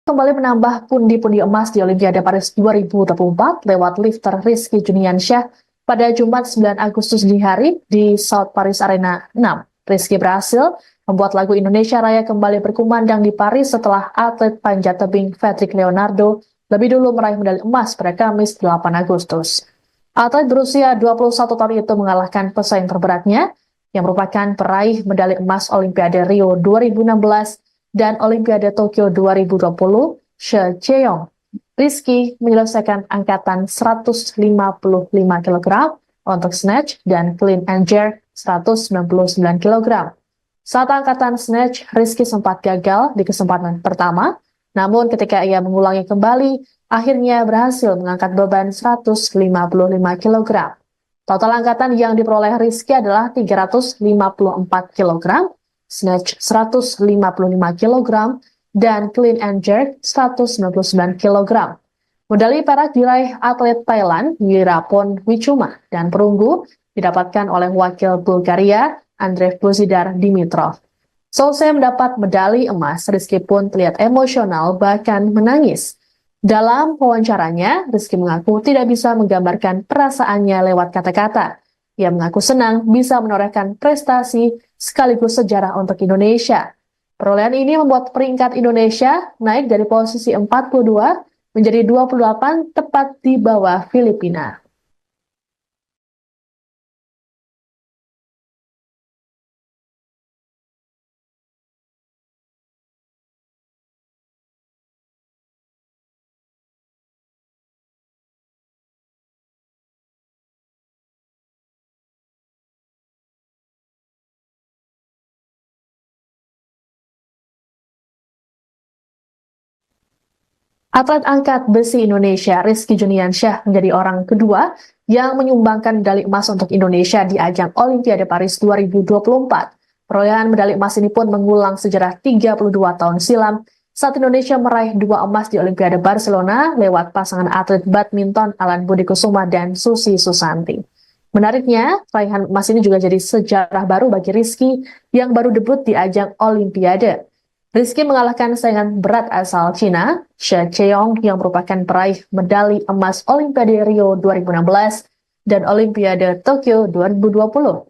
kembali menambah pundi-pundi emas di Olimpiade Paris 2024 lewat lifter Rizky Juniansyah pada Jumat 9 Agustus dini hari di South Paris Arena 6. Rizky berhasil membuat lagu Indonesia Raya kembali berkumandang di Paris setelah atlet panjat tebing Fedrik Leonardo lebih dulu meraih medali emas pada Kamis 8 Agustus. Atlet berusia 21 tahun itu mengalahkan pesaing terberatnya yang merupakan peraih medali emas Olimpiade Rio 2016 dan Olimpiade Tokyo 2020, She Cheong. Rizky menyelesaikan angkatan 155 kg untuk snatch dan clean and jerk 199 kg. Saat angkatan snatch, Rizky sempat gagal di kesempatan pertama, namun ketika ia mengulangi kembali, akhirnya berhasil mengangkat beban 155 kg. Total angkatan yang diperoleh Rizky adalah 354 kg, snatch 155 kg, dan clean and jerk 199 kg. Medali perak diraih atlet Thailand Wirapon Wichuma dan perunggu didapatkan oleh wakil Bulgaria Andrei Bozidar Dimitrov. Selesai mendapat medali emas, Rizky pun terlihat emosional bahkan menangis. Dalam wawancaranya, Rizky mengaku tidak bisa menggambarkan perasaannya lewat kata-kata. Ia mengaku senang bisa menorehkan prestasi sekaligus sejarah untuk Indonesia. Perolehan ini membuat peringkat Indonesia naik dari posisi 42 menjadi 28 tepat di bawah Filipina. Atlet angkat besi Indonesia Rizky Juniansyah menjadi orang kedua yang menyumbangkan medali emas untuk Indonesia di ajang Olimpiade Paris 2024. Perolehan medali emas ini pun mengulang sejarah 32 tahun silam saat Indonesia meraih 2 emas di Olimpiade Barcelona lewat pasangan atlet badminton Alan Budi Kusuma dan Susi Susanti. Menariknya, raihan emas ini juga jadi sejarah baru bagi Rizky yang baru debut di ajang Olimpiade. Rizky mengalahkan saingan berat asal Cina, She Cheong yang merupakan peraih medali emas Olimpiade Rio 2016 dan Olimpiade Tokyo 2020.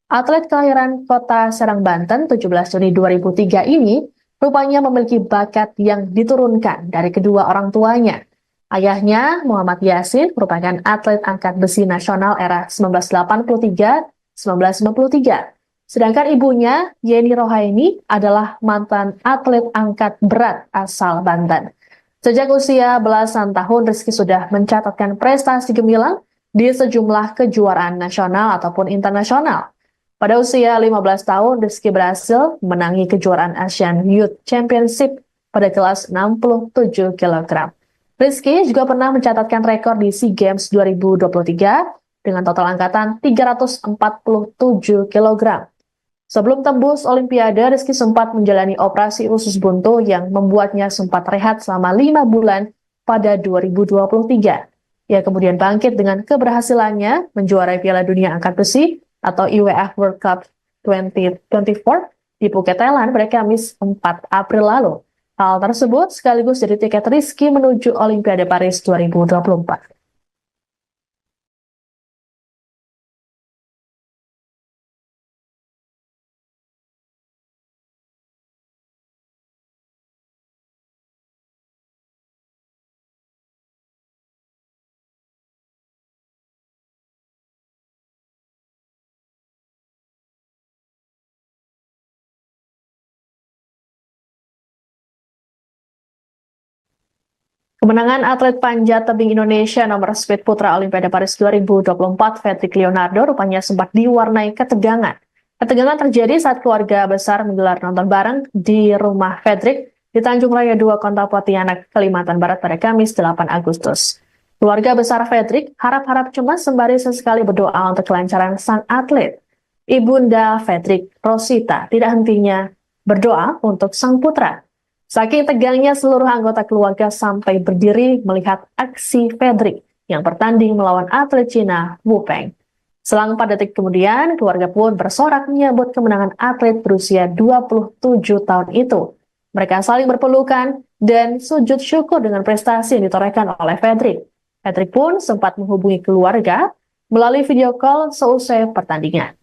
Atlet kelahiran kota Serang, Banten 17 Juni 2003 ini rupanya memiliki bakat yang diturunkan dari kedua orang tuanya. Ayahnya, Muhammad Yasin, merupakan atlet angkat besi nasional era 1983-1993. Sedangkan ibunya, Yeni Rohaini, adalah mantan atlet angkat berat asal Banten. Sejak usia belasan tahun, Rizky sudah mencatatkan prestasi gemilang di sejumlah kejuaraan nasional ataupun internasional. Pada usia 15 tahun, Rizky berhasil menangi kejuaraan Asian Youth Championship pada kelas 67 kg. Rizky juga pernah mencatatkan rekor di SEA Games 2023 dengan total angkatan 347 kg. Sebelum tembus Olimpiade, Rizky sempat menjalani operasi usus buntu yang membuatnya sempat rehat selama 5 bulan pada 2023. Ia kemudian bangkit dengan keberhasilannya menjuarai Piala Dunia Angkat Besi atau IWF World Cup 2024 di Phuket, Thailand pada Kamis 4 April lalu. Hal tersebut sekaligus jadi tiket Rizky menuju Olimpiade Paris 2024. Kemenangan atlet panjat tebing Indonesia nomor speed putra Olimpiade Paris 2024 Fedrik Leonardo rupanya sempat diwarnai ketegangan. Ketegangan terjadi saat keluarga besar menggelar nonton bareng di rumah Fedrik di Tanjung Raya 2 Kota Pontianak, Kalimantan Barat pada Kamis 8 Agustus. Keluarga besar Fedrik harap-harap cemas sembari sesekali berdoa untuk kelancaran sang atlet. Ibunda Fedrik, Rosita, tidak hentinya berdoa untuk sang putra. Saking tegangnya seluruh anggota keluarga sampai berdiri melihat aksi Fedrik yang bertanding melawan atlet Cina Wu Peng. Selang 4 detik kemudian, keluarga pun bersorak menyambut kemenangan atlet berusia 27 tahun itu. Mereka saling berpelukan dan sujud syukur dengan prestasi yang ditorehkan oleh Fredrik. Fredrik pun sempat menghubungi keluarga melalui video call seusai pertandingan.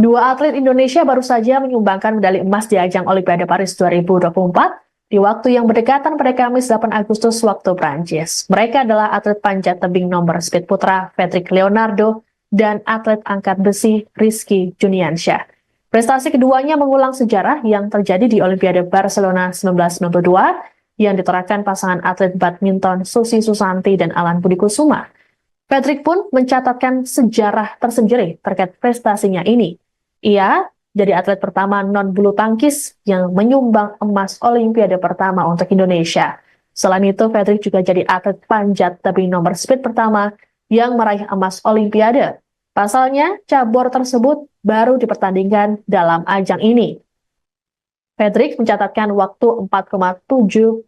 Dua atlet Indonesia baru saja menyumbangkan medali emas di ajang Olimpiade Paris 2024 di waktu yang berdekatan pada Kamis 8 Agustus waktu Prancis. Mereka adalah atlet panjat tebing nomor speed putra Fredrik Leonardo dan atlet angkat besi Rizky Juniansyah. Prestasi keduanya mengulang sejarah yang terjadi di Olimpiade Barcelona 1992 yang ditorehkan pasangan atlet badminton Susi Susanti dan Alan Budi Kusuma. Fredrik pun mencatatkan sejarah tersendiri terkait prestasinya ini. Ia jadi atlet pertama non-bulu tangkis yang menyumbang emas Olimpiade pertama untuk Indonesia. Selain itu, Fredrik juga jadi atlet panjat tebing nomor speed pertama yang meraih emas Olimpiade. Pasalnya, cabur tersebut baru dipertandingkan dalam ajang ini. Fredrik mencatatkan waktu 4,75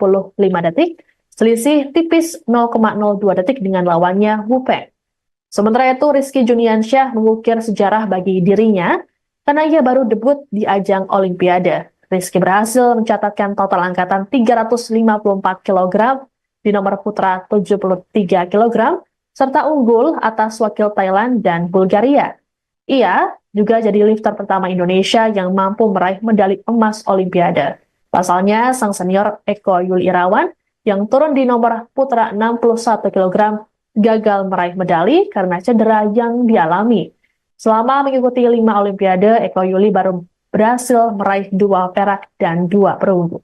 detik, selisih tipis 0,02 detik dengan lawannya Wu Peng. Sementara itu, Rizky Juniansyah mengukir sejarah bagi dirinya karena ia baru debut di ajang Olimpiade. Rizky berhasil mencatatkan total angkatan 354 kg di nomor putra 73 kg, serta unggul atas wakil Thailand dan Bulgaria. Ia juga jadi lifter pertama Indonesia yang mampu meraih medali emas Olimpiade. Pasalnya, sang senior Eko Yuli Irawan yang turun di nomor putra 61 kg gagal meraih medali karena cedera yang dialami. Selama mengikuti 5 Olimpiade, Eko Yuli baru berhasil meraih 2 perak dan 2 perunggu.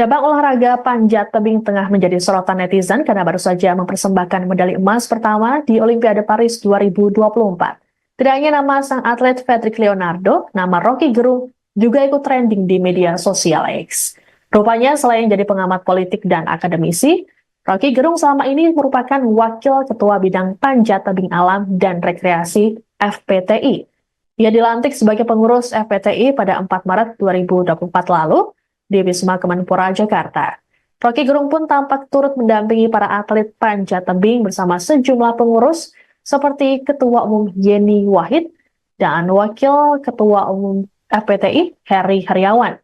Cabang olahraga panjat tebing tengah menjadi sorotan netizen karena baru saja mempersembahkan medali emas pertama di Olimpiade Paris 2024. Tidak hanya nama sang atlet Fredrik Leonardo, nama Rocky Gerung juga ikut trending di media sosial X. Rupanya selain jadi pengamat politik dan akademisi, Rocky Gerung selama ini merupakan wakil ketua bidang panjat tebing alam dan rekreasi FPTI. Ia dilantik sebagai pengurus FPTI pada 4 Maret 2024 lalu di Wisma Kemenpora, Jakarta. Rocky Gerung pun tampak turut mendampingi para atlet panjat tebing bersama sejumlah pengurus seperti Ketua Umum Yeni Wahid dan Wakil Ketua Umum FPTI Heri Heriawan.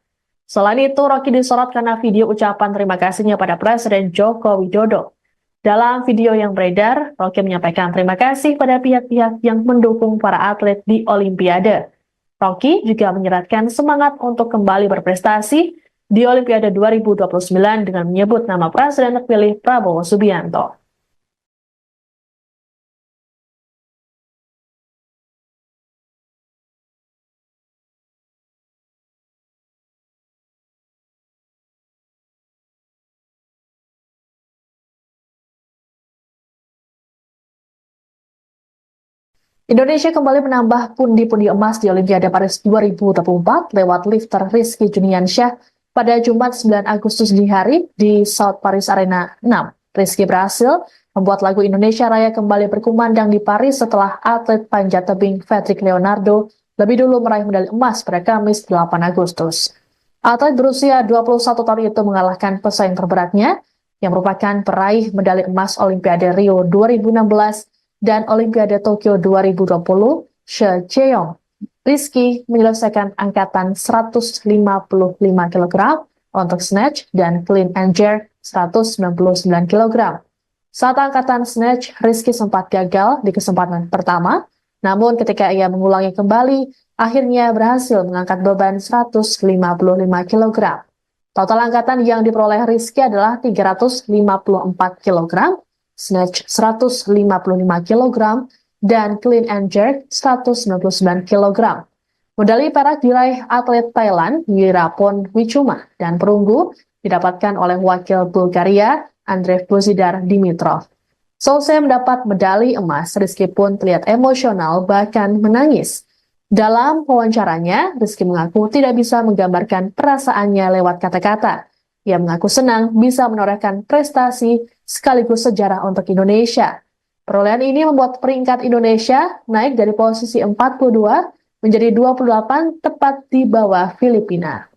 Selain itu, Rocky disorot karena video ucapan terima kasihnya pada Presiden Joko Widodo. Dalam video yang beredar, Rocky menyampaikan terima kasih pada pihak-pihak yang mendukung para atlet di Olimpiade. Rocky juga menyeratkan semangat untuk kembali berprestasi di Olimpiade 2029 dengan menyebut nama Presiden terpilih Prabowo Subianto. Indonesia kembali menambah pundi-pundi emas di Olimpiade Paris 2024 lewat lifter Rizky Juniansyah pada Jumat 9 Agustus dini hari di South Paris Arena 6. Rizky berhasil membuat lagu Indonesia Raya kembali berkumandang di Paris setelah atlet panjat tebing Fredrik Leonardo lebih dulu meraih medali emas pada Kamis 8 Agustus. Atlet berusia 21 tahun itu mengalahkan pesaing terberatnya yang merupakan peraih medali emas Olimpiade Rio 2016 dan Olimpiade Tokyo 2020, She Cheong. Rizky menyelesaikan angkatan 155 kg untuk snatch dan clean and jerk 199 kg. Saat angkatan snatch, Rizky sempat gagal di kesempatan pertama, namun ketika ia mengulangi kembali, akhirnya berhasil mengangkat beban 155 kg. Total angkatan yang diperoleh Rizky adalah 354 kg, snatch 155 kg, dan clean and jerk 199 kg. Medali perak diraih atlet Thailand Wirapon Wichuma dan perunggu didapatkan oleh wakil Bulgaria Andrei Bozidar Dimitrov. Selesai mendapat medali emas, Rizky pun terlihat emosional bahkan menangis. Dalam wawancaranya, Rizky mengaku tidak bisa menggambarkan perasaannya lewat kata-kata. Ia mengaku senang bisa menorehkan prestasi sekaligus sejarah untuk Indonesia. Perolehan ini membuat peringkat Indonesia naik dari posisi 42 menjadi 28 tepat di bawah Filipina.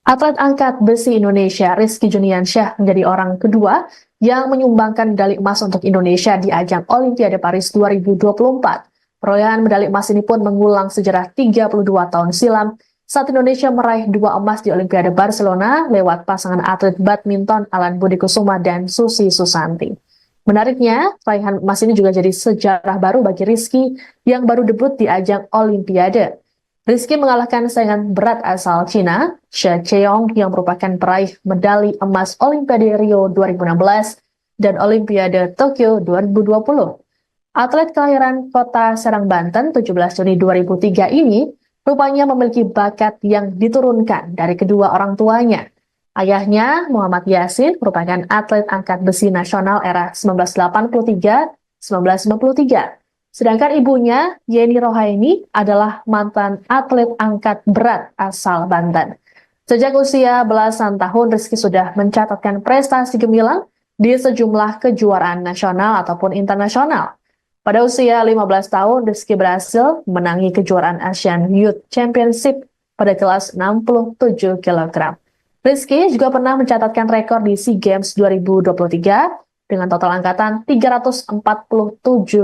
Atlet angkat besi Indonesia Rizky Juniansyah menjadi orang kedua yang menyumbangkan medali emas untuk Indonesia di ajang Olimpiade Paris 2024. Perolehan medali emas ini pun mengulang sejarah 32 tahun silam saat Indonesia meraih 2 emas di Olimpiade Barcelona lewat pasangan atlet badminton Alan Budi Kusuma dan Susi Susanti. Menariknya, raihan emas ini juga jadi sejarah baru bagi Rizky yang baru debut di ajang Olimpiade. Rizky mengalahkan saingan berat asal Cina, She Cheong yang merupakan peraih medali emas Olimpiade Rio 2016 dan Olimpiade Tokyo 2020. Atlet kelahiran kota Serang, Banten 17 Juni 2003 ini rupanya memiliki bakat yang diturunkan dari kedua orang tuanya. Ayahnya, Muhammad Yasin, merupakan atlet angkat besi nasional era 1983-1993. Sedangkan ibunya, Yeni Rohaini, adalah mantan atlet angkat berat asal Banten. Sejak usia belasan tahun, Rizky sudah mencatatkan prestasi gemilang di sejumlah kejuaraan nasional ataupun internasional. Pada usia 15 tahun, Rizky berhasil menangi kejuaraan Asian Youth Championship pada kelas 67 kg. Rizky juga pernah mencatatkan rekor di SEA Games 2023 dengan total angkatan 347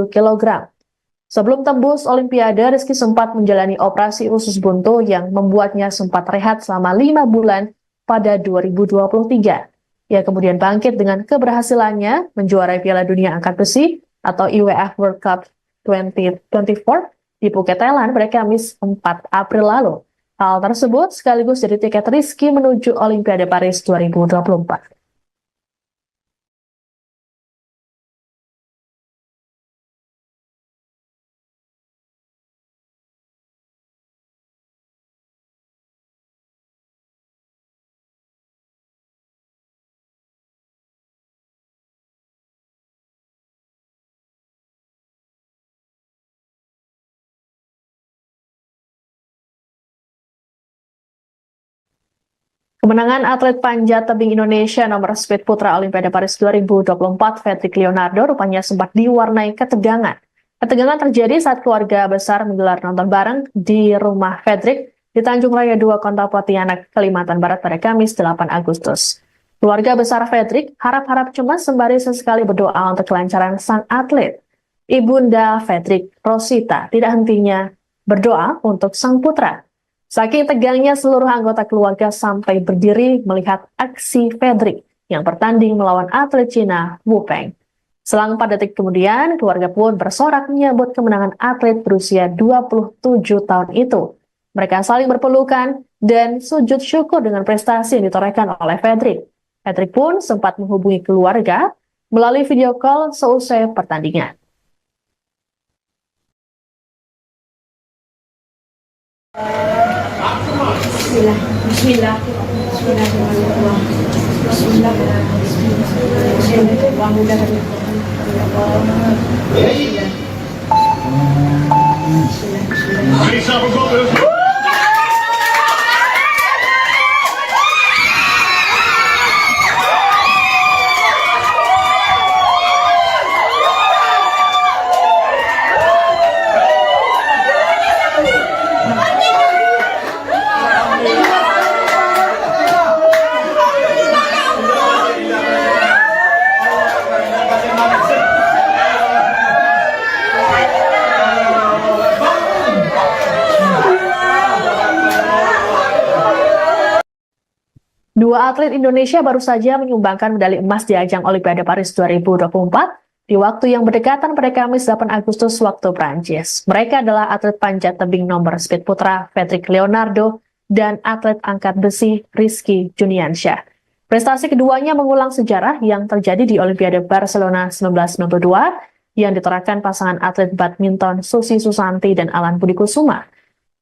kg. Sebelum tembus Olimpiade, Rizky sempat menjalani operasi usus buntu yang membuatnya sempat rehat selama 5 bulan pada 2023. Ia kemudian bangkit dengan keberhasilannya menjuarai Piala Dunia Angkat Besi atau IWF World Cup 2024 di Phuket, Thailand pada Kamis 4 April lalu. Hal tersebut sekaligus jadi tiket Rizky menuju Olimpiade Paris 2024. Kemenangan atlet panjat tebing Indonesia nomor speed putra Olimpiade Paris 2024, Fedrik Leonardo, rupanya sempat diwarnai ketegangan. Ketegangan terjadi saat keluarga besar menggelar nonton bareng di rumah Fedrik di Tanjung Raya 2, Kota Pontianak, Kalimantan Barat pada Kamis 8 Agustus. Keluarga besar Fedrik harap-harap cemas sembari sesekali berdoa untuk kelancaran sang atlet. Ibunda Fedrik, Rosita, tidak hentinya berdoa untuk sang putra. Saking tegangnya seluruh anggota keluarga sampai berdiri melihat aksi Fedrik yang bertanding melawan atlet Cina Wu Peng. Selang 4 detik kemudian, keluarga pun bersorak menyambut kemenangan atlet berusia 27 tahun itu. Mereka saling berpelukan dan sujud syukur dengan prestasi yang ditorehkan oleh Fedrik. Fedrik pun sempat menghubungi keluarga melalui video call seusai pertandingan. Bismillah, Bismillah, Bismillah, Bismillah. Atlet Indonesia baru saja menyumbangkan medali emas di ajang Olimpiade Paris 2024 di waktu yang berdekatan pada Kamis 8 Agustus waktu Prancis. Mereka adalah atlet panjat tebing nomor speed putra Patrick Leonardo dan atlet angkat besi Rizky Juniansyah. Prestasi keduanya mengulang sejarah yang terjadi di Olimpiade Barcelona 1992 yang ditorahkan pasangan atlet badminton Susi Susanti dan Alan Budi Kusuma.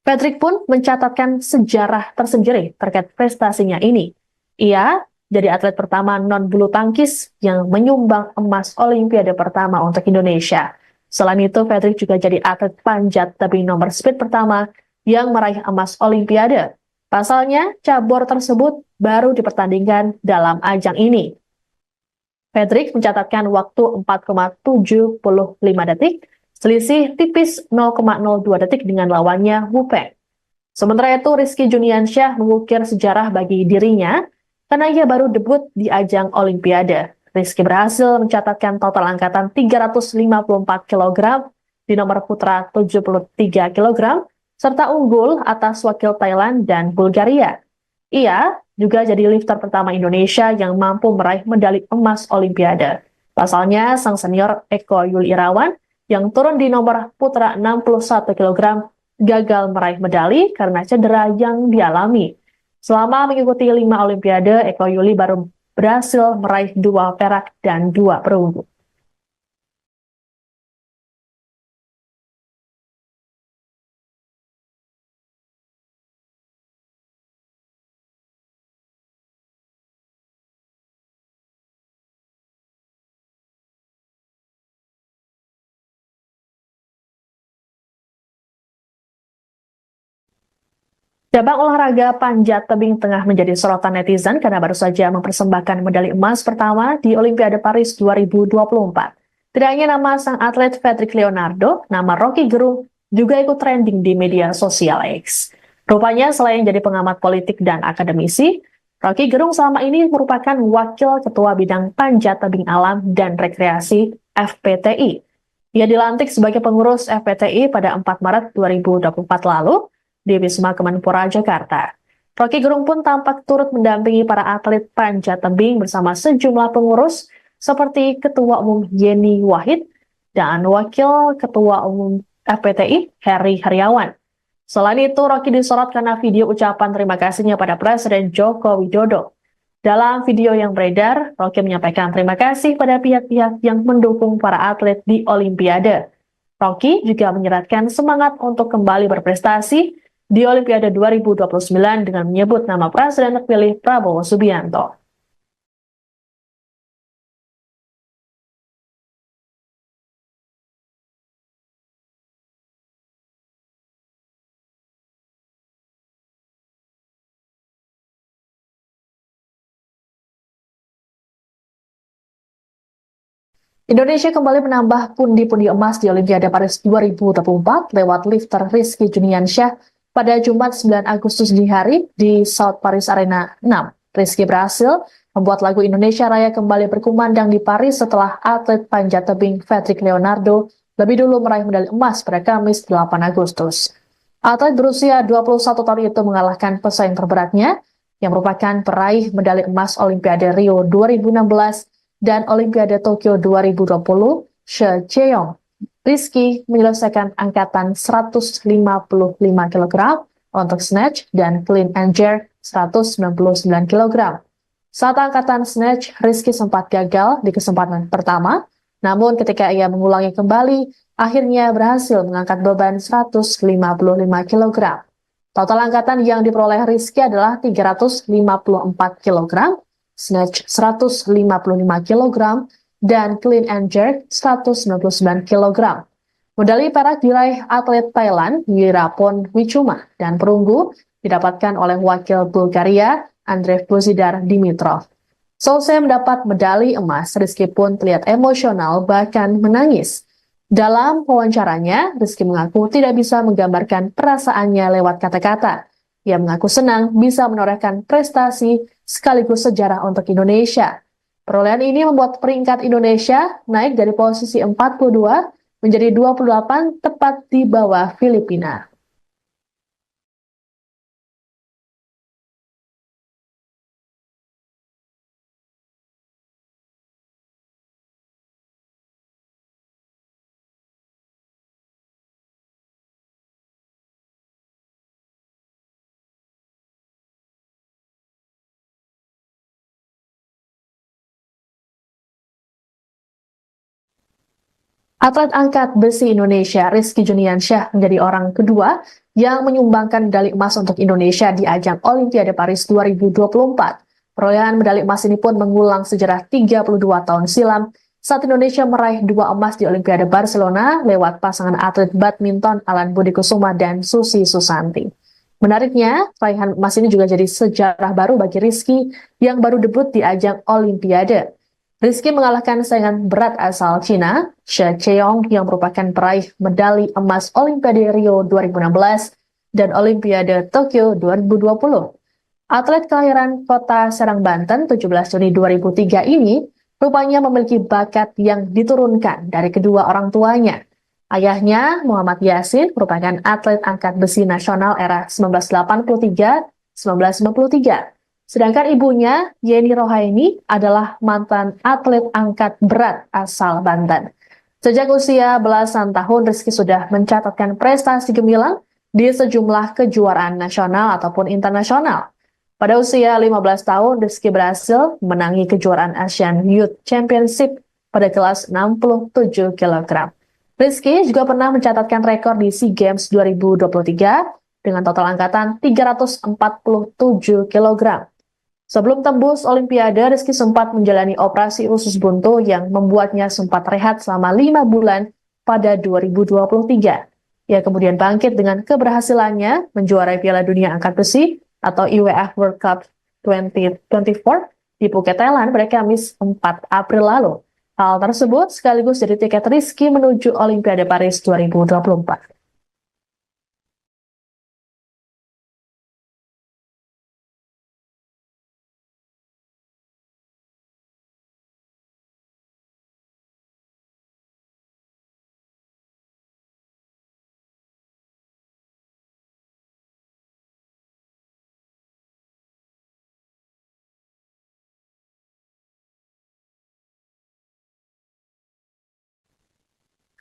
Patrick pun mencatatkan sejarah tersendiri terkait prestasinya ini. Ia jadi atlet pertama non-bulu tangkis yang menyumbang emas Olimpiade pertama untuk Indonesia. Selain itu, Patrick juga jadi atlet panjat tebing nomor speed pertama yang meraih emas Olimpiade. Pasalnya, cabur tersebut baru dipertandingkan dalam ajang ini. Patrick mencatatkan waktu 4,75 detik, selisih tipis 0,02 detik dengan lawannya Wu Peng. Sementara itu, Rizky Juniansyah mengukir sejarah bagi dirinya karena ia baru debut di ajang Olimpiade. Rizky berhasil mencatatkan total angkatan 354 kg di nomor putra 73 kg, serta unggul atas wakil Thailand dan Bulgaria. Ia juga jadi lifter pertama Indonesia yang mampu meraih medali emas Olimpiade. Pasalnya, sang senior Eko Yuli Irawan yang turun di nomor putra 61 kg gagal meraih medali karena cedera yang dialami. Selama mengikuti 5 Olimpiade, Eko Yuli baru berhasil meraih 2 perak dan 2 perunggu. Cabang olahraga panjat tebing tengah menjadi sorotan netizen karena baru saja mempersembahkan medali emas pertama di Olimpiade Paris 2024. Tidak hanya nama sang atlet Patrick Leonardo, nama Rocky Gerung juga ikut trending di media sosial X. Rupanya selain jadi pengamat politik dan akademisi, Rocky Gerung selama ini merupakan wakil ketua bidang panjat tebing alam dan rekreasi FPTI. Ia dilantik sebagai pengurus FPTI pada 4 Maret 2024 lalu di Wisma Kemenpora Jakarta. Rocky Gerung pun tampak turut mendampingi para atlet panjat tebing bersama sejumlah pengurus seperti Ketua Umum Yeni Wahid dan Wakil Ketua Umum FPTI Heri Heriawan. Selain itu, Rocky disorot karena video ucapan terima kasihnya pada Presiden Joko Widodo. Dalam video yang beredar, Rocky menyampaikan terima kasih pada pihak-pihak yang mendukung para atlet di Olimpiade. Rocky juga menyeratkan semangat untuk kembali berprestasi di Olimpiade 2029 dengan menyebut nama Presiden terpilih Prabowo Subianto. Indonesia kembali menambah pundi-pundi emas di Olimpiade Paris 2024 lewat lifter Rizky Juniansyah pada Jumat 9 Agustus dini hari di South Paris Arena 6. Rizky berhasil membuat lagu Indonesia Raya kembali berkumandang di Paris setelah atlet panjat tebing Patrick Leonardo lebih dulu meraih medali emas pada Kamis 8 Agustus. Atlet berusia 21 tahun itu mengalahkan pesaing terberatnya yang merupakan peraih medali emas Olimpiade Rio 2016 dan Olimpiade Tokyo 2020, She Cheong. Rizky menyelesaikan angkatan 155 kg untuk snatch dan clean and jerk 199 kg. Saat angkatan snatch, Rizky sempat gagal di kesempatan pertama, namun ketika ia mengulangi kembali, akhirnya berhasil mengangkat beban 155 kg. Total angkatan yang diperoleh Rizky adalah 354 kg, snatch 155 kg, dan clean and jerk 199 kg. Medali perak diraih atlet Thailand Wirapon Wichuma dan perunggu didapatkan oleh wakil Bulgaria Andrei Bozidar Dimitrov. Selesai mendapat medali emas, Rizky pun terlihat emosional bahkan menangis. Dalam wawancaranya, Rizky mengaku tidak bisa menggambarkan perasaannya lewat kata-kata. Ia mengaku senang bisa menorehkan prestasi sekaligus sejarah untuk Indonesia. Perolehan ini membuat peringkat Indonesia naik dari posisi 42 menjadi 28 tepat di bawah Filipina. Atlet angkat besi Indonesia Rizky Juniansyah menjadi orang kedua yang menyumbangkan medali emas untuk Indonesia di ajang Olimpiade Paris 2024. Perolehan medali emas ini pun mengulang sejarah 32 tahun silam saat Indonesia meraih 2 emas di Olimpiade Barcelona lewat pasangan atlet badminton Alan Budi Kusuma dan Susi Susanti. Menariknya, raihan emas ini juga jadi sejarah baru bagi Rizky yang baru debut di ajang Olimpiade. Rizky mengalahkan saingan berat asal Cina, She Cheong yang merupakan peraih medali emas Olimpiade Rio 2016 dan Olimpiade Tokyo 2020. Atlet kelahiran kota Serang, Banten, 17 Juni 2003 ini rupanya memiliki bakat yang diturunkan dari kedua orang tuanya. Ayahnya, Muhammad Yasin, merupakan atlet angkat besi nasional era 1983-1993. Sedangkan ibunya, Yeni Rohaini, adalah mantan atlet angkat berat asal Banten. Sejak usia belasan tahun, Rizky sudah mencatatkan prestasi gemilang di sejumlah kejuaraan nasional ataupun internasional. Pada usia 15 tahun, Rizky berhasil menangi kejuaraan Asian Youth Championship pada kelas 67 kg. Rizky juga pernah mencatatkan rekor di SEA Games 2023 dengan total angkatan 347 kg. Sebelum tembus Olimpiade, Rizky sempat menjalani operasi usus buntu yang membuatnya sempat rehat selama 5 bulan pada 2023. Ia kemudian bangkit dengan keberhasilannya menjuarai Piala Dunia Angkat Besi atau IWF World Cup 2024 di Phuket, Thailand pada Kamis 4 April lalu. Hal tersebut sekaligus jadi tiket Rizky menuju Olimpiade Paris 2024.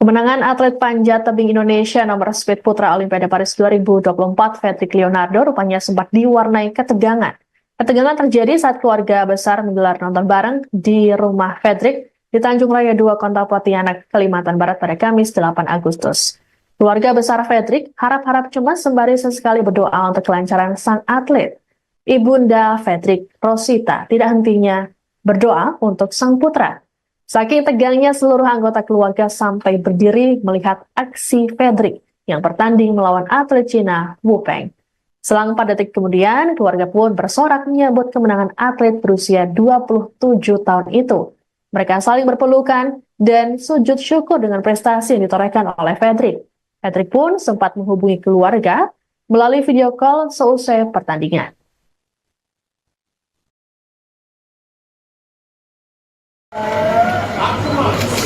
Kemenangan atlet panjat tebing Indonesia nomor speed putra Olimpiade Paris 2024, Fedrik Leonardo, rupanya sempat diwarnai ketegangan. Ketegangan terjadi saat keluarga besar menggelar nonton bareng di rumah Fedrik di Tanjung Raya 2, Kota Pontianak, Kalimantan Barat pada Kamis 8 Agustus. Keluarga besar Fedrik harap-harap cemas sembari sesekali berdoa untuk kelancaran sang atlet. Ibunda Fedrik, Rosita, tidak hentinya berdoa untuk sang putra. Saking tegangnya, seluruh anggota keluarga sampai berdiri melihat aksi Fedrik yang bertanding melawan atlet Cina, Wu Peng. Selang 4 detik kemudian, keluarga pun bersorak menyambut kemenangan atlet berusia 27 tahun itu. Mereka saling berpelukan dan sujud syukur dengan prestasi yang ditorehkan oleh Fedrik. Fedrik pun sempat menghubungi keluarga melalui video call seusai pertandingan.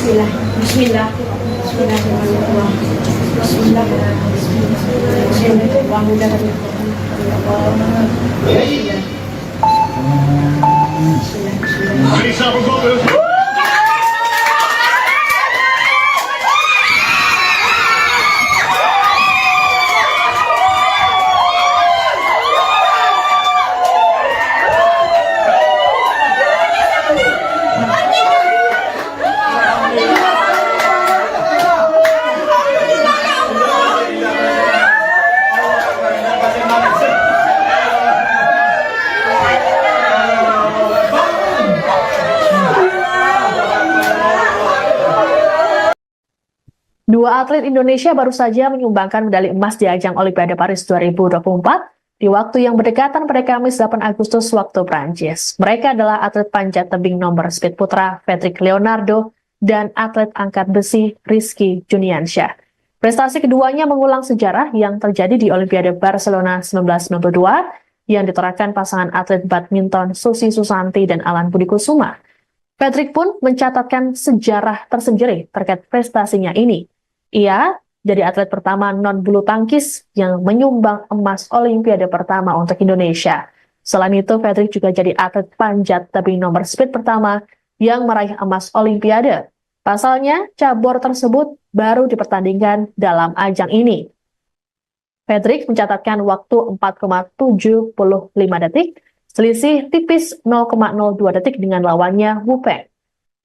Bismillah. Bismillah. Bismillah. Dua atlet Indonesia baru saja menyumbangkan medali emas di ajang Olimpiade Paris 2024 di waktu yang berdekatan pada Kamis 8 Agustus waktu Prancis. Mereka adalah atlet panjat tebing nomor speed putra Fedrik Leonardo dan atlet angkat besi Rizky Juniansyah. Prestasi keduanya mengulang sejarah yang terjadi di Olimpiade Barcelona 1992 yang ditorehkan pasangan atlet badminton Susi Susanti dan Alan Budi Kusuma. Fedrik pun mencatatkan sejarah tersendiri terkait prestasinya ini. Ia jadi atlet pertama non-bulu tangkis yang menyumbang emas Olimpiade pertama untuk Indonesia. Selain itu, Fedrik juga jadi atlet panjat tebing nomor speed pertama yang meraih emas Olimpiade. Pasalnya, cabur tersebut baru dipertandingkan dalam ajang ini. Fedrik mencatatkan waktu 4,75 detik, selisih tipis 0,02 detik dengan lawannya Wu Peng.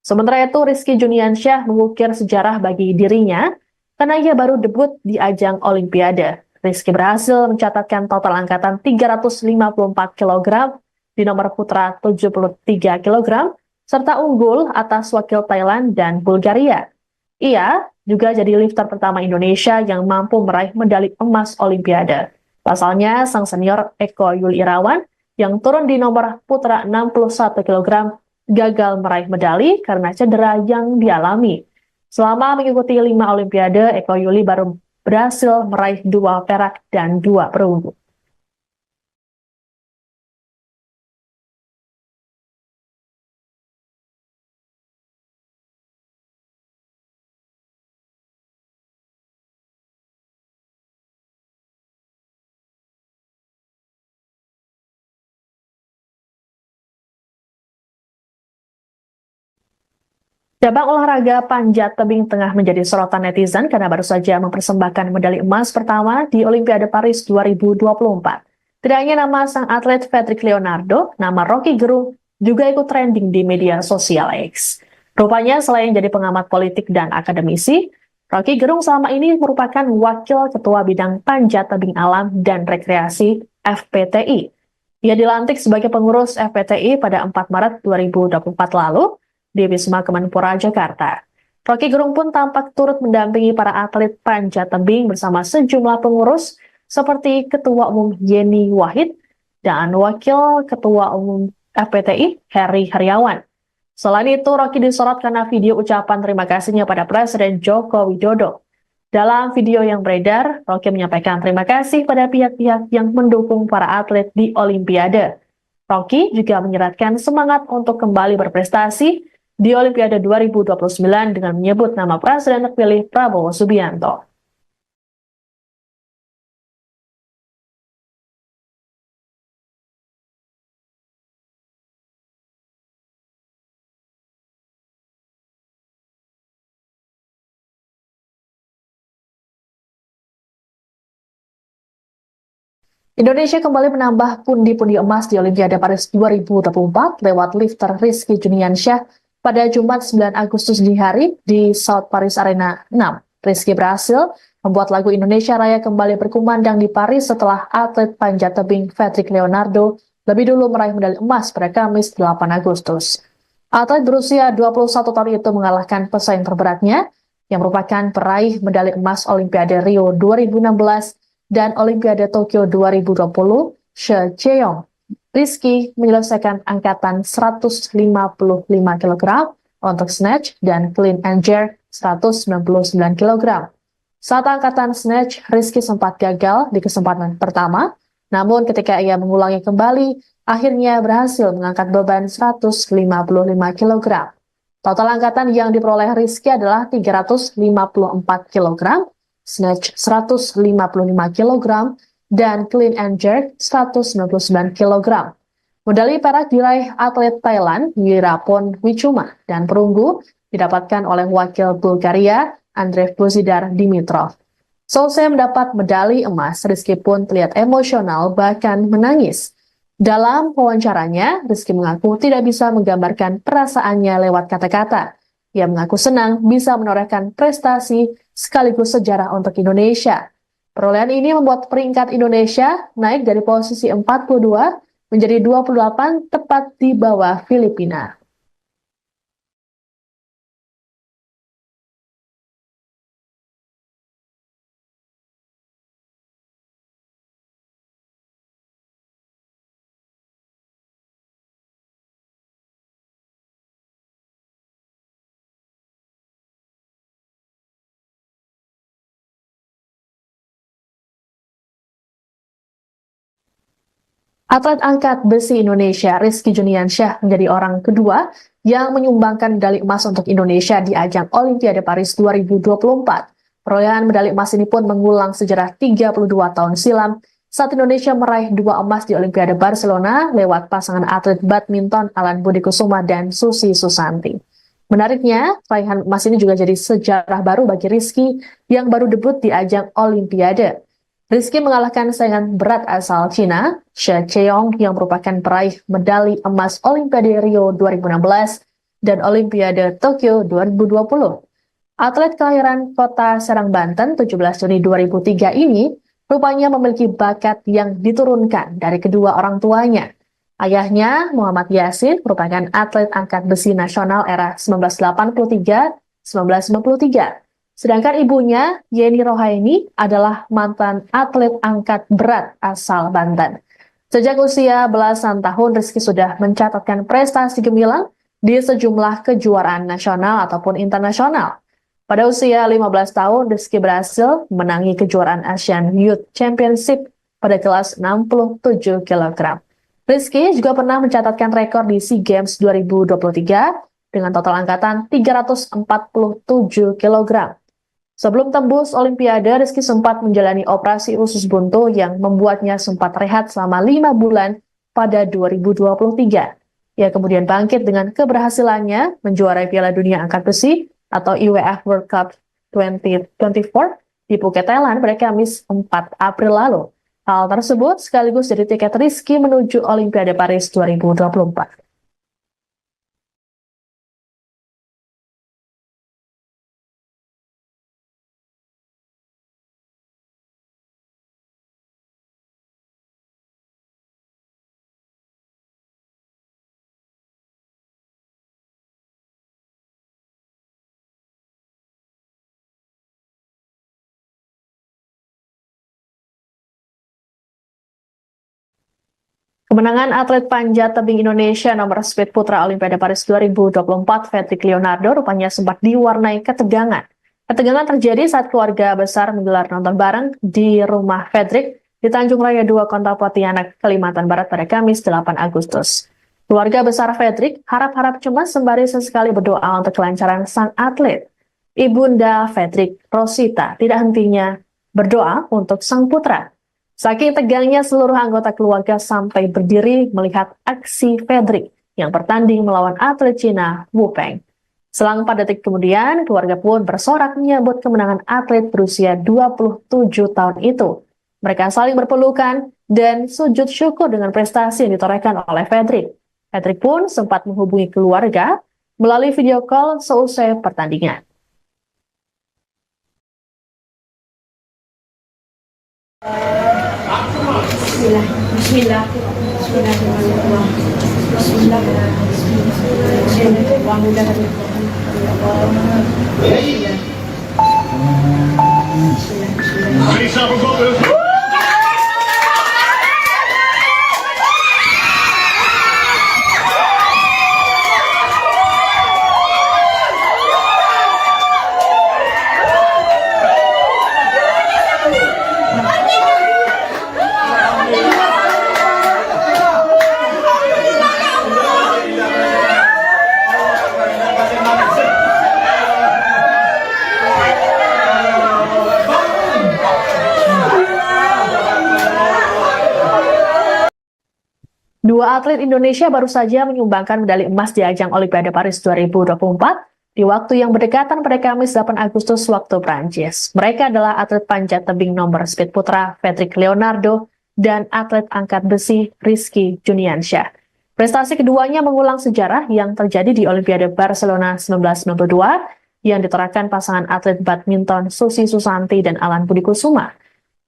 Sementara itu, Rizky Juniansyah mengukir sejarah bagi dirinya karena ia baru debut di ajang Olimpiade. Rizky berhasil mencatatkan total angkatan 354 kg di nomor putra 73 kg, serta unggul atas wakil Thailand dan Bulgaria. Ia juga jadi lifter pertama Indonesia yang mampu meraih medali emas Olimpiade. Pasalnya, sang senior Eko Yuli Irawan yang turun di nomor putra 61 kg gagal meraih medali karena cedera yang dialami. Selama mengikuti 5 Olimpiade, Eko Yuli baru berhasil meraih 2 perak dan 2 perunggu. Cabang olahraga panjat tebing tengah menjadi sorotan netizen karena baru saja mempersembahkan medali emas pertama di Olimpiade Paris 2024. Tidak hanya nama sang atlet Patrick Leonardo, nama Rocky Gerung juga ikut trending di media sosial X. Rupanya selain jadi pengamat politik dan akademisi, Rocky Gerung selama ini merupakan wakil ketua bidang panjat tebing alam dan rekreasi FPTI. Ia dilantik sebagai pengurus FPTI pada 4 Maret 2024 lalu di Wisma Kemenpora, Jakarta. Rocky Gerung pun tampak turut mendampingi para atlet panjat tebing bersama sejumlah pengurus seperti Ketua Umum Yeni Wahid dan Wakil Ketua Umum FPTI Heri Heriawan. Selain itu, Rocky disorot karena video ucapan terima kasihnya pada Presiden Joko Widodo. Dalam video yang beredar, Rocky menyampaikan terima kasih pada pihak-pihak yang mendukung para atlet di Olimpiade. Rocky juga menyeratkan semangat untuk kembali berprestasi di Olimpiade 2029 dengan menyebut nama Presiden terpilih Prabowo Subianto. Indonesia kembali menambah pundi-pundi emas di Olimpiade Paris 2024 lewat lifter Rizky Juniansyah pada Jumat 9 Agustus dini hari di South Paris Arena 6. Rizky berhasil membuat lagu Indonesia Raya kembali berkumandang di Paris setelah atlet panjat tebing Patrick Leonardo lebih dulu meraih medali emas pada Kamis 8 Agustus. Atlet berusia 21 tahun itu mengalahkan pesaing terberatnya yang merupakan peraih medali emas Olimpiade Rio 2016 dan Olimpiade Tokyo 2020, She Cheong. Rizky menyelesaikan angkatan 155 kg untuk snatch dan clean and jerk 199 kg. Saat angkatan snatch, Rizky sempat gagal di kesempatan pertama, namun ketika ia mengulangi kembali, akhirnya berhasil mengangkat beban 155 kg. Total angkatan yang diperoleh Rizky adalah 354 kg, snatch 155 kg, dan clean and jerk 199 kg. Medali perak diraih atlet Thailand, Wirapon Wichuma, dan perunggu didapatkan oleh wakil Bulgaria, Andrei Bozidar Dimitrov. Selesai mendapat medali emas, Rizky pun terlihat emosional bahkan menangis. Dalam wawancaranya, Rizky mengaku tidak bisa menggambarkan perasaannya lewat kata-kata. Ia mengaku senang bisa menorehkan prestasi sekaligus sejarah untuk Indonesia. Perolehan ini membuat peringkat Indonesia naik dari posisi 42 menjadi 28 tepat di bawah Filipina. Atlet angkat besi Indonesia, Rizky Juniansyah, menjadi orang kedua yang menyumbangkan medali emas untuk Indonesia di ajang Olimpiade Paris 2024. Perolehan medali emas ini pun mengulang sejarah 32 tahun silam saat Indonesia meraih 2 emas di Olimpiade Barcelona lewat pasangan atlet badminton Alan Budi Kusuma dan Susi Susanti. Menariknya, raihan emas ini juga jadi sejarah baru bagi Rizky yang baru debut di ajang Olimpiade. Rizky mengalahkan saingan berat asal Cina, She Cheong, yang merupakan peraih medali emas Olimpiade Rio 2016 dan Olimpiade Tokyo 2020. Atlet kelahiran kota Serang, Banten 17 Juni 2003 ini rupanya memiliki bakat yang diturunkan dari kedua orang tuanya. Ayahnya, Muhammad Yasin, merupakan atlet angkat besi nasional era 1983-1993. Sedangkan ibunya, Yeni Rohaini, adalah mantan atlet angkat berat asal Banten. Sejak usia belasan tahun, Rizky sudah mencatatkan prestasi gemilang di sejumlah kejuaraan nasional ataupun internasional. Pada usia 15 tahun, Rizky berhasil menangi kejuaraan Asian Youth Championship pada kelas 67 kg. Rizky juga pernah mencatatkan rekor di SEA Games 2023 dengan total angkatan 347 kg. Sebelum tembus Olimpiade, Rizky sempat menjalani operasi usus buntu yang membuatnya sempat rehat selama 5 bulan pada 2023. Ia kemudian bangkit dengan keberhasilannya menjuarai Piala Dunia Angkat Besi atau IWF World Cup 2024 di Phuket, Thailand pada Kamis 4 April lalu. Hal tersebut sekaligus jadi tiket Rizky menuju Olimpiade Paris 2024. Kemenangan atlet panjat tebing Indonesia nomor speed putra Olimpiade Paris 2024, Fedrik Leonardo, rupanya sempat diwarnai ketegangan. Ketegangan terjadi saat keluarga besar menggelar nonton bareng di rumah Fedrik di Tanjung Raya 2, Kota Pontianak, Kalimantan Barat pada Kamis 8 Agustus. Keluarga besar Fedrik harap-harap cemas sembari sesekali berdoa untuk kelancaran sang atlet. Ibunda Fedrik, Rosita, tidak hentinya berdoa untuk sang putra. Saking tegangnya, seluruh anggota keluarga sampai berdiri melihat aksi Fedrik yang bertanding melawan atlet Cina, Wu Peng. Selang 4 detik kemudian, keluarga pun bersorak menyambut kemenangan atlet berusia 27 tahun itu. Mereka saling berpelukan dan sujud syukur dengan prestasi yang ditorehkan oleh Fedrik. Fedrik pun sempat menghubungi keluarga melalui video call seusai pertandingan. Bismillah. Bismillah. Bismillah. Dua atlet Indonesia baru saja menyumbangkan medali emas di ajang Olimpiade Paris 2024 di waktu yang berdekatan pada Kamis 8 Agustus waktu Prancis. Mereka adalah atlet panjat tebing nomor speed putra Fedrik Leonardo dan atlet angkat besi Rizky Juniansyah. Prestasi keduanya mengulang sejarah yang terjadi di Olimpiade Barcelona 1992 yang ditorehkan pasangan atlet badminton Susi Susanti dan Alan Budi Kusuma.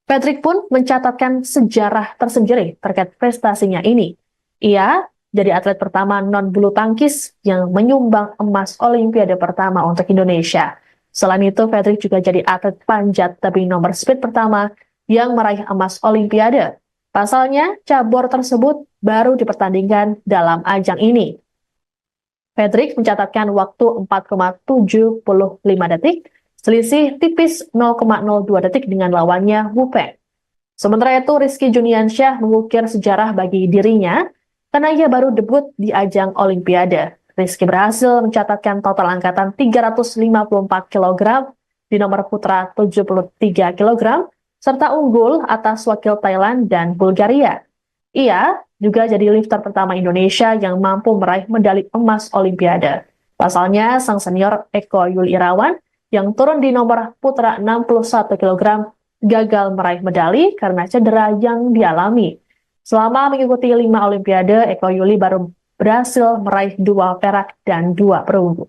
Fedrik pun mencatatkan sejarah tersendiri terkait prestasinya ini. Ia jadi atlet pertama non-bulu tangkis yang menyumbang emas Olimpiade pertama untuk Indonesia. Selain itu, Fedrik juga jadi atlet panjat tebing nomor speed pertama yang meraih emas Olimpiade. Pasalnya, cabur tersebut baru dipertandingkan dalam ajang ini. Fedrik mencatatkan waktu 4,75 detik, selisih tipis 0,02 detik dengan lawannya Wu Peng. Sementara itu, Rizky Juniansyah mengukir sejarah bagi dirinya karena ia baru debut di ajang Olimpiade. Rizky berhasil mencatatkan total angkatan 354 kg di nomor putra 73 kg, serta unggul atas wakil Thailand dan Bulgaria. Ia juga jadi lifter pertama Indonesia yang mampu meraih medali emas Olimpiade. Pasalnya, sang senior Eko Yuli Irawan yang turun di nomor putra 61 kg gagal meraih medali karena cedera yang dialami. Selama mengikuti 5 Olimpiade, Eko Yuli baru berhasil meraih 2 perak dan 2 perunggu.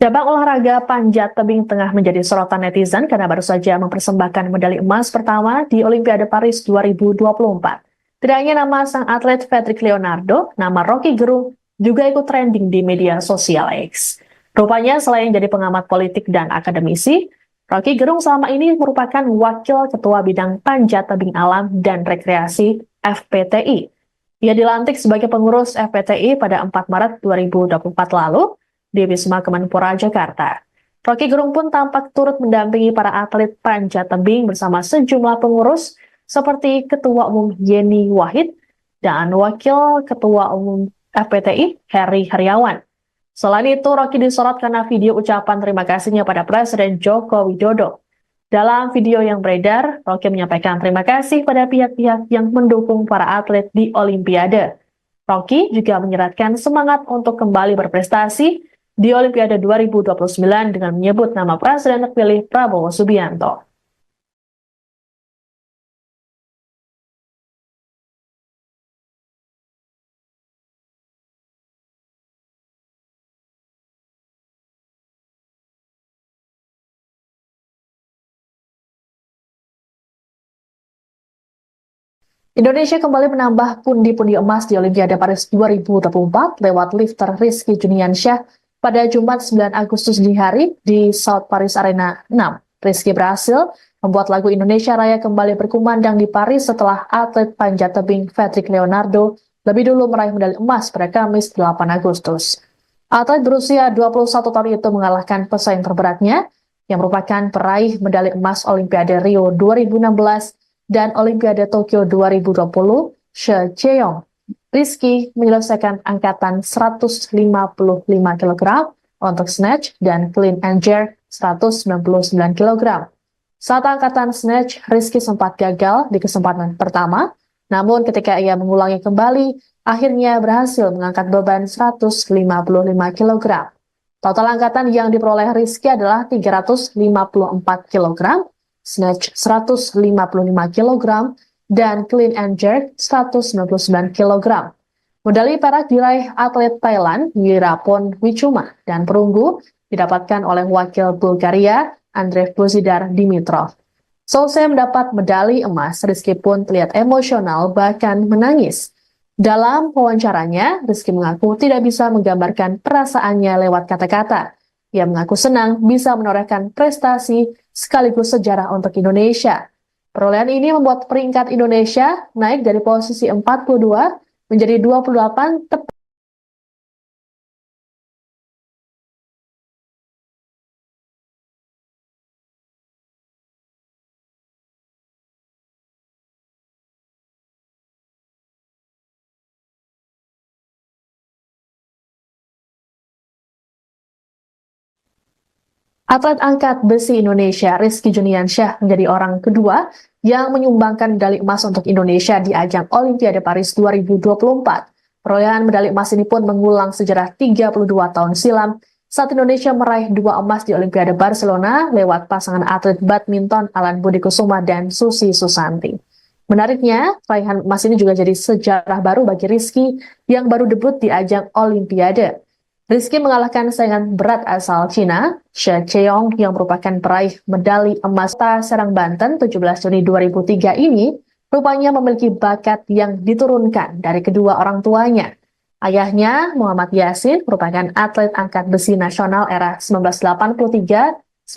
Cabang olahraga panjat tebing tengah menjadi sorotan netizen karena baru saja mempersembahkan medali emas pertama di Olimpiade Paris 2024. Tidak hanya nama sang atlet Patrick Leonardo, nama Rocky Gerung juga ikut trending di media sosial X. Rupanya selain jadi pengamat politik dan akademisi, Rocky Gerung selama ini merupakan wakil ketua bidang panjat tebing alam dan rekreasi FPTI. Ia dilantik sebagai pengurus FPTI pada 4 Maret 2024 lalu di Wisma Kemenpora Jakarta. Rocky Gerung pun tampak turut mendampingi para atlet panjat tebing bersama sejumlah pengurus seperti Ketua Umum Yeni Wahid dan Wakil Ketua Umum FPTI Heri Heriawan. Selain itu, Rocky disorot karena video ucapan terima kasihnya pada Presiden Joko Widodo. Dalam video yang beredar, Rocky menyampaikan terima kasih pada pihak-pihak yang mendukung para atlet di Olimpiade. Rocky juga menyeratkan semangat untuk kembali berprestasi di Olimpiade 2029 dengan menyebut nama Presiden terpilih Prabowo Subianto. Indonesia kembali menambah pundi-pundi emas di Olimpiade Paris 2024 lewat lifter Rizky Juniansyah pada Jumat 9 Agustus dini hari di South Paris Arena 6. Rizky berhasil membuat lagu Indonesia Raya kembali berkumandang di Paris setelah atlet panjat tebing Patrick Leonardo lebih dulu meraih medali emas pada Kamis 8 Agustus. Atlet berusia 21 tahun itu mengalahkan pesaing terberatnya yang merupakan peraih medali emas Olimpiade Rio 2016 dan Olimpiade Tokyo 2020, She Cheong. Rizky menyelesaikan angkatan 155 kg untuk snatch dan clean and jerk 199 kg. Saat angkatan snatch, Rizky sempat gagal di kesempatan pertama, namun ketika ia mengulangi kembali, akhirnya berhasil mengangkat beban 155 kg. Total angkatan yang diperoleh Rizky adalah 354 kg, snatch 155 kg, dan clean and jerk 199 kg. Medali perak diraih atlet Thailand Wirapon Wichuma dan perunggu didapatkan oleh wakil Bulgaria Andrei Bozidar Dimitrov. Selesai mendapat medali emas, Rizky pun terlihat emosional bahkan menangis. Dalam wawancaranya, Rizky mengaku tidak bisa menggambarkan perasaannya lewat kata-kata. Ia mengaku senang bisa menorehkan prestasi sekaligus sejarah untuk Indonesia. Perolehan ini membuat peringkat Indonesia naik dari posisi 42 menjadi 28 tepat. Atlet angkat besi Indonesia Rizky Juniansyah menjadi orang kedua yang menyumbangkan medali emas untuk Indonesia di ajang Olimpiade Paris 2024. Perolehan medali emas ini pun mengulang sejarah 32 tahun silam saat Indonesia meraih 2 emas di Olimpiade Barcelona lewat pasangan atlet badminton Alan Budi Kusuma dan Susi Susanti. Menariknya, raihan emas ini juga jadi sejarah baru bagi Rizky yang baru debut di ajang Olimpiade. Rizky mengalahkan saingan berat asal Cina, She Cheong yang merupakan peraih medali emas Serang Banten 17 Juni 2003 ini, rupanya memiliki bakat yang diturunkan dari kedua orang tuanya. Ayahnya, Muhammad Yasin, merupakan atlet angkat besi nasional era 1983-1993.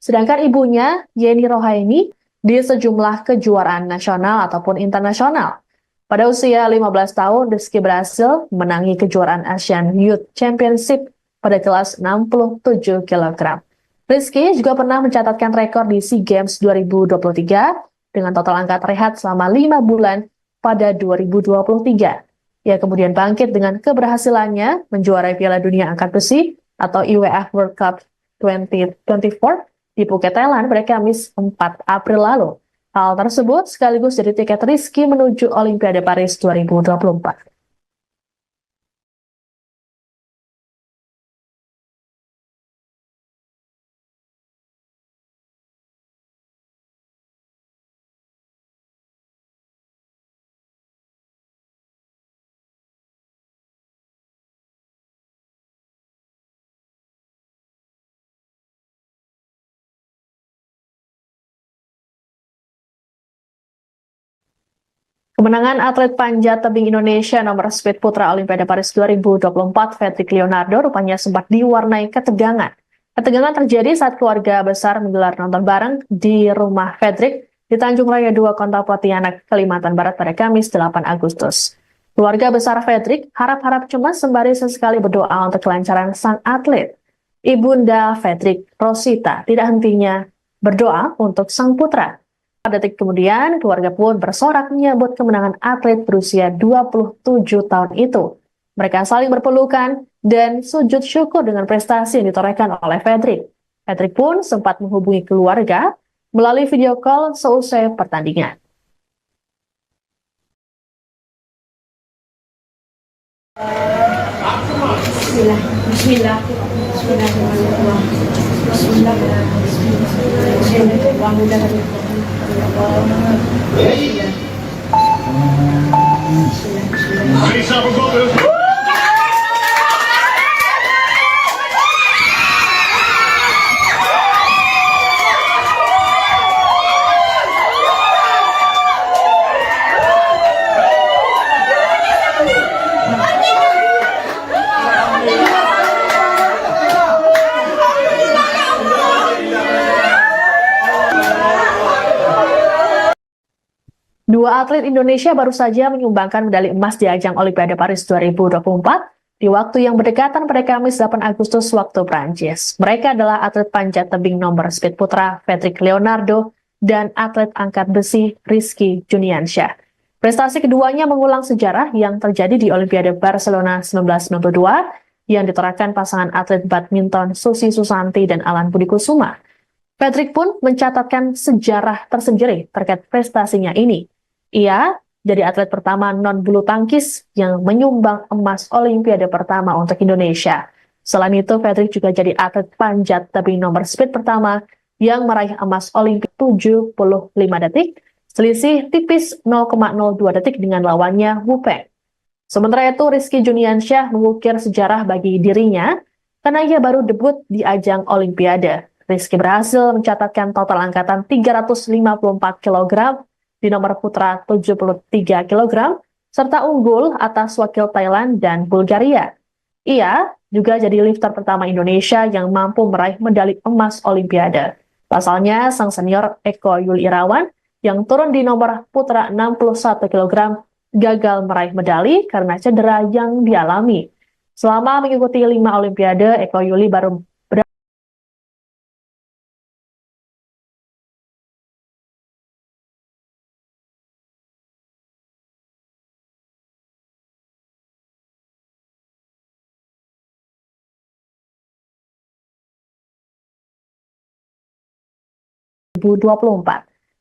Sedangkan ibunya, Yeni Rohaini, di sejumlah kejuaraan nasional ataupun internasional. Pada usia 15 tahun, Rizky berhasil menangi kejuaraan Asian Youth Championship pada kelas 67 kg. Rizky juga pernah mencatatkan rekor di SEA Games 2023 dengan total angkat rehat selama 5 bulan pada 2023. Ia kemudian bangkit dengan keberhasilannya menjuarai Piala Dunia Angkat Besi atau IWF World Cup 2024 di Phuket, Thailand pada Kamis 4 April lalu. Hal tersebut sekaligus jadi tiket Rizky menuju Olimpiade Paris 2024. Kemenangan atlet panjat tebing Indonesia nomor speed putra Olimpiade Paris 2024, Fedrik Leonardo, rupanya sempat diwarnai ketegangan. Ketegangan terjadi saat keluarga besar menggelar nonton bareng di rumah Fedrik di Tanjung Raya 2, Kota Pontianak, Kalimantan Barat pada Kamis 8 Agustus. Keluarga besar Fedrik harap-harap cemas sembari sesekali berdoa untuk kelancaran sang atlet. Ibunda Fedrik, Rosita, tidak hentinya berdoa untuk sang putra. Detik kemudian, keluarga pun bersorak menyambut kemenangan atlet berusia 27 tahun itu. Mereka saling berpelukan dan sujud syukur dengan prestasi yang ditorehkan oleh Fedrik. Fedrik pun sempat menghubungi keluarga melalui video call seusai pertandingan. Bismillah. Bismillah. Bismillahirrahmanirrahim. Bismillah. Dua atlet Indonesia baru saja menyumbangkan medali emas di ajang Olimpiade Paris 2024 di waktu yang berdekatan pada Kamis 8 Agustus waktu Prancis. Mereka adalah atlet panjat tebing nomor speed putra Fedrik Leonardo dan atlet angkat besi Rizky Juniansyah. Prestasi keduanya mengulang sejarah yang terjadi di Olimpiade Barcelona 1992 yang ditorehkan pasangan atlet badminton Susi Susanti dan Alan Budi Kusuma. Fedrik pun mencatatkan sejarah tersendiri terkait prestasinya ini. Ia jadi atlet pertama non-bulu tangkis yang menyumbang emas Olimpiade pertama untuk Indonesia. Selain itu, Fedrik juga jadi atlet panjat tebing nomor speed pertama yang meraih emas Olimpik 75 detik, selisih tipis 0,02 detik dengan lawannya Wu Peng. Sementara itu, Rizky Juniansyah mengukir sejarah bagi dirinya karena ia baru debut di ajang Olimpiade. Rizky berhasil mencatatkan total angkatan 354 kg di nomor putra 73 kg, serta unggul atas wakil Thailand dan Bulgaria. Ia juga jadi lifter pertama Indonesia yang mampu meraih medali emas Olimpiade. Pasalnya, sang senior Eko Yuli Irawan yang turun di nomor putra 61 kg gagal meraih medali karena cedera yang dialami. Selama mengikuti 5 Olimpiade, Eko Yuli baru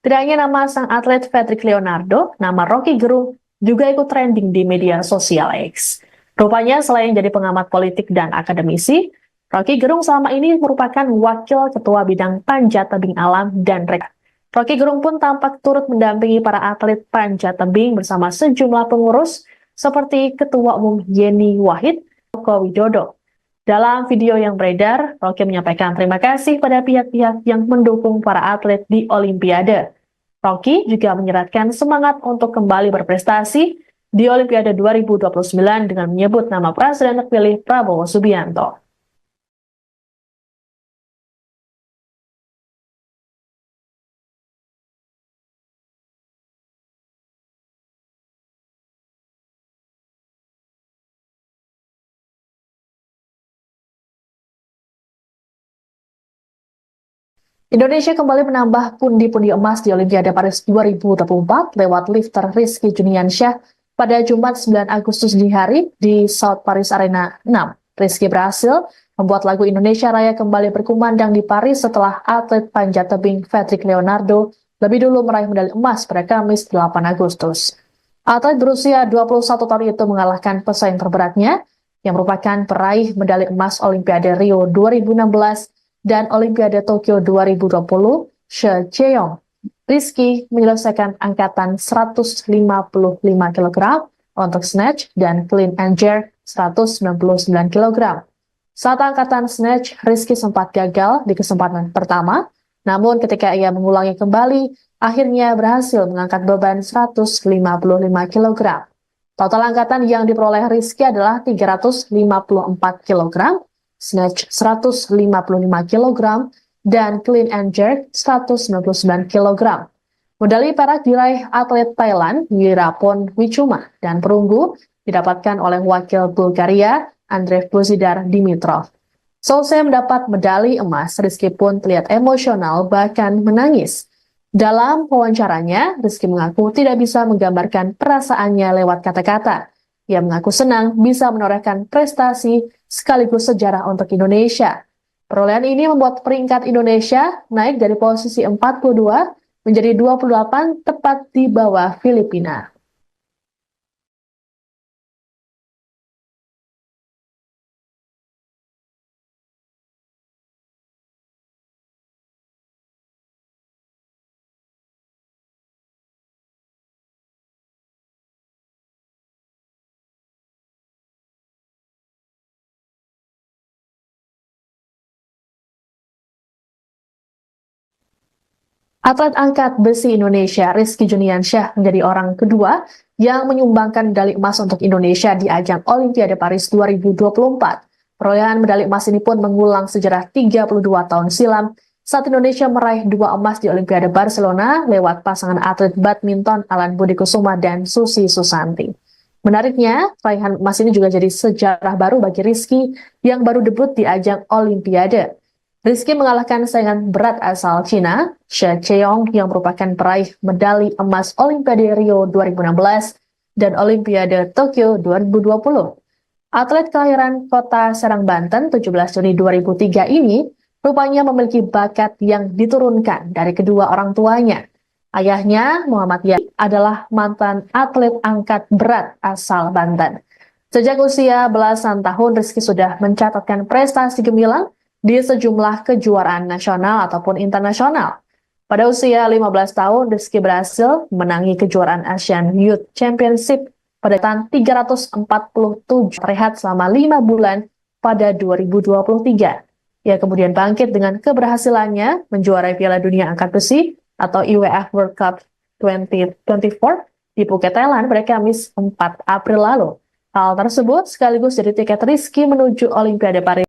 Tidak hanya nama sang atlet Fedrik Leonardo, nama Rocky Gerung juga ikut trending di media sosial X. Rupanya selain jadi pengamat politik dan akademisi, Rocky Gerung selama ini merupakan wakil ketua bidang panjat tebing alam dan rekreasi. Rocky Gerung pun tampak turut mendampingi para atlet panjat tebing bersama sejumlah pengurus seperti Ketua Umum Yeni Wahid, Joko Widodo. Dalam video yang beredar, Rocky menyampaikan terima kasih pada pihak-pihak yang mendukung para atlet di Olimpiade. Rocky juga menyeratkan semangat untuk kembali berprestasi di Olimpiade 2029 dengan menyebut nama Presiden terpilih Prabowo Subianto. Indonesia kembali menambah pundi-pundi emas di Olimpiade Paris 2024 lewat lifter Rizky Juniansyah pada Jumat 9 Agustus dini hari di South Paris Arena 6. Rizky berhasil membuat lagu Indonesia Raya kembali berkumandang di Paris setelah atlet panjat tebing Fedrik Leonardo lebih dulu meraih medali emas pada Kamis 8 Agustus. Atlet berusia 21 tahun itu mengalahkan pesaing terberatnya yang merupakan peraih medali emas Olimpiade Rio 2016 dan Olimpiade Tokyo 2020, She Cheong. Rizky menyelesaikan angkatan 155 kg untuk snatch dan clean and jerk 199 kg. Saat angkatan snatch, Rizky sempat gagal di kesempatan pertama, namun ketika ia mengulangi kembali, akhirnya berhasil mengangkat beban 155 kg. Total angkatan yang diperoleh Rizky adalah 354 kg, snatch 155 kg, dan clean and jerk 199 kg. Medali perak diraih atlet Thailand Wirapon Wichuma dan perunggu didapatkan oleh wakil Bulgaria Andrei Bozidar Dimitrov. Selesai mendapat medali emas, Rizky pun terlihat emosional bahkan menangis. Dalam wawancaranya, Rizky mengaku tidak bisa menggambarkan perasaannya lewat kata-kata. Ia mengaku senang bisa menorehkan prestasi sekaligus sejarah untuk Indonesia. Perolehan ini membuat peringkat Indonesia naik dari posisi 42 menjadi 28 tepat di bawah Filipina. Atlet angkat besi Indonesia Rizky Juniansyah menjadi orang kedua yang menyumbangkan medali emas untuk Indonesia di ajang Olimpiade Paris 2024. Perolehan medali emas ini pun mengulang sejarah 32 tahun silam saat Indonesia meraih 2 emas di Olimpiade Barcelona lewat pasangan atlet badminton Alan Budi Kusuma dan Susi Susanti. Menariknya, raihan emas ini juga jadi sejarah baru bagi Rizky yang baru debut di ajang Olimpiade. Rizky mengalahkan saingan berat asal Cina, She Cheong yang merupakan peraih medali emas Olimpiade Rio 2016 dan Olimpiade Tokyo 2020. Atlet kelahiran kota Serang, Banten 17 Juni 2003 ini rupanya memiliki bakat yang diturunkan dari kedua orang tuanya. Ayahnya, Muhammad Yani, adalah mantan atlet angkat berat asal Banten. Sejak usia belasan tahun, Rizky sudah mencatatkan prestasi gemilang di sejumlah kejuaraan nasional ataupun internasional. Pada usia 15 tahun, Rizky berhasil menangi kejuaraan Asian Youth Championship pada tahun 347 terlihat selama 5 bulan pada 2023. Ia kemudian bangkit dengan keberhasilannya menjuarai Piala Dunia Angkat Besi atau IWF World Cup 2024 di Phuket, Thailand pada Kamis 4 April lalu. Hal tersebut sekaligus jadi tiket Rizky menuju Olimpiade Paris.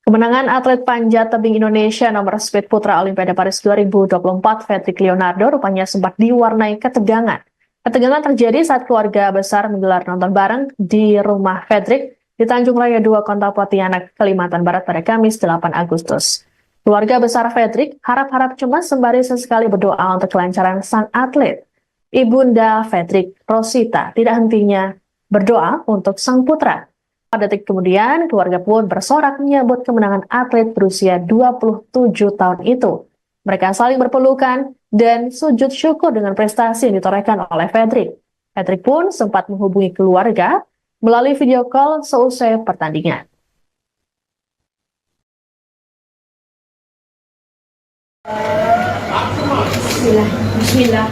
Kemenangan atlet panjat tebing Indonesia nomor speed putra Olimpiade Paris 2024 Fedrik Leonardo rupanya sempat diwarnai ketegangan. Ketegangan terjadi saat keluarga besar menggelar nonton bareng di rumah Fedrik di Tanjung Raya 2 Kota Pontianak, Kalimantan Barat pada Kamis 8 Agustus. Keluarga besar Fedrik harap-harap cemas sembari sesekali berdoa untuk kelancaran sang atlet. Ibunda Fedrik, Rosita, tidak hentinya berdoa untuk sang putra. Pada detik kemudian, keluarga pun bersorak menyambut kemenangan atlet berusia 27 tahun itu. Mereka saling berpelukan dan sujud syukur dengan prestasi yang ditorehkan oleh Fedrik. Fedrik pun sempat menghubungi keluarga melalui video call seusai pertandingan. Bismillah. Bismillah.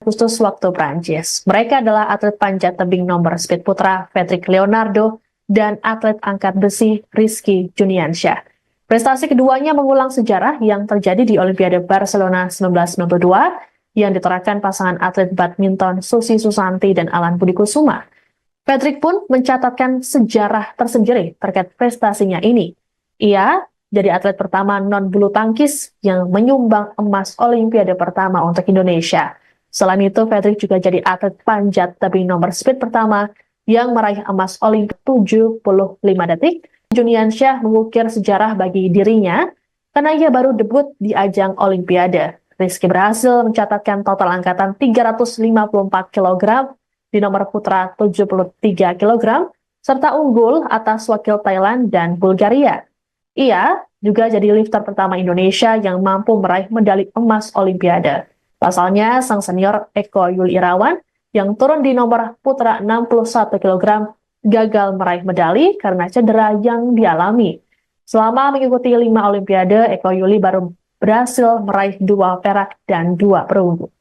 Agustus waktu Prancis. Mereka adalah atlet panjat tebing nomor speed putra Patrick Leonardo dan atlet angkat besi Rizky Juniansyah. Prestasi keduanya mengulang sejarah yang terjadi di Olimpiade Barcelona 1992 yang ditorahkan pasangan atlet badminton Susi Susanti dan Alan Budi Kusuma. Patrick pun mencatatkan sejarah tersendiri terkait prestasinya ini. Ia jadi atlet pertama non-bulu tangkis yang menyumbang emas Olimpiade pertama untuk Indonesia. Selain itu, Patrick juga jadi atlet panjat tebing nomor speed pertama yang meraih emas Olimpiade 75 detik. Juniansyah mengukir sejarah bagi dirinya karena ia baru debut di ajang Olimpiade. Rizky berhasil mencatatkan total angkatan 354 kg di nomor putra 73 kg, serta unggul atas wakil Thailand dan Bulgaria. Ia juga jadi lifter pertama Indonesia yang mampu meraih medali emas Olimpiade. Pasalnya, sang senior Eko Yuli Irawan yang turun di nomor putra 61 kg gagal meraih medali karena cedera yang dialami. Selama mengikuti 5 Olimpiade, Eko Yuli baru berhasil meraih 2 perak dan 2 perunggu.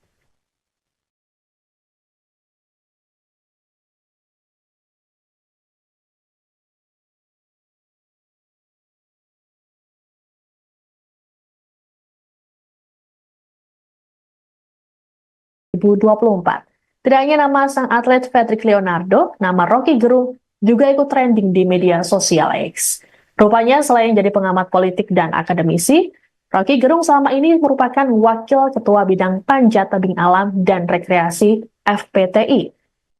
Tidak hanya nama sang atlet Patrick Leonardo, nama Rocky Gerung juga ikut trending di media sosial X. Rupanya selain jadi pengamat politik dan akademisi, Rocky Gerung selama ini merupakan wakil ketua bidang panjat tebing alam dan rekreasi FPTI.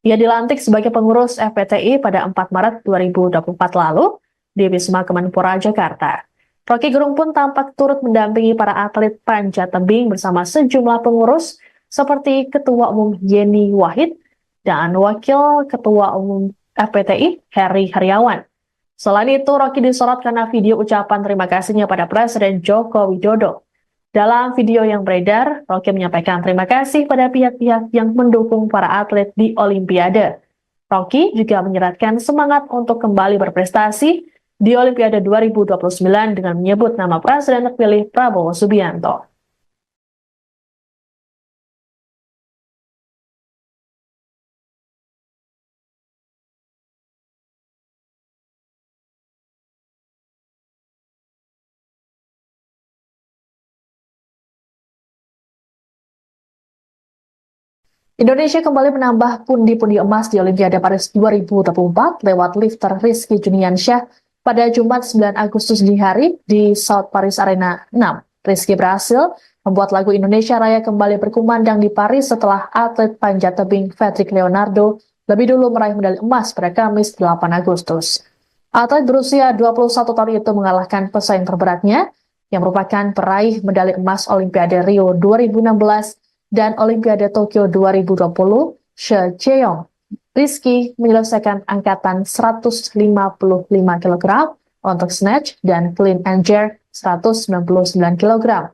Ia dilantik sebagai pengurus FPTI pada 4 Maret 2024 lalu di Wisma Kemenpora Jakarta. Rocky Gerung pun tampak turut mendampingi para atlet panjat tebing bersama sejumlah pengurus seperti Ketua Umum Yeni Wahid dan Wakil Ketua Umum FPTI Heri Heriawan. Selain itu, Rocky disorot karena video ucapan terima kasihnya pada Presiden Joko Widodo. Dalam video yang beredar, Rocky menyampaikan terima kasih pada pihak-pihak yang mendukung para atlet di Olimpiade. Rocky juga menyeratkan semangat untuk kembali berprestasi di Olimpiade 2029 dengan menyebut nama Presiden terpilih Prabowo Subianto. Indonesia kembali menambah pundi-pundi emas di Olimpiade Paris 2024 lewat lifter Rizky Juniansyah pada Jumat 9 Agustus dini hari di South Paris Arena 6. Rizky berhasil membuat lagu Indonesia Raya kembali berkumandang di Paris setelah atlet panjat tebing Patrick Leonardo lebih dulu meraih medali emas pada Kamis 8 Agustus. Atlet berusia 21 tahun itu mengalahkan pesaing terberatnya yang merupakan peraih medali emas Olimpiade Rio 2016 dan Olimpiade Tokyo 2020, She Cheong. Rizky menyelesaikan angkatan 155 kg untuk snatch dan clean and jerk 199 kg.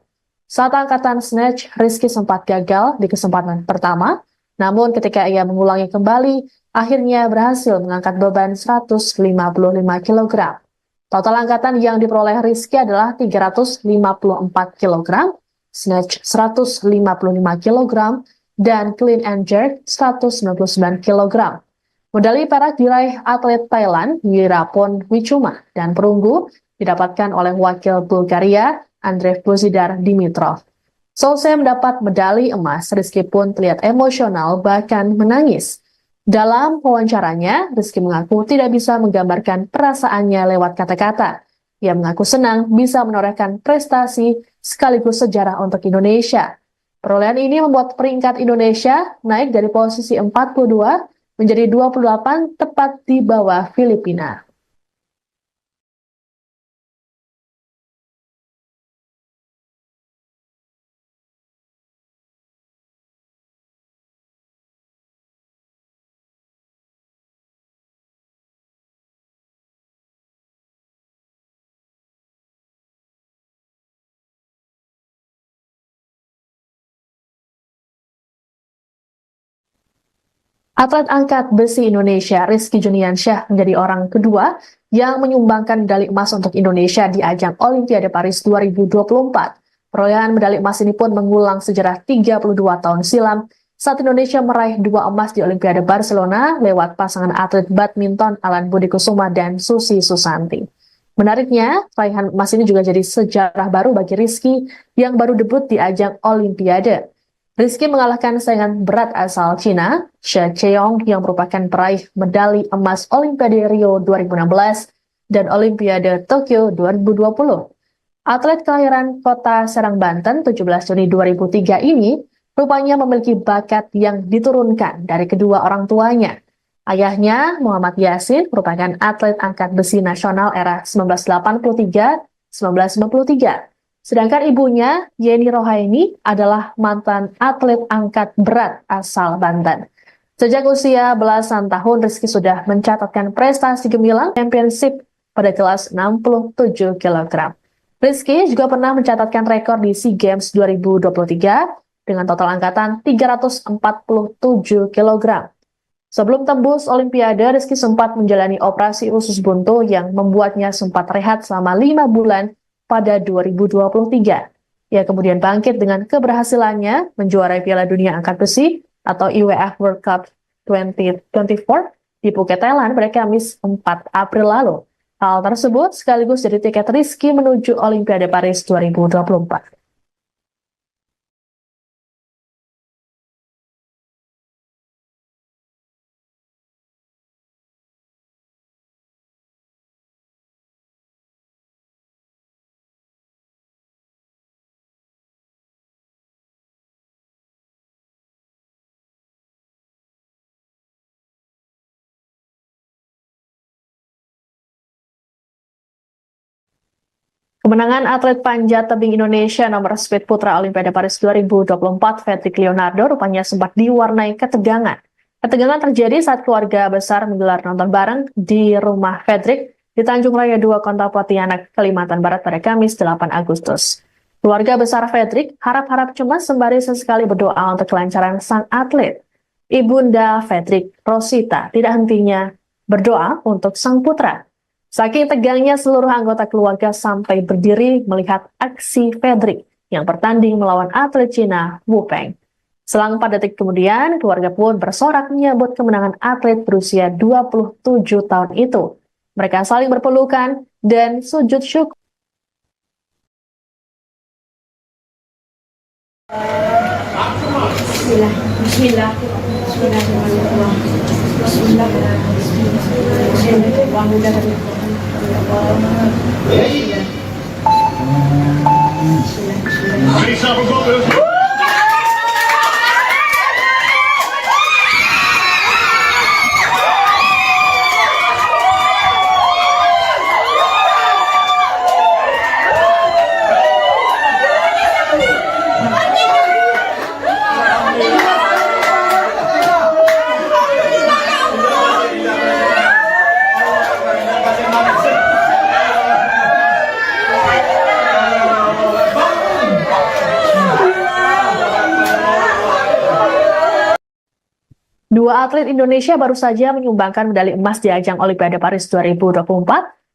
Saat angkatan snatch, Rizky sempat gagal di kesempatan pertama, namun ketika ia mengulangi kembali, akhirnya berhasil mengangkat beban 155 kg. Total angkatan yang diperoleh Rizky adalah 354 kg, snatch 155 kg, dan clean and jerk 199 kg. Medali perak diraih atlet Thailand Wirapon Wichuma dan perunggu didapatkan oleh wakil Bulgaria Andrei Bozidar Dimitrov. Selesai mendapat medali emas, Rizky pun terlihat emosional bahkan menangis. Dalam wawancaranya, Rizky mengaku tidak bisa menggambarkan perasaannya lewat kata-kata. Ia mengaku senang bisa menorehkan prestasi sekaligus sejarah untuk Indonesia. Perolehan ini membuat peringkat Indonesia naik dari posisi 42 menjadi 28 tepat di bawah Filipina. Atlet angkat besi Indonesia Rizky Juniansyah menjadi orang kedua yang menyumbangkan medali emas untuk Indonesia di ajang Olimpiade Paris 2024. Perolehan medali emas ini pun mengulang sejarah 32 tahun silam saat Indonesia meraih 2 emas di Olimpiade Barcelona lewat pasangan atlet badminton Alan Budi Kusuma dan Susi Susanti. Menariknya, raihan emas ini juga jadi sejarah baru bagi Rizky yang baru debut di ajang Olimpiade. Rizky mengalahkan saingan berat asal Cina, She Cheong yang merupakan peraih medali emas Olimpiade Rio 2016 dan Olimpiade Tokyo 2020. Atlet kelahiran kota Serang, Banten, 17 Juni 2003 ini rupanya memiliki bakat yang diturunkan dari kedua orang tuanya. Ayahnya, Muhammad Yasin, merupakan atlet angkat besi nasional era 1983-1993. Sedangkan ibunya, Yeni Rohaini, adalah mantan atlet angkat berat asal Banten. Sejak usia belasan tahun, Rizky sudah mencatatkan prestasi gemilang championship pada kelas 67 kg. Rizky juga pernah mencatatkan rekor di SEA Games 2023 dengan total angkatan 347 kg. Sebelum tembus Olimpiade, Rizky sempat menjalani operasi usus buntu yang membuatnya sempat rehat selama 5 bulan pada 2023. Ia kemudian bangkit dengan keberhasilannya menjuarai Piala Dunia Angkat Besi atau IWF World Cup 2024 di Phuket, Thailand pada Kamis 4 April lalu. Hal tersebut sekaligus jadi tiket Rizky menuju Olimpiade Paris 2024. Kemenangan atlet panjat tebing Indonesia nomor speed putra Olimpiade Paris 2024, Fedrik Leonardo, rupanya sempat diwarnai ketegangan. Ketegangan terjadi saat keluarga besar menggelar nonton bareng di rumah Fedrik di Tanjung Raya 2, Kota Pontianak, Kalimantan Barat pada Kamis 8 Agustus. Keluarga besar Fedrik harap-harap cemas sembari sesekali berdoa untuk kelancaran sang atlet. Ibunda Fedrik, Rosita, tidak hentinya berdoa untuk sang putra. Saking tegangnya, seluruh anggota keluarga sampai berdiri melihat aksi Fedrik yang bertanding melawan atlet Cina, Wu Peng. Selang 4 detik kemudian, keluarga pun bersorak menyambut kemenangan atlet berusia 27 tahun itu. Mereka saling berpelukan dan sujud syukur. Bismillah. Bismillah. Bismillah. Dua atlet Indonesia baru saja menyumbangkan medali emas di ajang Olimpiade Paris 2024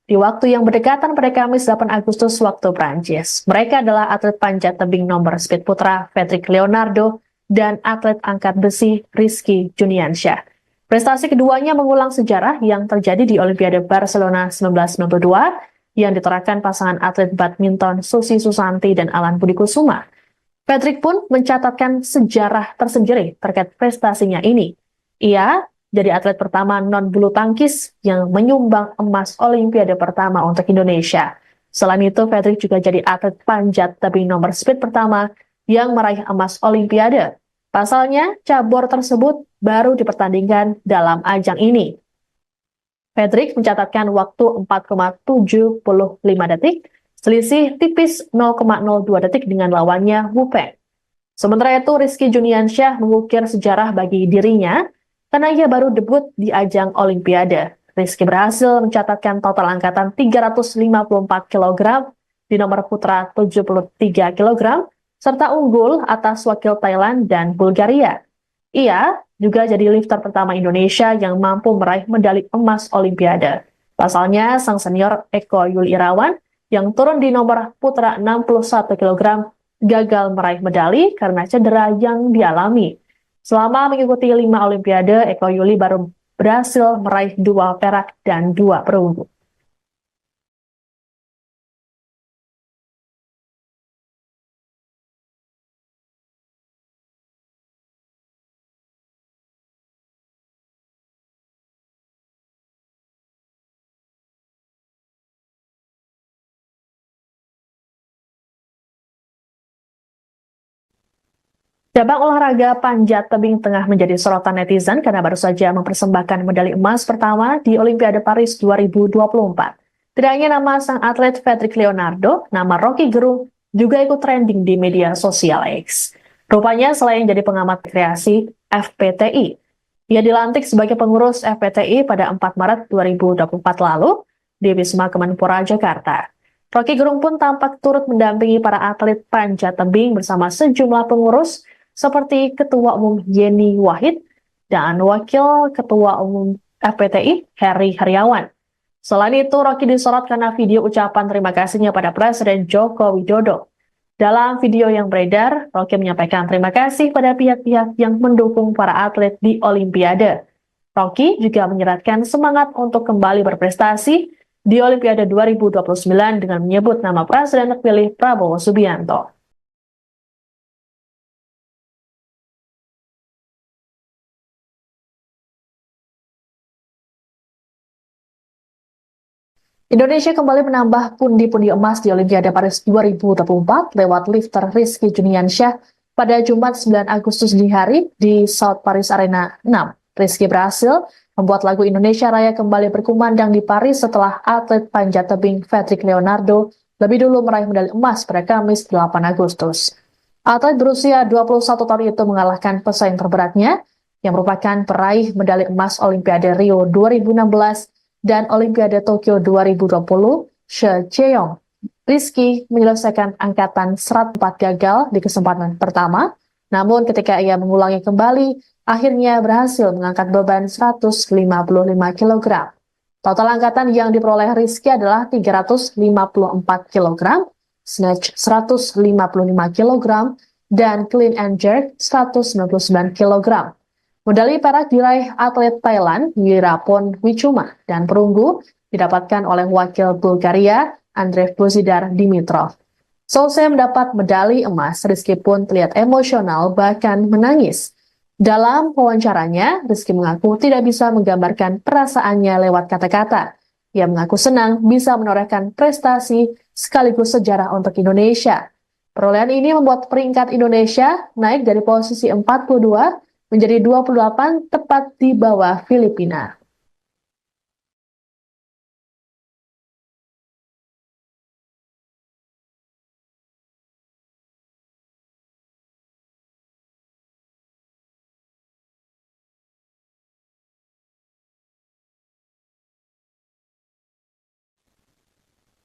di waktu yang berdekatan pada Kamis 8 Agustus waktu Prancis. Mereka adalah atlet panjat tebing nomor speed putra Fedrik Leonardo dan atlet angkat besi Rizky Juniansyah. Prestasi keduanya mengulang sejarah yang terjadi di Olimpiade Barcelona 1992 yang ditorahkan pasangan atlet badminton Susi Susanti dan Alan Budi Kusuma. Fedrik pun mencatatkan sejarah tersendiri terkait prestasinya ini. Ia jadi atlet pertama non-bulu tangkis yang menyumbang emas Olimpiade pertama untuk Indonesia. Selain itu, Fedrik juga jadi atlet panjat tebing nomor speed pertama yang meraih emas Olimpiade. Pasalnya, cabur tersebut baru dipertandingkan dalam ajang ini. Fedrik mencatatkan waktu 4,75 detik, selisih tipis 0,02 detik dengan lawannya Wu Peng. Sementara itu, Rizky Juniansyah mengukir sejarah bagi dirinya karena ia baru debut di ajang Olimpiade. Rizky berhasil mencatatkan total angkatan 354 kg di nomor putra 73 kg, serta unggul atas wakil Thailand dan Bulgaria. Ia juga jadi lifter pertama Indonesia yang mampu meraih medali emas Olimpiade. Pasalnya, sang senior Eko Yuli Irawan yang turun di nomor putra 61 kg gagal meraih medali karena cedera yang dialami. Selama mengikuti 5 Olimpiade, Eko Yuli baru berhasil meraih 2 perak dan 2 perunggu. Cabang olahraga panjat tebing tengah menjadi sorotan netizen karena baru saja mempersembahkan medali emas pertama di Olimpiade Paris 2024. Tidak hanya nama sang atlet Patrick Leonardo, nama Rocky Gerung juga ikut trending di media sosial X. Rupanya selain jadi pengamat kreasi FPTI, ia dilantik sebagai pengurus FPTI pada 4 Maret 2024 lalu di Wisma Kemenpora Jakarta. Rocky Gerung pun tampak turut mendampingi para atlet panjat tebing bersama sejumlah pengurus seperti Ketua Umum Yeni Wahid dan Wakil Ketua Umum FPTI Heri Heriawan. Selain itu, Rocky disorot karena video ucapan terima kasihnya pada Presiden Joko Widodo. Dalam video yang beredar, Rocky menyampaikan terima kasih pada pihak-pihak yang mendukung para atlet di Olimpiade. Rocky juga menyeratkan semangat untuk kembali berprestasi di Olimpiade 2029 dengan menyebut nama Presiden terpilih Prabowo Subianto. Indonesia kembali menambah pundi-pundi emas di Olimpiade Paris 2024 lewat lifter Rizky Juniansyah pada Jumat 9 Agustus dini hari di South Paris Arena 6. Rizky berhasil membuat lagu Indonesia Raya kembali berkumandang di Paris setelah atlet panjat tebing Patrick Leonardo lebih dulu meraih medali emas pada Kamis 8 Agustus. Atlet berusia 21 tahun itu mengalahkan pesaing terberatnya yang merupakan peraih medali emas Olimpiade Rio 2016 dan Olimpiade Tokyo 2020, She Cheong. Rizky menyelesaikan angkatan 104 gagal di kesempatan pertama, namun ketika ia mengulangi kembali, akhirnya berhasil mengangkat beban 155 kg. Total angkatan yang diperoleh Rizky adalah 354 kg, snatch 155 kg, dan clean and jerk 199 kg. Medali perak diraih atlet Thailand, Wirapon Wichuma, dan perunggu didapatkan oleh wakil Bulgaria, Andrei Bozidar Dimitrov. Selesai mendapat medali emas, Rizky pun terlihat emosional bahkan menangis. Dalam wawancaranya, Rizky mengaku tidak bisa menggambarkan perasaannya lewat kata-kata. Ia mengaku senang bisa menorehkan prestasi sekaligus sejarah untuk Indonesia. Perolehan ini membuat peringkat Indonesia naik dari posisi 42 menjadi 28 tepat di bawah Filipina.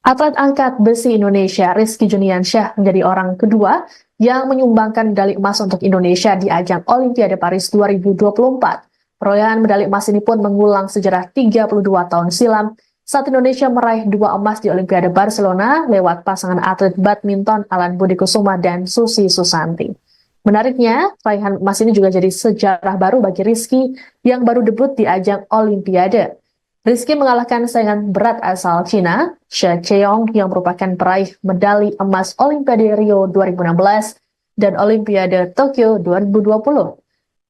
Atlet angkat besi Indonesia Rizky Juniansyah menjadi orang kedua yang menyumbangkan medali emas untuk Indonesia di ajang Olimpiade Paris 2024. Perolehan medali emas ini pun mengulang sejarah 32 tahun silam saat Indonesia meraih 2 emas di Olimpiade Barcelona lewat pasangan atlet badminton Alan Budi Kusuma dan Susi Susanti. Menariknya, raihan emas ini juga jadi sejarah baru bagi Rizky yang baru debut di ajang Olimpiade. Rizky mengalahkan saingan berat asal Cina, She Cheong yang merupakan peraih medali emas Olimpiade Rio 2016 dan Olimpiade Tokyo 2020.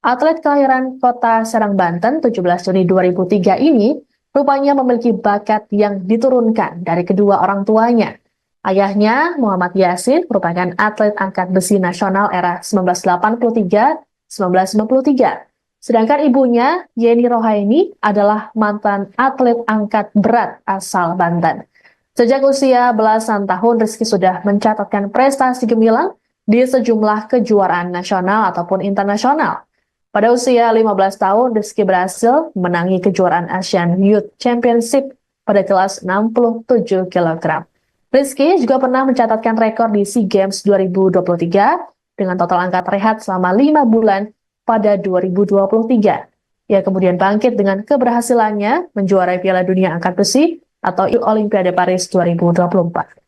Atlet kelahiran kota Serang, Banten, 17 Juni 2003 ini rupanya memiliki bakat yang diturunkan dari kedua orang tuanya. Ayahnya, Muhammad Yasin, merupakan atlet angkat besi nasional era 1983-1993. Sedangkan ibunya, Yeni Rohaini, adalah mantan atlet angkat berat asal Banten. Sejak usia belasan tahun, Rizky sudah mencatatkan prestasi gemilang di sejumlah kejuaraan nasional ataupun internasional. Pada usia 15 tahun, Rizky berhasil menangi kejuaraan Asian Youth Championship pada kelas 67 kg. Rizky juga pernah mencatatkan rekor di SEA Games 2023 dengan total angkat rehat selama 5 bulan pada 2023. Ia kemudian bangkit dengan keberhasilannya menjuarai Piala Dunia Angkat Besi atau Olimpiade Paris 2024.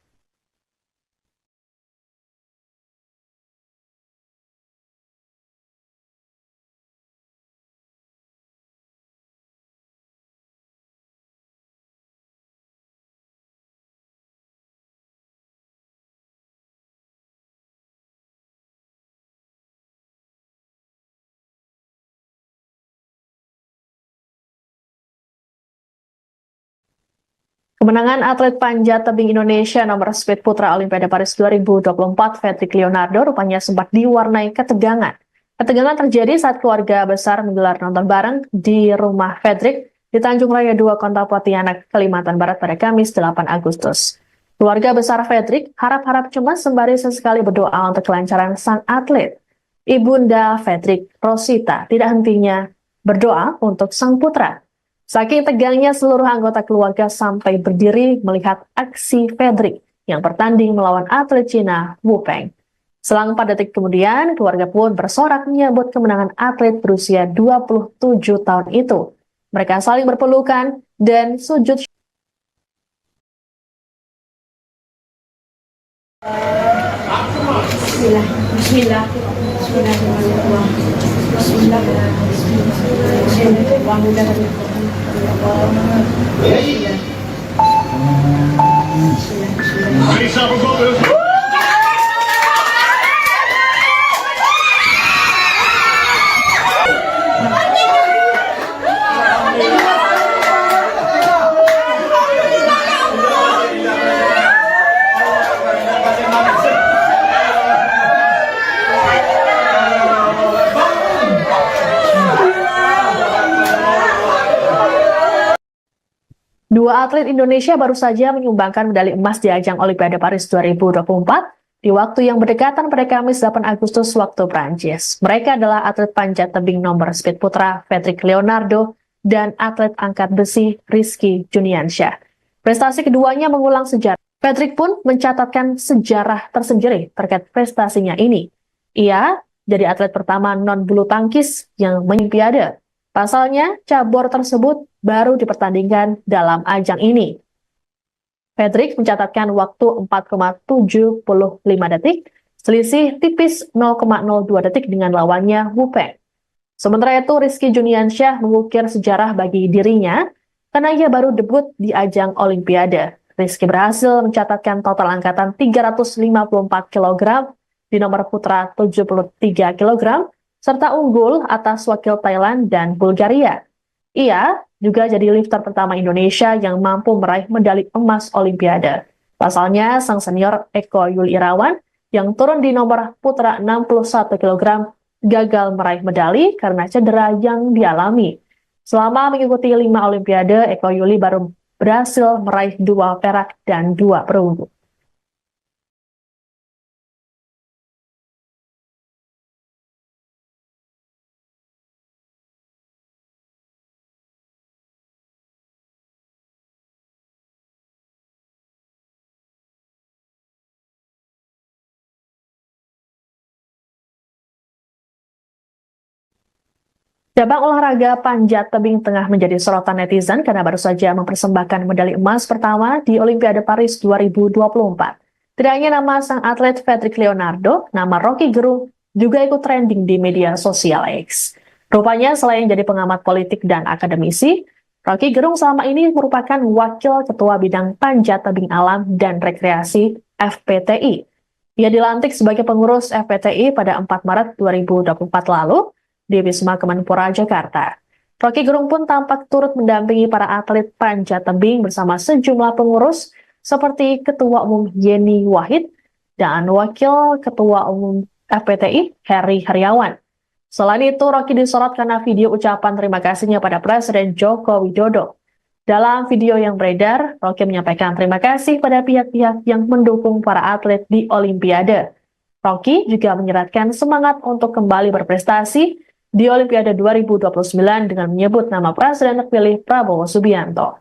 Kemenangan atlet panjat tebing Indonesia nomor speed putra Olimpiade Paris 2024, Fedrik Leonardo, rupanya sempat diwarnai ketegangan. Ketegangan terjadi saat keluarga besar menggelar nonton bareng di rumah Fedrik di Tanjung Raya 2, Kota Pontianak, Kalimantan Barat pada Kamis 8 Agustus. Keluarga besar Fedrik harap-harap cemas sembari sesekali berdoa untuk kelancaran sang atlet. Ibunda Fedrik, Rosita, tidak hentinya berdoa untuk sang putra. Saking tegangnya seluruh anggota keluarga sampai berdiri melihat aksi Fedrik yang bertanding melawan atlet Cina Wu Peng. Selang 4 detik kemudian, keluarga pun bersorak menyambut kemenangan atlet berusia 27 tahun itu. Mereka saling berpelukan dan sujud. Bismillah. Bismillah. Dua atlet Indonesia baru saja menyumbangkan medali emas di ajang Olimpiade Paris 2024 di waktu yang berdekatan pada Kamis 8 Agustus waktu Prancis. Mereka adalah atlet panjat tebing nomor speed putra Fedrik Leonardo dan atlet angkat besi Rizky Juniansyah. Prestasi keduanya mengulang sejarah. Fedrik pun mencatatkan sejarah tersendiri terkait prestasinya ini. Ia jadi atlet pertama non-bulu tangkis yang Olimpiade. Pasalnya, cabur tersebut baru dipertandingkan dalam ajang ini. Fedrik mencatatkan waktu 4,75 detik, selisih tipis 0,02 detik dengan lawannya Wu Peng. Sementara itu, Rizky Juniansyah mengukir sejarah bagi dirinya karena ia baru debut di ajang Olimpiade. Rizky berhasil mencatatkan total angkatan 354 kg di nomor putra 73 kg, serta unggul atas wakil Thailand dan Bulgaria. Ia juga jadi lifter pertama Indonesia yang mampu meraih medali emas Olimpiade. Pasalnya, sang senior Eko Yuli Irawan yang turun di nomor putra 61 kg gagal meraih medali karena cedera yang dialami. Selama mengikuti 5 Olimpiade, Eko Yuli baru berhasil meraih 2 perak dan 2 perunggu. Cabang olahraga panjat tebing tengah menjadi sorotan netizen karena baru saja mempersembahkan medali emas pertama di Olimpiade Paris 2024. Tidak hanya nama sang atlet Fedrik Leonardo, nama Rocky Gerung juga ikut trending di media sosial X. Rupanya selain jadi pengamat politik dan akademisi, Rocky Gerung selama ini merupakan wakil ketua bidang panjat tebing alam dan rekreasi FPTI. Ia dilantik sebagai pengurus FPTI pada 4 Maret 2024 lalu, di Wisma Kemenpora, Jakarta. Rocky Gerung pun tampak turut mendampingi para atlet panjat tebing bersama sejumlah pengurus seperti Ketua Umum Yeni Wahid dan Wakil Ketua Umum FPTI Heri Heriawan. Selain itu, Rocky disorot karena video ucapan terima kasihnya pada Presiden Joko Widodo. Dalam video yang beredar, Rocky menyampaikan terima kasih pada pihak-pihak yang mendukung para atlet di Olimpiade. Rocky juga menyeratkan semangat untuk kembali berprestasi di Olimpiade 2029 dengan menyebut nama Presiden terpilih Prabowo Subianto.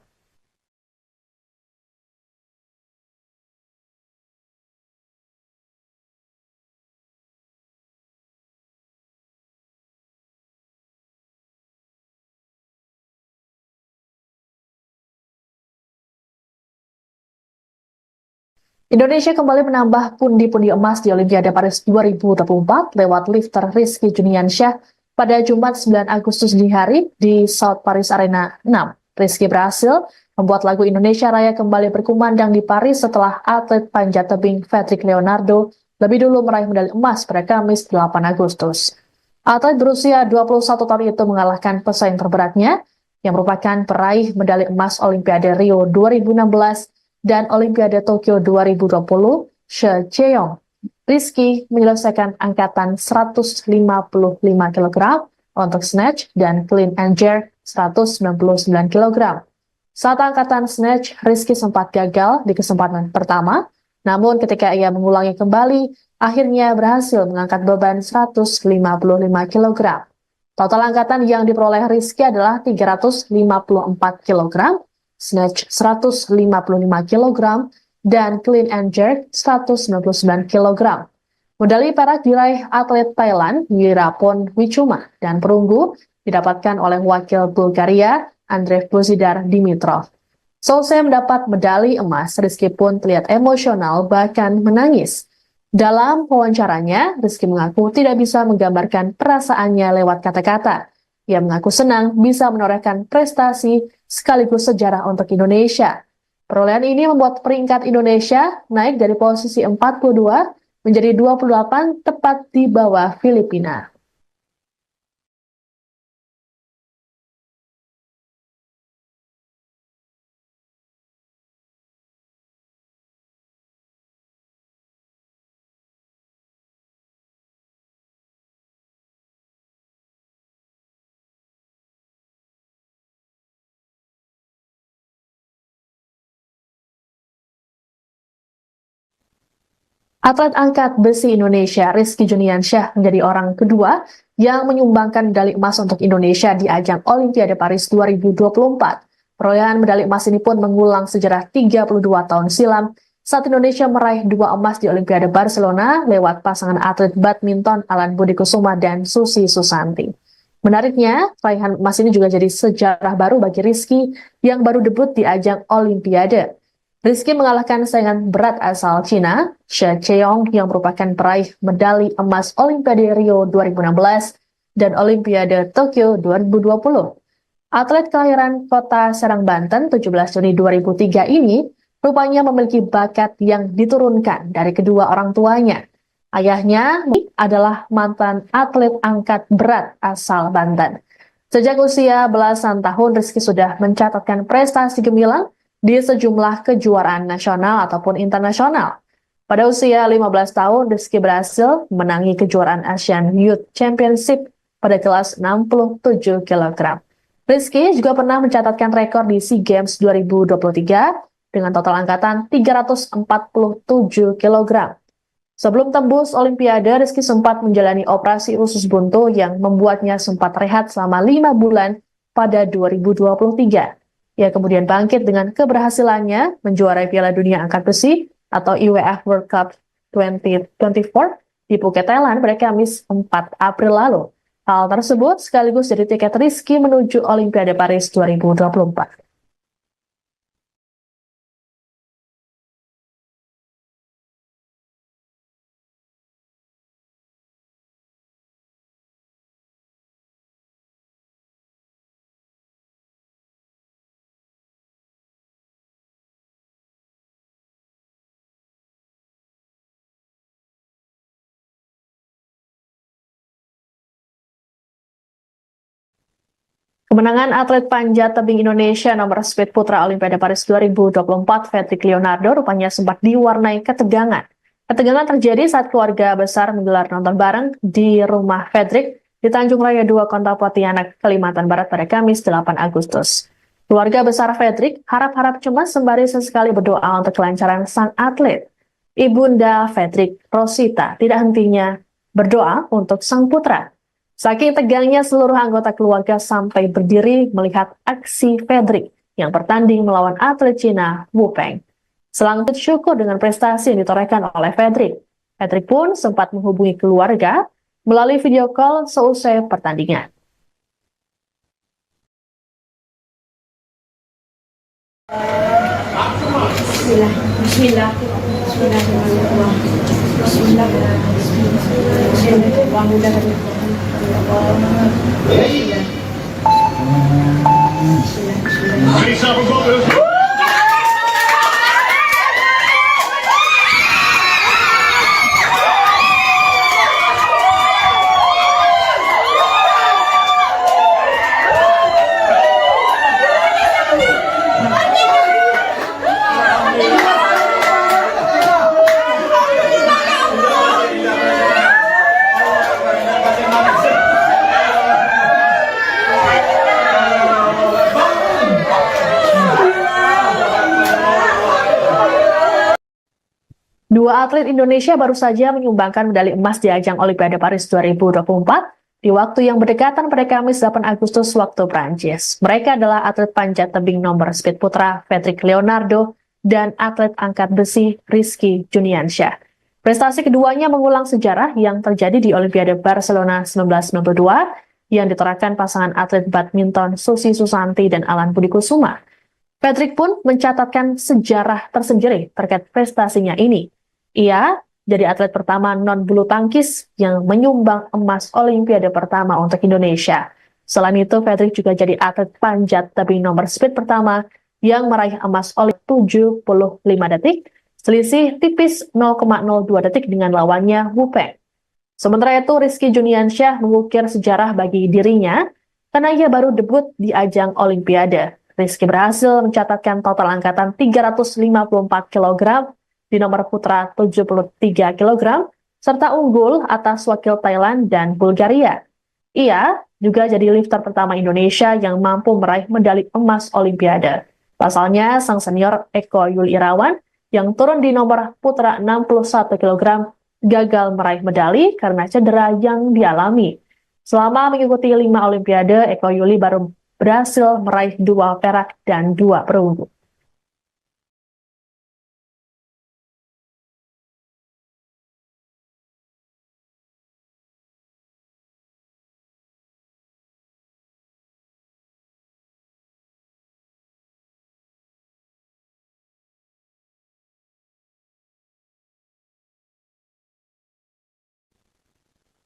Indonesia kembali menambah pundi-pundi emas di Olimpiade Paris 2024 lewat lifter Rizky Juniansyah pada Jumat 9 Agustus dini hari di South Paris Arena 6. Rizky berhasil membuat lagu Indonesia Raya kembali berkumandang di Paris setelah atlet panjat tebing Fedrik Leonardo lebih dulu meraih medali emas pada Kamis 8 Agustus. Atlet berusia 21 tahun itu mengalahkan pesaing terberatnya, yang merupakan peraih medali emas Olimpiade Rio 2016 dan Olimpiade Tokyo 2020, She Cheong. Rizky menyelesaikan angkatan 155 kg untuk snatch dan clean and jerk 199 kg. Saat angkatan snatch, Rizky sempat gagal di kesempatan pertama, namun ketika ia mengulangi kembali, akhirnya berhasil mengangkat beban 155 kg. Total angkatan yang diperoleh Rizky adalah 354 kg, snatch 155 kg, dan clean and jerk 199 kg. Medali perak diraih atlet Thailand Wirapon Wichuma dan perunggu didapatkan oleh wakil Bulgaria Andrei Bozidar Dimitrov. Selesai mendapat medali emas, Rizky pun terlihat emosional bahkan menangis. Dalam wawancaranya, Rizky mengaku tidak bisa menggambarkan perasaannya lewat kata-kata. Ia mengaku senang bisa menorehkan prestasi sekaligus sejarah untuk Indonesia. Perolehan ini membuat peringkat Indonesia naik dari posisi 42 menjadi 28 tepat di bawah Filipina. Atlet angkat besi Indonesia Rizky Juniansyah menjadi orang kedua yang menyumbangkan medali emas untuk Indonesia di ajang Olimpiade Paris 2024. Perolehan medali emas ini pun mengulang sejarah 32 tahun silam saat Indonesia meraih 2 emas di Olimpiade Barcelona lewat pasangan atlet badminton Alan Budi Kusuma dan Susi Susanti. Menariknya, raihan emas ini juga jadi sejarah baru bagi Rizky yang baru debut di ajang Olimpiade. Rizky mengalahkan saingan berat asal Cina, She Cheong yang merupakan peraih medali emas Olimpiade Rio 2016 dan Olimpiade Tokyo 2020. Atlet kelahiran kota Serang, Banten 17 Juni 2003 ini rupanya memiliki bakat yang diturunkan dari kedua orang tuanya. Ayahnya adalah mantan atlet angkat berat asal Banten. Sejak usia belasan tahun, Rizky sudah mencatatkan prestasi gemilang di sejumlah kejuaraan nasional ataupun internasional. Pada usia 15 tahun, Rizky berhasil menangi kejuaraan Asian Youth Championship pada kelas 67 kg. Rizky juga pernah mencatatkan rekor di SEA Games 2023 dengan total angkatan 347 kg. Sebelum tembus Olimpiade, Rizky sempat menjalani operasi usus buntu yang membuatnya sempat rehat selama 5 bulan pada 2023. Ia kemudian bangkit dengan keberhasilannya menjuarai Piala Dunia Angkat Besi atau IWF World Cup 2024 di Phuket, Thailand pada Kamis 4 April lalu. Hal tersebut sekaligus jadi tiket Rizky menuju Olimpiade Paris 2024. Kemenangan atlet panjat tebing Indonesia nomor speed putra Olimpiade Paris 2024, Fedrik Leonardo, rupanya sempat diwarnai ketegangan. Ketegangan terjadi saat keluarga besar menggelar nonton bareng di rumah Fedrik di Tanjung Raya 2, Kota Pontianak, Kalimantan Barat pada Kamis 8 Agustus. Keluarga besar Fedrik harap-harap cemas sembari sesekali berdoa untuk kelancaran sang atlet. Ibunda Fedrik, Rosita, tidak hentinya berdoa untuk sang putra. Saking tegangnya seluruh anggota keluarga sampai berdiri melihat aksi Fedrik yang bertanding melawan atlet Cina, Wu Peng. Selang bersyukur dengan prestasi yang ditorehkan oleh Fedrik. Fedrik pun sempat menghubungi keluarga melalui video call seusai pertandingan. Bismillah. Para atlet Indonesia baru saja menyumbangkan medali emas di ajang Olimpiade Paris 2024 di waktu yang berdekatan pada Kamis 8 Agustus waktu Prancis. Mereka adalah atlet panjat tebing nomor speed putra Fedrik Leonardo dan atlet angkat besi Rizky Juniansyah. Prestasi keduanya mengulang sejarah yang terjadi di Olimpiade Barcelona 1992 yang ditorahkan pasangan atlet badminton Susi Susanti dan Alan Budi Kusuma. Fedrik pun mencatatkan sejarah tersendiri terkait prestasinya ini. Ia jadi atlet pertama non-bulu tangkis yang menyumbang emas Olimpiade pertama untuk Indonesia. Selain itu, Fedrik juga jadi atlet panjat tebing nomor speed pertama yang meraih emas Olimpiade 75 detik, selisih tipis 0,02 detik dengan lawannya Wu Peng. Sementara itu, Rizky Juniansyah mengukir sejarah bagi dirinya karena ia baru debut di ajang Olimpiade. Rizky berhasil mencatatkan total angkatan 354 kg di nomor putra 73 kg, serta unggul atas wakil Thailand dan Bulgaria. Ia juga jadi lifter pertama Indonesia yang mampu meraih medali emas Olimpiade. Pasalnya, sang senior Eko Yuli Irawan yang turun di nomor putra 61 kg gagal meraih medali karena cedera yang dialami. Selama mengikuti 5 Olimpiade, Eko Yuli baru berhasil meraih 2 perak dan 2 perunggu.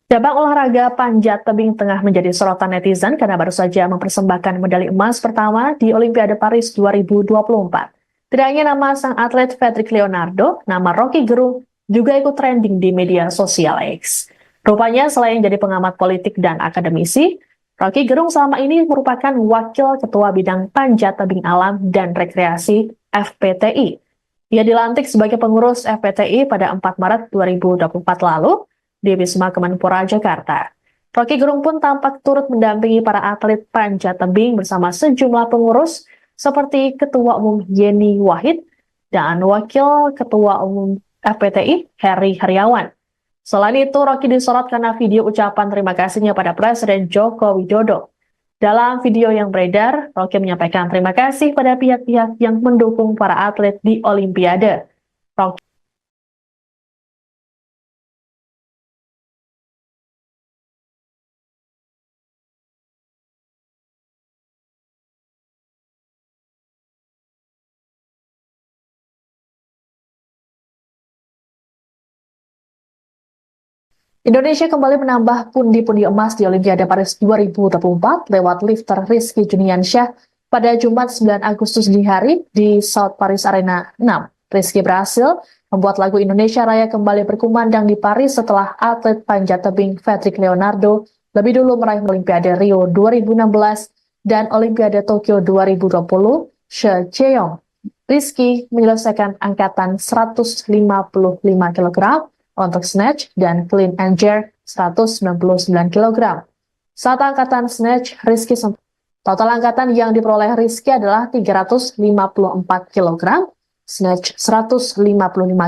Cabang olahraga panjat tebing tengah menjadi sorotan netizen karena baru saja mempersembahkan medali emas pertama di Olimpiade Paris 2024. Tidak hanya nama sang atlet Fedrik Leonardo, nama Rocky Gerung juga ikut trending di media sosial X. Rupanya selain jadi pengamat politik dan akademisi, Rocky Gerung selama ini merupakan wakil ketua bidang panjat tebing alam dan rekreasi FPTI. Ia dilantik sebagai pengurus FPTI pada 4 Maret 2024 lalu di Wisma Kemenpora Jakarta. Rocky Gerung pun tampak turut mendampingi para atlet panjat tebing bersama sejumlah pengurus seperti Ketua Umum Yeni Wahid dan Wakil Ketua Umum FPTI Heri Heriawan. Selain itu, Rocky disorot karena video ucapan terima kasihnya pada Presiden Joko Widodo. Dalam video yang beredar, Rocky menyampaikan terima kasih pada pihak-pihak yang mendukung para atlet di Olimpiade. Rocky Indonesia kembali menambah pundi-pundi emas di Olimpiade Paris 2024 lewat lifter Rizky Juniansyah pada Jumat 9 Agustus dini hari di South Paris Arena 6. Rizky berhasil membuat lagu Indonesia Raya kembali berkumandang di Paris setelah atlet panjat tebing Fedrik Leonardo lebih dulu meraih Olimpiade Rio 2016 dan Olimpiade Tokyo 2020, She Cheong. Rizky menyelesaikan angkatan 155 kg untuk snatch dan clean and jerk 199 kg. Saat angkatan snatch, total angkatan yang diperoleh Rizky adalah 354 kg, snatch 155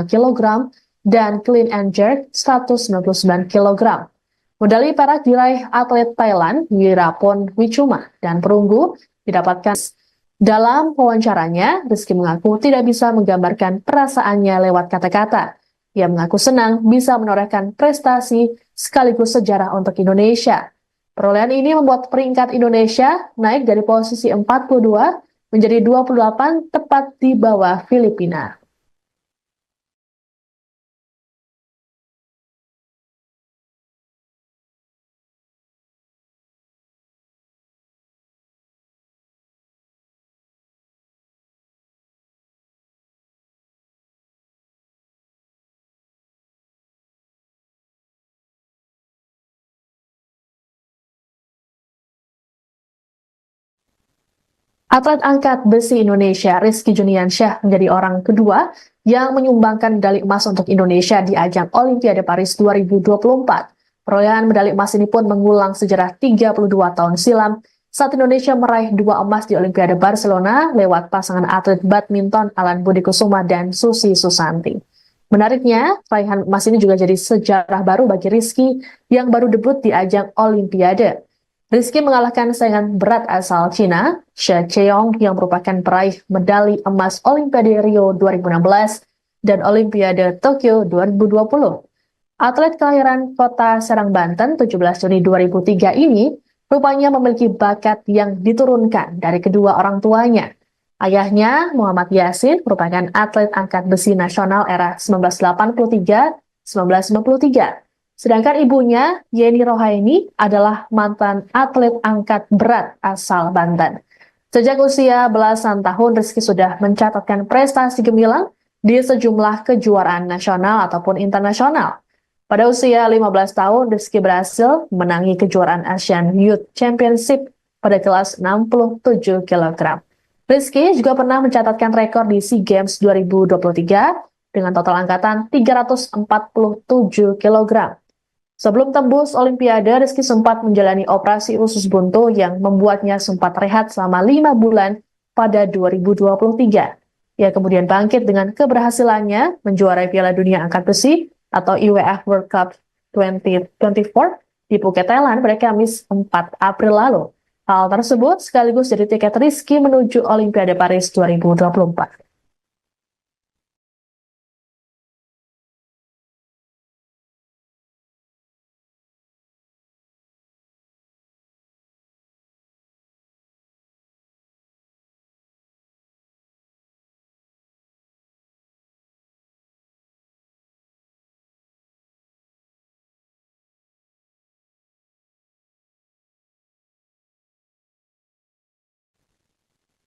kg, dan clean and jerk 199 kg. Medali perak diraih atlet Thailand Wirapon Wichuma dan perunggu didapatkan. Dalam wawancaranya, Rizky mengaku tidak bisa menggambarkan perasaannya lewat kata-kata. Ia mengaku senang bisa menorehkan prestasi sekaligus sejarah untuk Indonesia. Perolehan ini membuat peringkat Indonesia naik dari posisi 42 menjadi 28 tepat di bawah Filipina. Atlet angkat besi Indonesia Rizky Juniansyah menjadi orang kedua yang menyumbangkan medali emas untuk Indonesia di ajang Olimpiade Paris 2024. Perolehan medali emas ini pun mengulang sejarah 32 tahun silam saat Indonesia meraih 2 emas di Olimpiade Barcelona lewat pasangan atlet badminton Alan Budi Kusuma dan Susi Susanti. Menariknya, raihan emas ini juga jadi sejarah baru bagi Rizky yang baru debut di ajang Olimpiade. Rizky mengalahkan saingan berat asal Cina, Xie Cheong yang merupakan peraih medali emas Olimpiade Rio 2016 dan Olimpiade Tokyo 2020. Atlet kelahiran kota Serang, Banten, 17 Juni 2003 ini rupanya memiliki bakat yang diturunkan dari kedua orang tuanya. Ayahnya, Muhammad Yasin, merupakan atlet angkat besi nasional era 1983-1993. Sedangkan ibunya, Yeni Rohaini, adalah mantan atlet angkat berat asal Banten. Sejak usia belasan tahun, Rizky sudah mencatatkan prestasi gemilang di sejumlah kejuaraan nasional ataupun internasional. Pada usia 15 tahun, Rizky berhasil menangi kejuaraan Asian Youth Championship pada kelas 67 kg. Rizky juga pernah mencatatkan rekor di SEA Games 2023 dengan total angkatan 347 kg. Sebelum tembus Olimpiade, Rizky sempat menjalani operasi usus buntu yang membuatnya sempat rehat selama 5 bulan pada 2023. Ia kemudian bangkit dengan keberhasilannya menjuarai Piala Dunia Angkat Besi atau IWF World Cup 2024 di Phuket, Thailand pada Kamis 4 April lalu. Hal tersebut sekaligus jadi tiket Rizky menuju Olimpiade Paris 2024.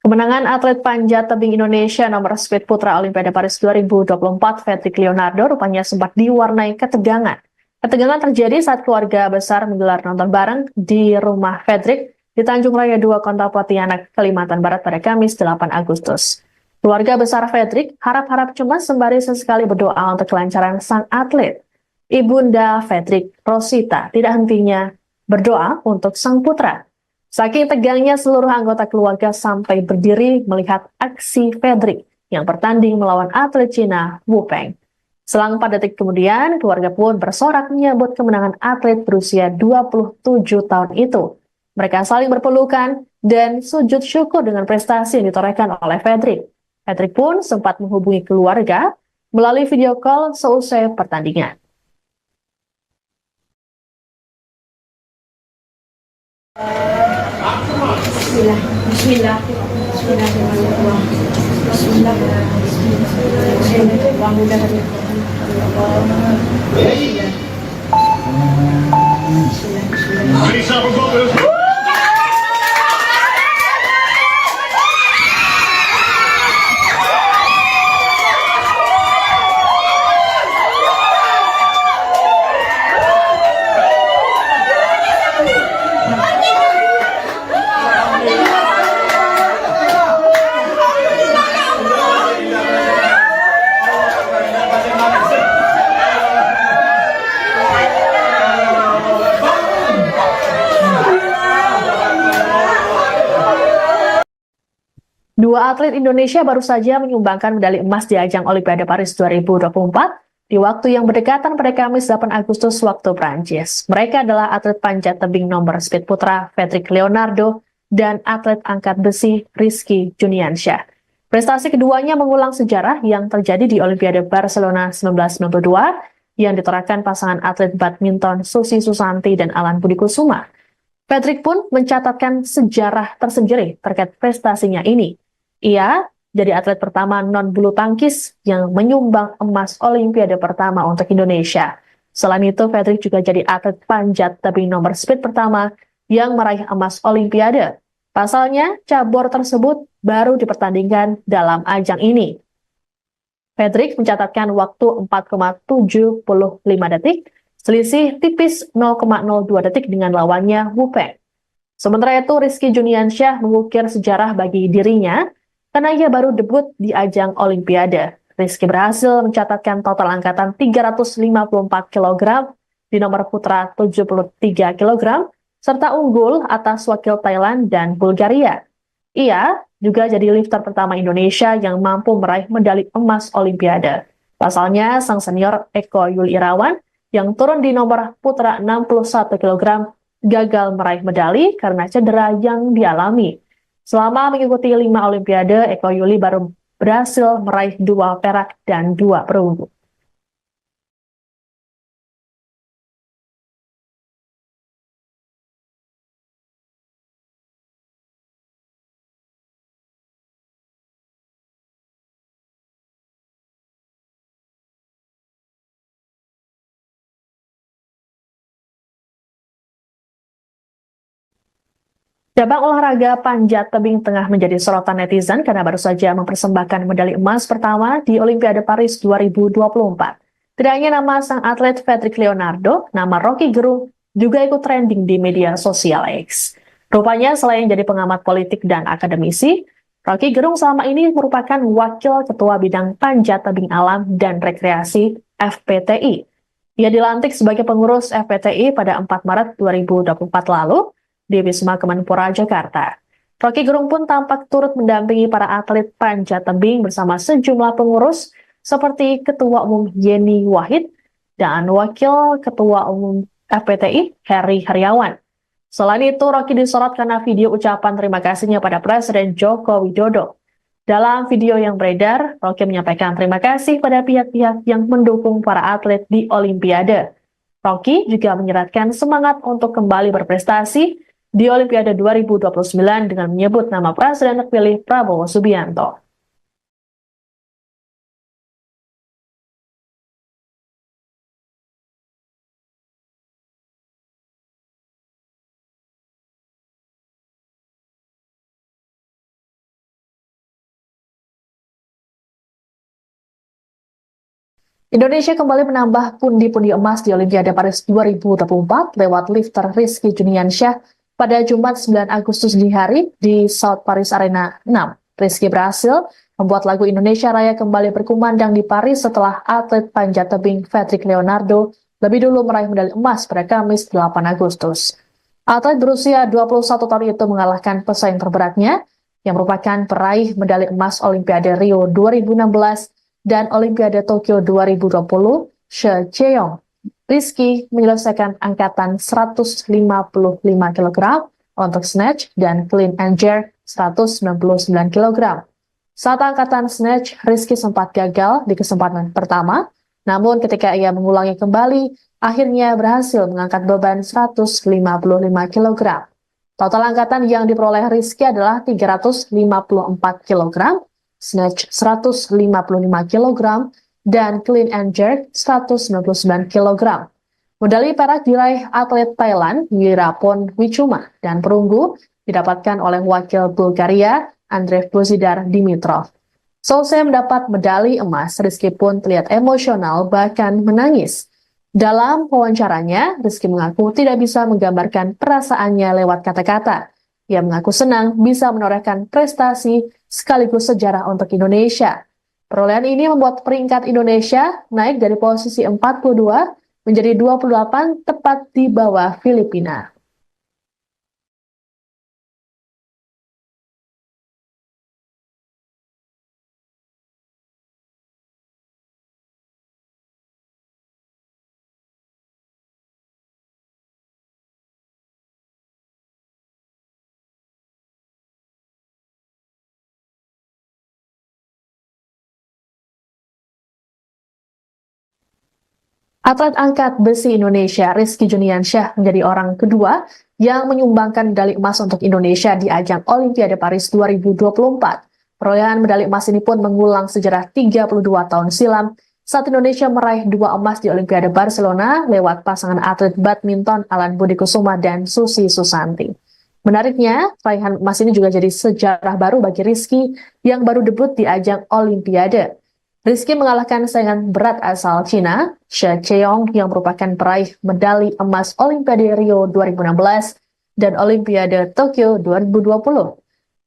Kemenangan atlet panjat tebing Indonesia nomor speed putra Olimpiade Paris 2024, Fedrik Leonardo, rupanya sempat diwarnai ketegangan. Ketegangan terjadi saat keluarga besar menggelar nonton bareng di rumah Fedrik di Tanjung Raya 2, Kota Pontianak, Kalimantan Barat pada Kamis 8 Agustus. Keluarga besar Fedrik harap-harap cemas sembari sesekali berdoa untuk kelancaran sang atlet. Ibunda Fedrik, Rosita, tidak hentinya berdoa untuk sang putra. Saking tegangnya, seluruh anggota keluarga sampai berdiri melihat aksi Fedrik yang bertanding melawan atlet Cina, Wu Peng. Selang 4 detik kemudian, keluarga pun bersorak menyambut kemenangan atlet berusia 27 tahun itu. Mereka saling berpelukan dan sujud syukur dengan prestasi yang ditorehkan oleh Fedrik. Fedrik pun sempat menghubungi keluarga melalui video call seusai pertandingan. Bismillah. Bismillah. Bismillahirrahmanirrahim. Bismillah. Bismillah. Dua atlet Indonesia baru saja menyumbangkan medali emas di ajang Olimpiade Paris 2024 di waktu yang berdekatan pada Kamis 8 Agustus waktu Prancis. Mereka adalah atlet panjat tebing nomor speed putra Fedrik Leonardo dan atlet angkat besi Rizky Juniansyah. Prestasi keduanya mengulang sejarah yang terjadi di Olimpiade Barcelona 1992 yang ditorehkan pasangan atlet badminton Susi Susanti dan Alan Budi Kusuma. Fedrik pun mencatatkan sejarah tersendiri terkait prestasinya ini. Ia jadi atlet pertama non-bulu tangkis yang menyumbang emas Olimpiade pertama untuk Indonesia. Selain itu, Fedrik juga jadi atlet panjat tebing nomor speed pertama yang meraih emas Olimpiade. Pasalnya, cabur tersebut baru dipertandingkan dalam ajang ini. Fedrik mencatatkan waktu 4,75 detik, selisih tipis 0,02 detik dengan lawannya Wu Peng. Sementara itu, Rizky Juniansyah mengukir sejarah bagi dirinya karena ia baru debut di ajang Olimpiade. Rizky berhasil mencatatkan total angkatan 354 kg di nomor putra 73 kg, serta unggul atas wakil Thailand dan Bulgaria. Ia juga jadi lifter pertama Indonesia yang mampu meraih medali emas Olimpiade. Pasalnya, sang senior Eko Yuli Irawan yang turun di nomor putra 61 kg gagal meraih medali karena cedera yang dialami. Selama mengikuti 5 Olimpiade, Eko Yuli baru berhasil meraih 2 perak dan 2 perunggu. Cabang olahraga panjat tebing tengah menjadi sorotan netizen karena baru saja mempersembahkan medali emas pertama di Olimpiade Paris 2024. Tidak hanya nama sang atlet Fedrik Leonardo, nama Rocky Gerung juga ikut trending di media sosial X. Rupanya selain jadi pengamat politik dan akademisi, Rocky Gerung selama ini merupakan wakil ketua bidang panjat tebing alam dan rekreasi FPTI. Ia dilantik sebagai pengurus FPTI pada 4 Maret 2024 lalu di Wisma Kemenpora Jakarta. Rocky Gerung pun tampak turut mendampingi para atlet panjat tebing bersama sejumlah pengurus seperti Ketua Umum Yeni Wahid dan Wakil Ketua Umum FPTI Heri Heriawan. Selain itu, Rocky disorot karena video ucapan terima kasihnya pada Presiden Joko Widodo. Dalam video yang beredar, Rocky menyampaikan terima kasih pada pihak-pihak yang mendukung para atlet di Olimpiade. Rocky juga menyeratkan semangat untuk kembali berprestasi di Olimpiade 2029 dengan menyebut nama Presiden terpilih Prabowo Subianto. Indonesia kembali menambah pundi-pundi emas di Olimpiade Paris 2024 lewat lifter Rizky Juniansyah pada Jumat 9 Agustus dini hari di South Paris Arena 6. Rizky berhasil membuat lagu Indonesia Raya kembali berkumandang di Paris setelah atlet panjat tebing Fedrik Leonardo lebih dulu meraih medali emas pada Kamis 8 Agustus. Atlet berusia 21 tahun itu mengalahkan pesaing terberatnya yang merupakan peraih medali emas Olimpiade Rio 2016 dan Olimpiade Tokyo 2020, She Cheong. Rizky menyelesaikan angkatan 155 kg untuk snatch dan clean and jerk 199 kg. Saat angkatan snatch, Rizky sempat gagal di kesempatan pertama, namun ketika ia mengulangi kembali, akhirnya berhasil mengangkat beban 155 kg. Total angkatan yang diperoleh Rizky adalah 354 kg, snatch 155 kg, dan clean and jerk 199 kg. Medali perak diraih atlet Thailand Wirapon Wichuma dan perunggu didapatkan oleh wakil Bulgaria Andrei Bozidar Dimitrov. Selesai mendapat medali emas, Rizky pun terlihat emosional bahkan menangis. Dalam wawancaranya, Rizky mengaku tidak bisa menggambarkan perasaannya lewat kata-kata. Ia mengaku senang bisa menorehkan prestasi sekaligus sejarah untuk Indonesia. Perolehan ini membuat peringkat Indonesia naik dari posisi 42 menjadi 28 tepat di bawah Filipina. Atlet angkat besi Indonesia Rizky Juniansyah menjadi orang kedua yang menyumbangkan medali emas untuk Indonesia di ajang Olimpiade Paris 2024. Perolehan medali emas ini pun mengulang sejarah 32 tahun silam saat Indonesia meraih 2 emas di Olimpiade Barcelona lewat pasangan atlet badminton Alan Budi Kusuma dan Susi Susanti. Menariknya, raihan emas ini juga jadi sejarah baru bagi Rizky yang baru debut di ajang Olimpiade. Rizky mengalahkan saingan berat asal Cina, She Cheong yang merupakan peraih medali emas Olimpiade Rio 2016 dan Olimpiade Tokyo 2020.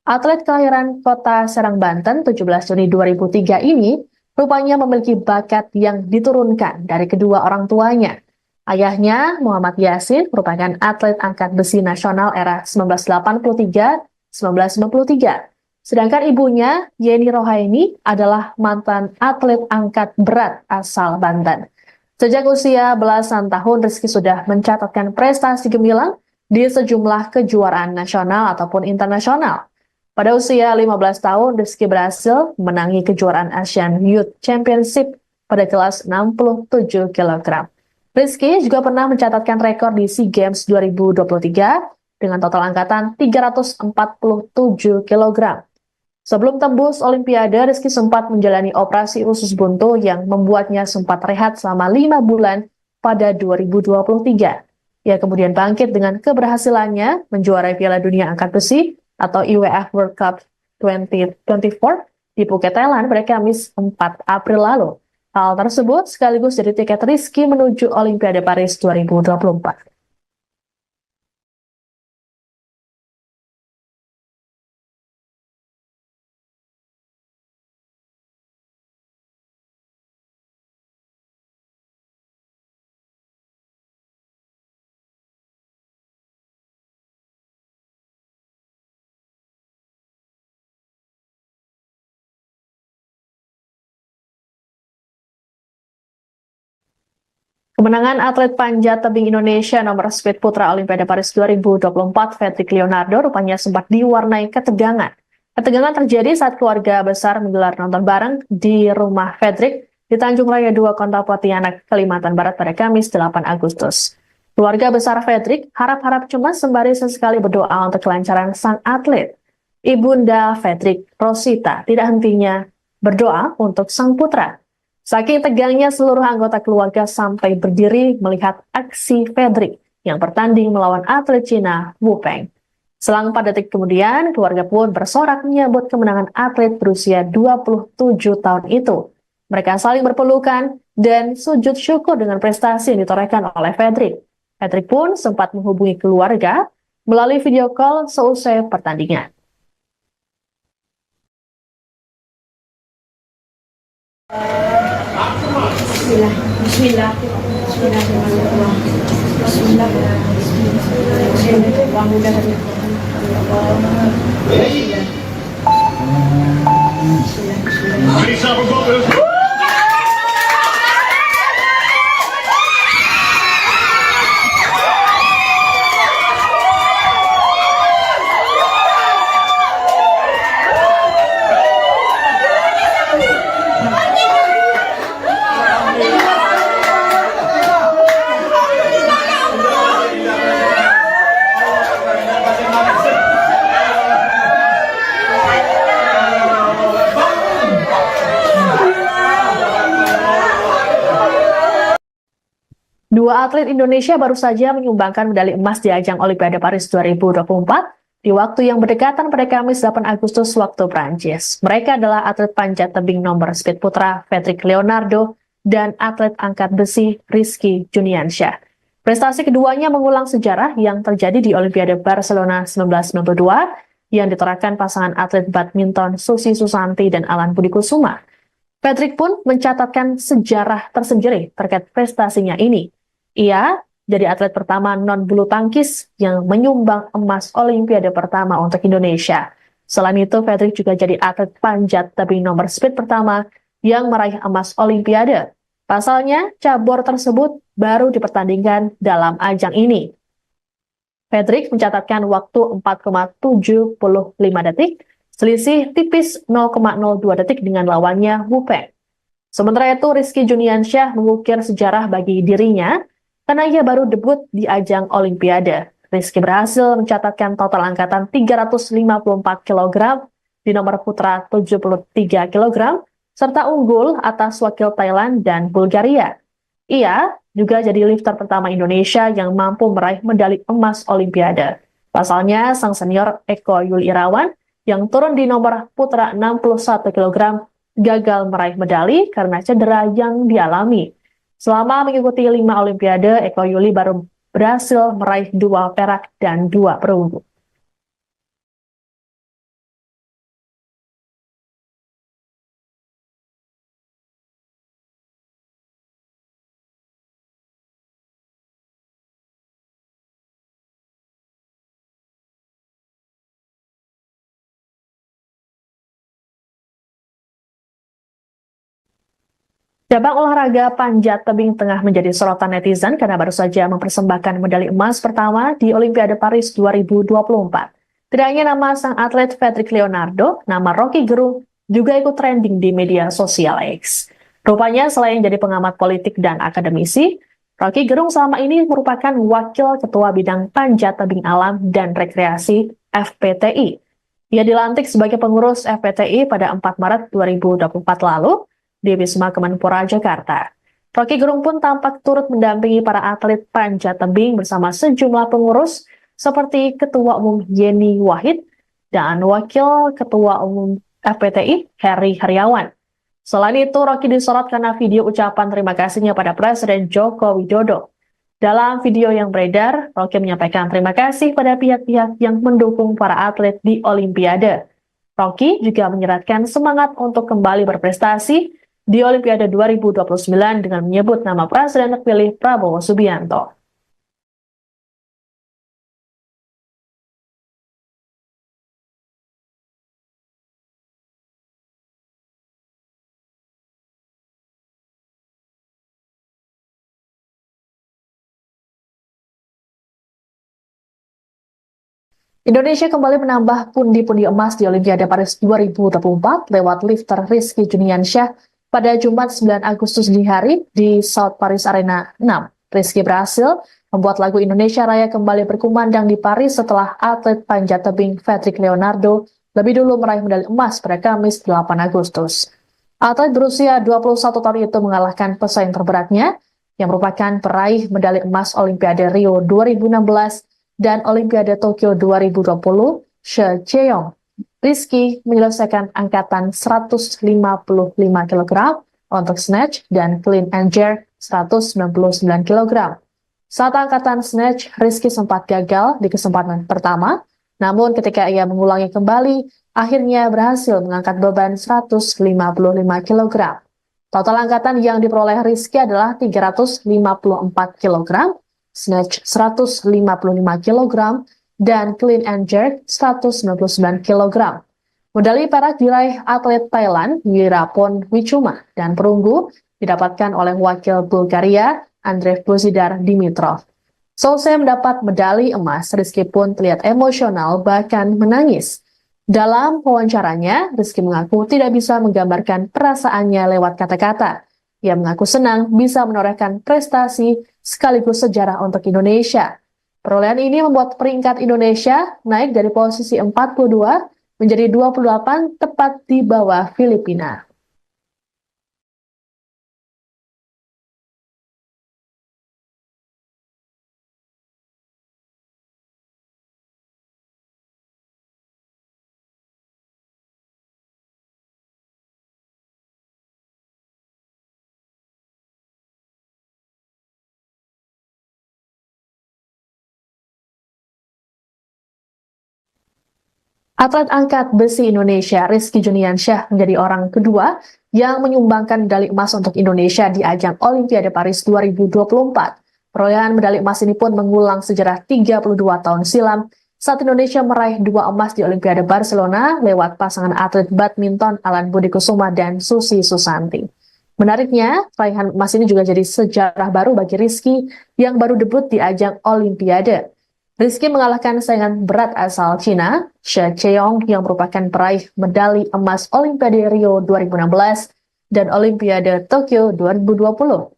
Atlet kelahiran kota Serang, Banten, 17 Juni 2003 ini rupanya memiliki bakat yang diturunkan dari kedua orang tuanya. Ayahnya, Muhammad Yasin, merupakan atlet angkat besi nasional era 1983-1993. Sedangkan ibunya, Yeni Rohaini, adalah mantan atlet angkat berat asal Banten. Sejak usia belasan tahun, Rizky sudah mencatatkan prestasi gemilang di sejumlah kejuaraan nasional ataupun internasional. Pada usia 15 tahun, Rizky berhasil menangi kejuaraan Asian Youth Championship pada kelas 67 kg. Rizky juga pernah mencatatkan rekor di SEA Games 2023 dengan total angkatan 347 kg. Sebelum tembus Olimpiade, Rizky sempat menjalani operasi usus buntu yang membuatnya sempat rehat selama 5 bulan pada 2023. Ia kemudian bangkit dengan keberhasilannya menjuarai Piala Dunia Angkat Besi atau IWF World Cup 2024 di Phuket, Thailand pada Kamis 4 April lalu. Hal tersebut sekaligus jadi tiket Rizky menuju Olimpiade Paris 2024. Kemenangan atlet panjat tebing Indonesia nomor speed putra Olimpiade Paris 2024, Fedrik Leonardo, rupanya sempat diwarnai ketegangan. Ketegangan terjadi saat keluarga besar menggelar nonton bareng di rumah Fedrik di Tanjung Raya 2, Kota Pontianak, Kalimantan Barat pada Kamis 8 Agustus. Keluarga besar Fedrik harap-harap cemas sembari sesekali berdoa untuk kelancaran sang atlet. Ibunda Fedrik, Rosita, tidak hentinya berdoa untuk sang putra. Saking tegangnya, seluruh anggota keluarga sampai berdiri melihat aksi Fedrik yang bertanding melawan atlet Cina Wu Peng. Selang 4 detik kemudian, keluarga pun bersorak menyambut kemenangan atlet berusia 27 tahun itu. Mereka saling berpelukan dan sujud syukur dengan prestasi yang ditorehkan oleh Fedrik. Fedrik pun sempat menghubungi keluarga melalui video call seusai pertandingan. Bismillah. Bismillah. Bismillahirrahmanirrahim. Bismillah. Bisa bergabung. Dua atlet Indonesia baru saja menyumbangkan medali emas di ajang Olimpiade Paris 2024 di waktu yang berdekatan pada Kamis 8 Agustus waktu Prancis. Mereka adalah atlet panjat tebing nomor speed putra Fedrik Leonardo dan atlet angkat besi Rizky Juniansyah. Prestasi keduanya mengulang sejarah yang terjadi di Olimpiade Barcelona 1992 yang ditorahkan pasangan atlet badminton Susi Susanti dan Alan Budi Kusuma. Fedrik pun mencatatkan sejarah tersendiri terkait prestasinya ini. Ia jadi atlet pertama non-bulu tangkis yang menyumbang emas Olimpiade pertama untuk Indonesia. Selain itu, Fedrik juga jadi atlet panjat tebing nomor speed pertama yang meraih emas Olimpiade. Pasalnya, cabur tersebut baru dipertandingkan dalam ajang ini. Fedrik mencatatkan waktu 4,75 detik, selisih tipis 0,02 detik dengan lawannya Wu Peng. Sementara itu, Rizky Juniansyah mengukir sejarah bagi dirinya karena ia baru debut di ajang Olimpiade. Rizky berhasil mencatatkan total angkatan 354 kg di nomor putra 73 kg, serta unggul atas wakil Thailand dan Bulgaria. Ia juga jadi lifter pertama Indonesia yang mampu meraih medali emas Olimpiade. Pasalnya, sang senior Eko Yuli Irawan yang turun di nomor putra 61 kg gagal meraih medali karena cedera yang dialami. Selama mengikuti 5 Olimpiade, Eko Yuli baru berhasil meraih 2 perak dan 2 perunggu. Cabang olahraga panjat tebing tengah menjadi sorotan netizen karena baru saja mempersembahkan medali emas pertama di Olimpiade Paris 2024. Tidak hanya nama sang atlet Patrick Leonardo, nama Rocky Gerung juga ikut trending di media sosial X. Rupanya selain jadi pengamat politik dan akademisi, Rocky Gerung selama ini merupakan wakil ketua bidang panjat tebing alam dan rekreasi FPTI. Ia dilantik sebagai pengurus FPTI pada 4 Maret 2024 lalu di Wisma Kemenpora Jakarta. Rocky Gerung pun tampak turut mendampingi para atlet panjat tebing bersama sejumlah pengurus seperti Ketua Umum Yeni Wahid dan Wakil Ketua Umum FPTI Heri Heriawan. Selain itu, Rocky disorot karena video ucapan terima kasihnya pada Presiden Joko Widodo. Dalam video yang beredar, Rocky menyampaikan terima kasih pada pihak-pihak yang mendukung para atlet di Olimpiade. Rocky juga menyeratkan semangat untuk kembali berprestasi di Olimpiade 2029 dengan menyebut nama Presiden terpilih Prabowo Subianto. Indonesia kembali menambah pundi-pundi emas di Olimpiade Paris 2024 lewat lifter Rizky Juniansyah pada Jumat 9 Agustus dini hari di South Paris Arena 6. Rizky berhasil membuat lagu Indonesia Raya kembali berkumandang di Paris setelah atlet panjat tebing Patrick Leonardo lebih dulu meraih medali emas pada Kamis 8 Agustus. Atlet berusia 21 tahun itu mengalahkan pesaing terberatnya yang merupakan peraih medali emas Olimpiade Rio 2016 dan Olimpiade Tokyo 2020, She Cheong. Rizky menyelesaikan angkatan 155 kg untuk snatch dan clean and jerk 199 kg. Saat angkatan snatch, Rizky sempat gagal di kesempatan pertama, namun ketika ia mengulangi kembali, akhirnya berhasil mengangkat beban 155 kg. Total angkatan yang diperoleh Rizky adalah 354 kg, snatch 155 kg, dan clean and jerk 199 kg. Medali perak diraih atlet Thailand Wirapon Wichuma dan perunggu didapatkan oleh wakil Bulgaria Andrei Bozidar Dimitrov. Selesai mendapat medali emas, Rizky pun terlihat emosional bahkan menangis. Dalam wawancaranya, Rizky mengaku tidak bisa menggambarkan perasaannya lewat kata-kata. Ia mengaku senang bisa menorehkan prestasi sekaligus sejarah untuk Indonesia. Perolehan ini membuat peringkat Indonesia naik dari posisi 42 menjadi 28 tepat di bawah Filipina. Atlet angkat besi Indonesia Rizky Juniansyah menjadi orang kedua yang menyumbangkan medali emas untuk Indonesia di ajang Olimpiade Paris 2024. Perolehan medali emas ini pun mengulang sejarah 32 tahun silam saat Indonesia meraih 2 emas di Olimpiade Barcelona lewat pasangan atlet badminton Alan Budi Kusuma dan Susi Susanti. Menariknya, raihan emas ini juga jadi sejarah baru bagi Rizky yang baru debut di ajang Olimpiade. Rizky mengalahkan saingan berat asal Cina, She Cheong yang merupakan peraih medali emas Olimpiade Rio 2016 dan Olimpiade Tokyo 2020.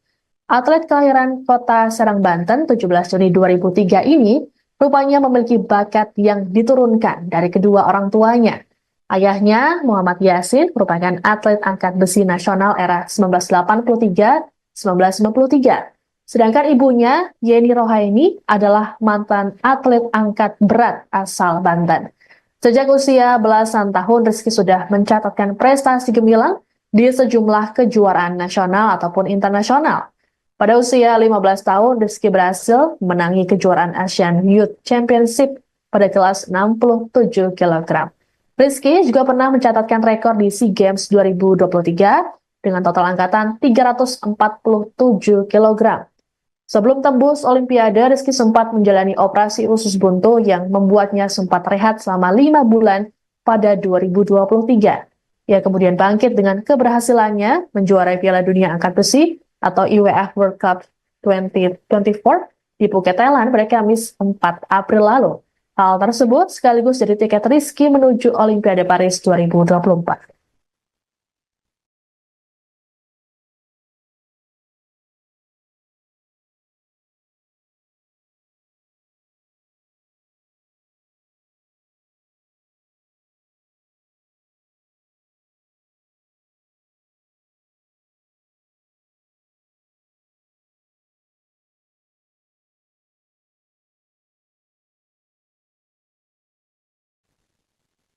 Atlet kelahiran kota Serang, Banten, 17 Juni 2003 ini rupanya memiliki bakat yang diturunkan dari kedua orang tuanya. Ayahnya, Muhammad Yasin, merupakan atlet angkat besi nasional era 1983-1993. Sedangkan ibunya, Yeni Rohaini, adalah mantan atlet angkat berat asal Banten. Sejak usia belasan tahun, Rizky sudah mencatatkan prestasi gemilang di sejumlah kejuaraan nasional ataupun internasional. Pada usia 15 tahun, Rizky berhasil menangi kejuaraan Asian Youth Championship pada kelas 67 kg. Rizky juga pernah mencatatkan rekor di SEA Games 2023 dengan total angkatan 347 kg. Sebelum tembus Olimpiade, Rizky sempat menjalani operasi usus buntu yang membuatnya sempat rehat selama 5 bulan pada 2023. Ia kemudian bangkit dengan keberhasilannya menjuarai Piala Dunia Angkat Besi atau IWF World Cup 2024 di Phuket, Thailand pada Kamis 4 April lalu. Hal tersebut sekaligus jadi tiket Rizky menuju Olimpiade Paris 2024.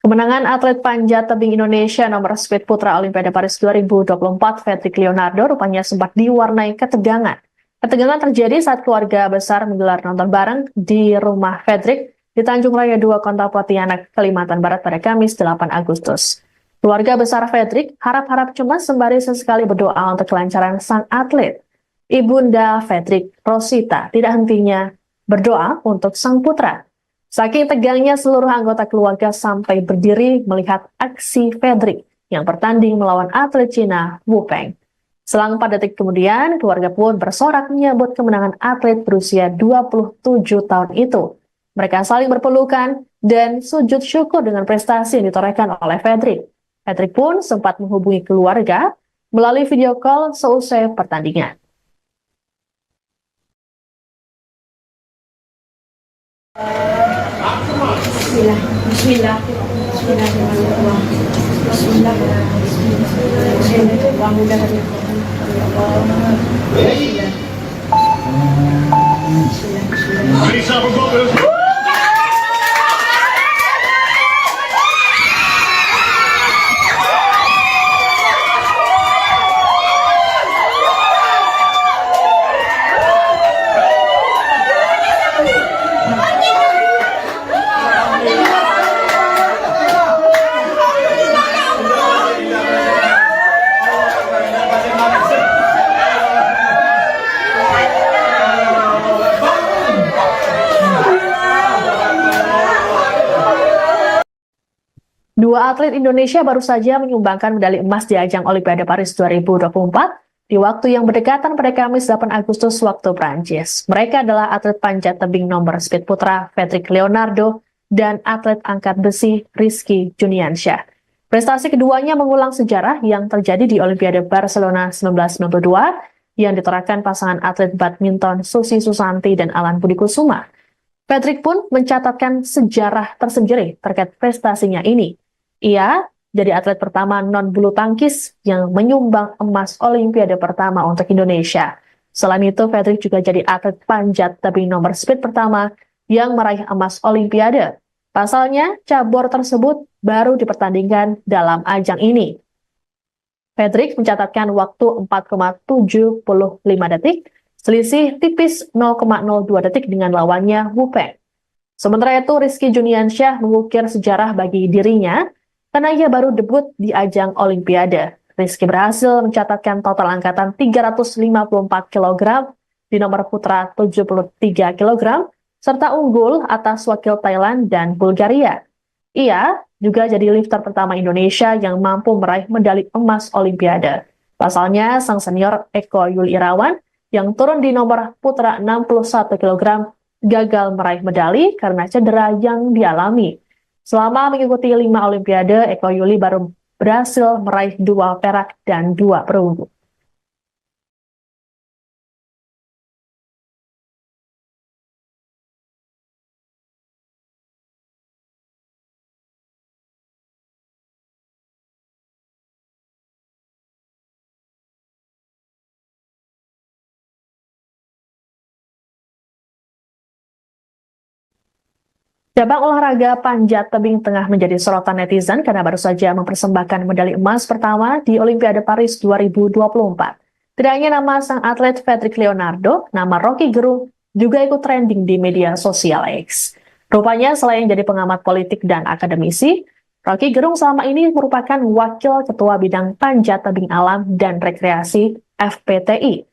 Kemenangan atlet panjat tebing Indonesia nomor speed putra Olimpiade Paris 2024, Fedrik Leonardo, rupanya sempat diwarnai ketegangan. Ketegangan terjadi saat keluarga besar menggelar nonton bareng di rumah Fedrik di Tanjung Raya 2, Kota Pontianak, Kalimantan Barat pada Kamis 8 Agustus. Keluarga besar Fedrik harap-harap cemas sembari sesekali berdoa untuk kelancaran sang atlet. Ibunda Fedrik, Rosita, tidak hentinya berdoa untuk sang putra. Saking tegangnya seluruh anggota keluarga sampai berdiri melihat aksi Fedrik yang bertanding melawan atlet Cina Wu Peng. Selang 4 detik kemudian, keluarga pun bersorak menyambut kemenangan atlet berusia 27 tahun itu. Mereka saling berpelukan dan sujud syukur dengan prestasi yang ditorehkan oleh Fedrik. Fedrik pun sempat menghubungi keluarga melalui video call seusai pertandingan. Bismillah, Bismillah, Bismillahirrahmanirrahim. Bismillah, Bismillah, mudahnya. Bismillah. Dua atlet Indonesia baru saja menyumbangkan medali emas di ajang Olimpiade Paris 2024 di waktu yang berdekatan pada Kamis 8 Agustus waktu Prancis. Mereka adalah atlet panjat tebing nomor speed putra Fedrik Leonardo dan atlet angkat besi Rizky Juniansyah. Prestasi keduanya mengulang sejarah yang terjadi di Olimpiade Barcelona 1992 yang ditorehkan pasangan atlet badminton Susi Susanti dan Alan Budi Kusuma. Fedrik pun mencatatkan sejarah tersendiri terkait prestasinya ini. Ia jadi atlet pertama non-bulu tangkis yang menyumbang emas Olimpiade pertama untuk Indonesia. Selain itu, Fedrik juga jadi atlet panjat tebing nomor speed pertama yang meraih emas Olimpiade. Pasalnya, cabur tersebut baru dipertandingkan dalam ajang ini. Fedrik mencatatkan waktu 4,75 detik, selisih tipis 0,02 detik dengan lawannya Wu Peng. Sementara itu, Rizky Juniansyah mengukir sejarah bagi dirinya karena ia baru debut di ajang Olimpiade. Rizky berhasil mencatatkan total angkatan 354 kg di nomor putra 73 kg, serta unggul atas wakil Thailand dan Bulgaria. Ia juga jadi lifter pertama Indonesia yang mampu meraih medali emas Olimpiade. Pasalnya, sang senior Eko Yuli Irawan yang turun di nomor putra 61 kg gagal meraih medali karena cedera yang dialami. Selama mengikuti 5 Olimpiade, Eko Yuli baru berhasil meraih 2 perak dan 2 perunggu. Cabang olahraga panjat tebing tengah menjadi sorotan netizen karena baru saja mempersembahkan medali emas pertama di Olimpiade Paris 2024. Tidak hanya nama sang atlet Fedrik Leonardo, nama Rocky Gerung juga ikut trending di media sosial X. Rupanya selain jadi pengamat politik dan akademisi, Rocky Gerung selama ini merupakan wakil ketua bidang panjat tebing alam dan rekreasi FPTI.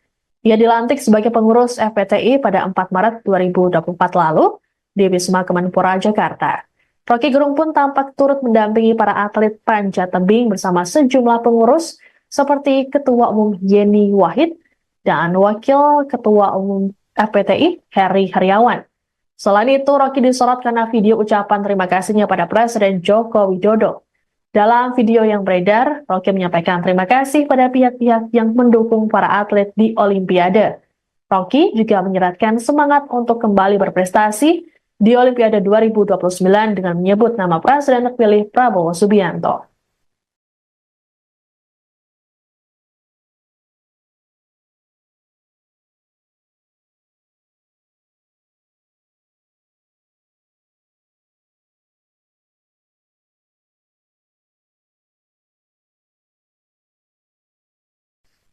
Ia dilantik sebagai pengurus FPTI pada 4 Maret 2024 lalu di Wisma Kemenpora, Jakarta. Rocky Gerung pun tampak turut mendampingi para atlet panjat tebing bersama sejumlah pengurus seperti Ketua Umum Yeni Wahid dan Wakil Ketua Umum FPTI Heri Heriawan. Selain itu, Rocky disorot karena video ucapan terima kasihnya pada Presiden Joko Widodo. Dalam video yang beredar, Rocky menyampaikan terima kasih pada pihak-pihak yang mendukung para atlet di Olimpiade. Rocky juga menyeratkan semangat untuk kembali berprestasi di Olimpiade 2029 dengan menyebut nama Presiden terpilih Prabowo Subianto.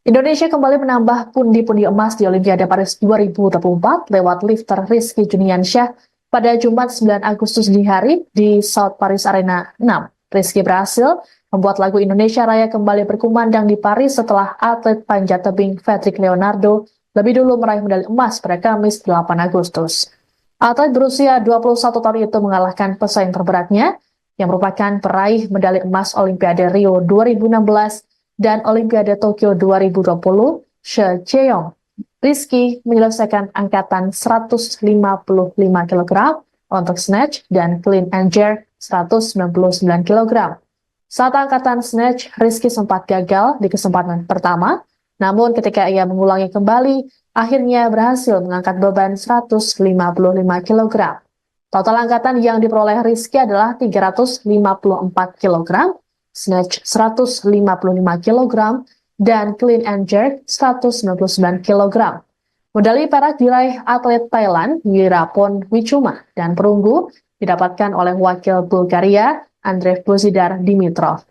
Indonesia kembali menambah pundi-pundi emas di Olimpiade Paris 2024 lewat lifter Rizky Juniansyah pada Jumat 9 Agustus dini hari di South Paris Arena 6. Rizky berhasil membuat lagu Indonesia Raya kembali berkumandang di Paris setelah atlet panjat tebing Fedrik Leonardo lebih dulu meraih medali emas pada Kamis 8 Agustus. Atlet berusia 21 tahun itu mengalahkan pesaing terberatnya yang merupakan peraih medali emas Olimpiade Rio 2016 dan Olimpiade Tokyo 2020, She Cheong. Rizky menyelesaikan angkatan 155 kg untuk snatch dan clean and jerk 199 kg. Saat angkatan snatch, Rizky sempat gagal di kesempatan pertama, namun ketika ia mengulangi kembali, akhirnya berhasil mengangkat beban 155 kg. Total angkatan yang diperoleh Rizky adalah 354 kg, snatch 155 kg, dan clean and jerk 199 kg. Medali perak diraih atlet Thailand Wirapon Wichuma dan perunggu didapatkan oleh wakil Bulgaria Andrei Bozidar Dimitrov.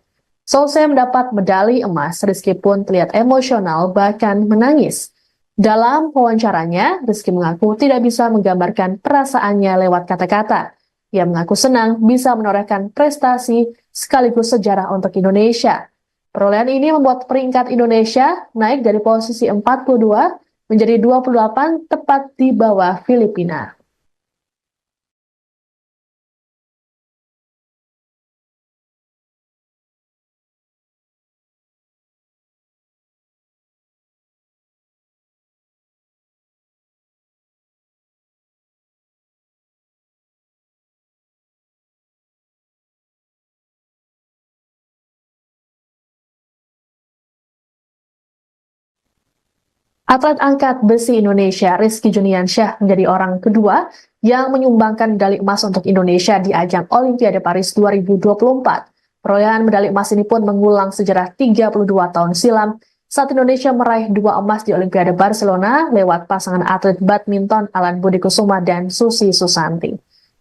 Selesai mendapat medali emas, Rizky pun terlihat emosional bahkan menangis. Dalam wawancaranya, Rizky mengaku tidak bisa menggambarkan perasaannya lewat kata-kata. Ia mengaku senang bisa menorehkan prestasi sekaligus sejarah untuk Indonesia. Perolehan ini membuat peringkat Indonesia naik dari posisi 42 menjadi 28 tepat di bawah Filipina. Atlet angkat besi Indonesia Rizky Juniansyah menjadi orang kedua yang menyumbangkan medali emas untuk Indonesia di ajang Olimpiade Paris 2024. Perolehan medali emas ini pun mengulang sejarah 32 tahun silam saat Indonesia meraih 2 emas di Olimpiade Barcelona lewat pasangan atlet badminton Alan Budi Kusuma dan Susi Susanti.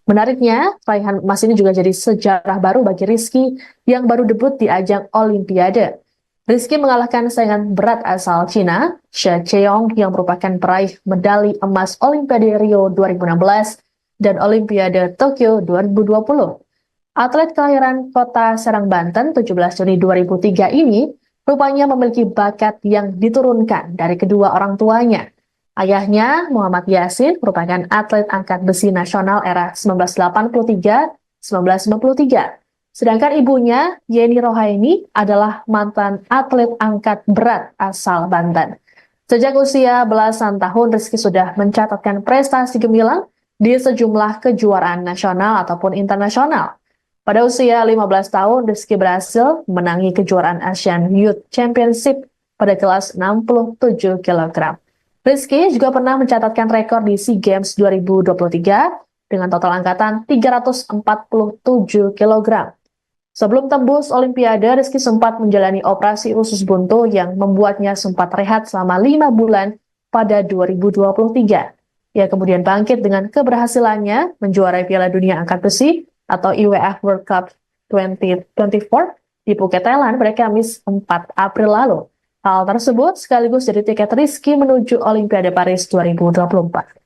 Menariknya, raihan emas ini juga jadi sejarah baru bagi Rizky yang baru debut di ajang Olimpiade. Rizky mengalahkan saingan berat asal Cina, She Cheong yang merupakan peraih medali emas Olimpiade Rio 2016 dan Olimpiade Tokyo 2020. Atlet kelahiran kota Serang, Banten 17 Juni 2003 ini rupanya memiliki bakat yang diturunkan dari kedua orang tuanya. Ayahnya, Muhammad Yasin, merupakan atlet angkat besi nasional era 1983-1993. Sedangkan ibunya, Yeni Rohaini, adalah mantan atlet angkat berat asal Banten. Sejak usia belasan tahun, Rizky sudah mencatatkan prestasi gemilang di sejumlah kejuaraan nasional ataupun internasional. Pada usia 15 tahun, Rizky berhasil menangi kejuaraan Asian Youth Championship pada kelas 67 kg. Rizky juga pernah mencatatkan rekor di SEA Games 2023 dengan total angkatan 347 kg. Sebelum tembus Olimpiade, Rizky sempat menjalani operasi usus buntu yang membuatnya sempat rehat selama 5 bulan pada 2023. Ia kemudian bangkit dengan keberhasilannya menjuarai Piala Dunia Angkat Besi atau IWF World Cup 2024 di Phuket, Thailand pada Kamis 4 April lalu. Hal tersebut sekaligus jadi tiket Rizky menuju Olimpiade Paris 2024.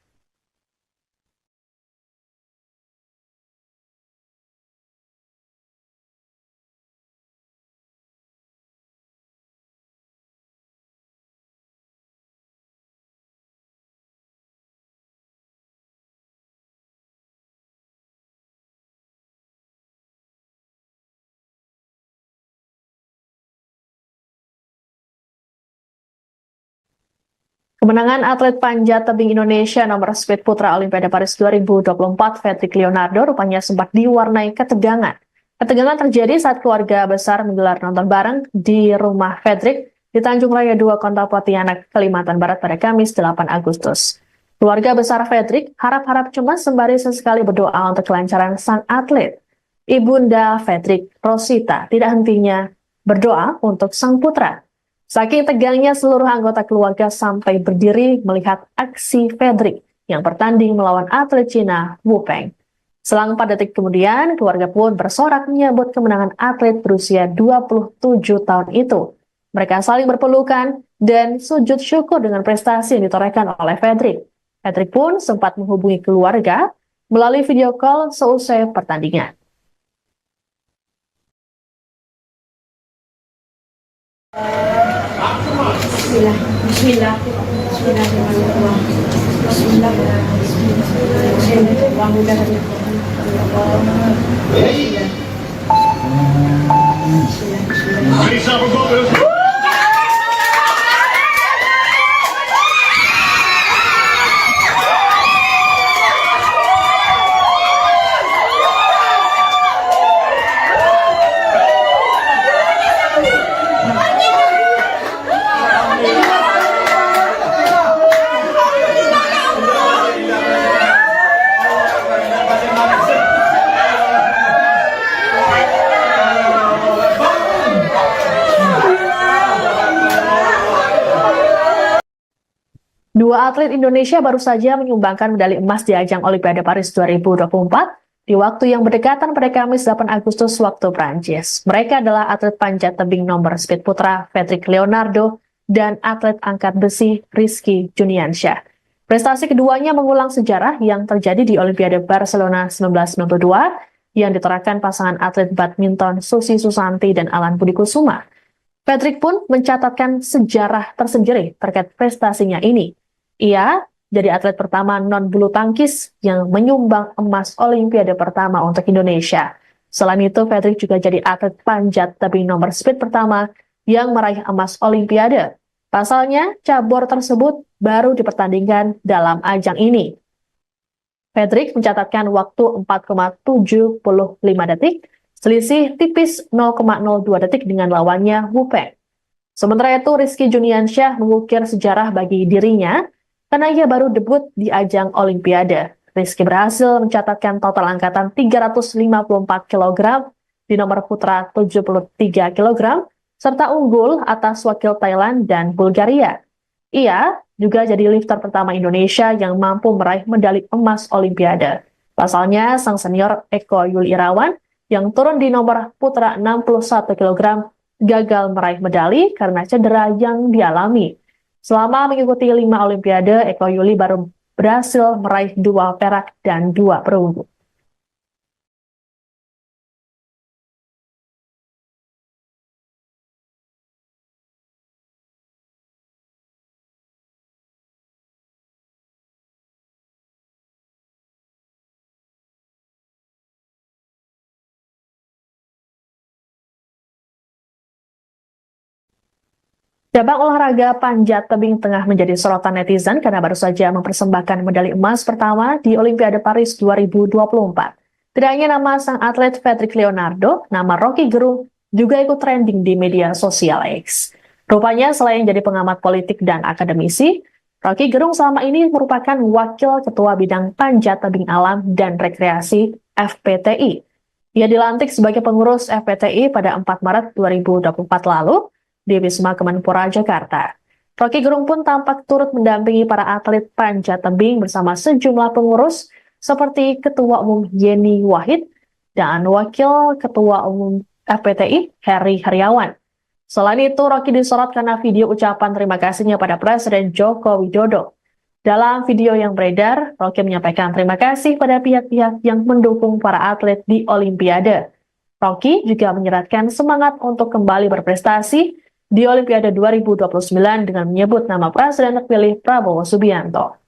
Kemenangan atlet panjat tebing Indonesia nomor speed putra Olimpiade Paris 2024, Fedrik Leonardo, rupanya sempat diwarnai ketegangan. Ketegangan terjadi saat keluarga besar menggelar nonton bareng di rumah Fedrik di Tanjung Raya 2, Kota Pontianak, Kalimantan Barat pada Kamis 8 Agustus. Keluarga besar Fedrik harap-harap cemas sembari sesekali berdoa untuk kelancaran sang atlet. Ibunda Fedrik, Rosita, tidak hentinya berdoa untuk sang putra. Saking tegangnya, seluruh anggota keluarga sampai berdiri melihat aksi Fedrik yang bertanding melawan atlet Cina Wu Peng. Selang 4 detik kemudian, keluarga pun bersorak menyambut kemenangan atlet berusia 27 tahun itu. Mereka saling berpelukan dan sujud syukur dengan prestasi yang ditorehkan oleh Fedrik. Fedrik pun sempat menghubungi keluarga melalui video call seusai pertandingan. Bismillah, Bismillah, Bismillahirrahmanirrahim. Bismillah, Bismillah. Dua atlet Indonesia baru saja menyumbangkan medali emas di ajang Olimpiade Paris 2024 di waktu yang berdekatan pada Kamis 8 Agustus waktu Prancis. Mereka adalah atlet panjat tebing nomor speed putra Fedrik Leonardo dan atlet angkat besi Rizky Juniansyah. Prestasi keduanya mengulang sejarah yang terjadi di Olimpiade Barcelona 1992 yang ditorehkan pasangan atlet badminton Susi Susanti dan Alan Budi Kusuma. Fedrik pun mencatatkan sejarah tersendiri terkait prestasinya ini. Ia jadi atlet pertama non-bulu tangkis yang menyumbang emas Olimpiade pertama untuk Indonesia. Selain itu, Fedrik juga jadi atlet panjat tebing nomor speed pertama yang meraih emas Olimpiade. Pasalnya, cabur tersebut baru dipertandingkan dalam ajang ini. Fedrik mencatatkan waktu 4,75 detik, selisih tipis 0,02 detik dengan lawannya Wu Peng. Sementara itu, Rizky Juniansyah mengukir sejarah bagi dirinya karena ia baru debut di ajang Olimpiade. Rizky berhasil mencatatkan total angkatan 354 kg di nomor putra 73 kg, serta unggul atas wakil Thailand dan Bulgaria. Ia juga jadi lifter pertama Indonesia yang mampu meraih medali emas Olimpiade. Pasalnya, sang senior Eko Yuli Irawan yang turun di nomor putra 61 kg gagal meraih medali karena cedera yang dialami. Selama mengikuti 5 Olimpiade, Eko Yuli baru berhasil meraih 2 perak dan 2 perunggu. Cabang olahraga panjat tebing tengah menjadi sorotan netizen karena baru saja mempersembahkan medali emas pertama di Olimpiade Paris 2024. Tidak hanya nama sang atlet Fedrik Leonardo, nama Rocky Gerung juga ikut trending di media sosial X. Rupanya selain jadi pengamat politik dan akademisi, Rocky Gerung selama ini merupakan wakil ketua bidang panjat tebing alam dan rekreasi FPTI. Ia dilantik sebagai pengurus FPTI pada 4 Maret 2024 lalu di Wisma Kemenpora, Jakarta. Rocky Gerung pun tampak turut mendampingi para atlet panjat tebing bersama sejumlah pengurus seperti Ketua Umum Yeni Wahid dan Wakil Ketua Umum FPTI Heri Heriawan. Selain itu, Rocky disorot karena video ucapan terima kasihnya pada Presiden Joko Widodo. Dalam video yang beredar, Rocky menyampaikan terima kasih pada pihak-pihak yang mendukung para atlet di Olimpiade. Rocky juga menyeratkan semangat untuk kembali berprestasi di Olimpiade 2029 dengan menyebut nama Presiden terpilih Prabowo Subianto.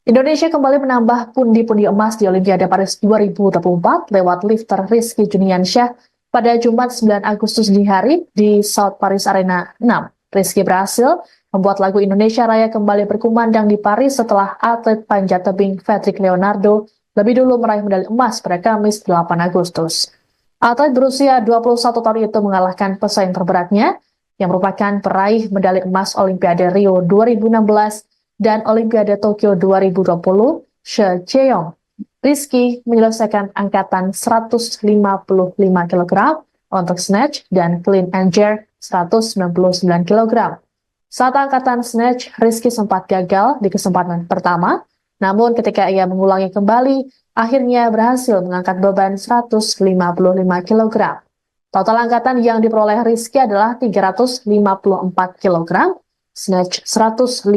Indonesia kembali menambah pundi-pundi emas di Olimpiade Paris 2024 lewat lifter Rizky Juniansyah pada Jumat 9 Agustus dini hari di South Paris Arena 6. Rizky berhasil membuat lagu Indonesia Raya kembali berkumandang di Paris setelah atlet panjat tebing Fedrik Leonardo lebih dulu meraih medali emas pada Kamis 8 Agustus. Atlet berusia 21 tahun itu mengalahkan pesaing terberatnya yang merupakan peraih medali emas Olimpiade Rio 2016 dan Olimpiade Tokyo 2020, She Cheong. Rizky menyelesaikan angkatan 155 kg untuk snatch dan clean and jerk 199 kg. Saat angkatan snatch, Rizky sempat gagal di kesempatan pertama, namun ketika ia mengulangi kembali, akhirnya berhasil mengangkat beban 155 kg. Total angkatan yang diperoleh Rizky adalah 354 kg, snatch 155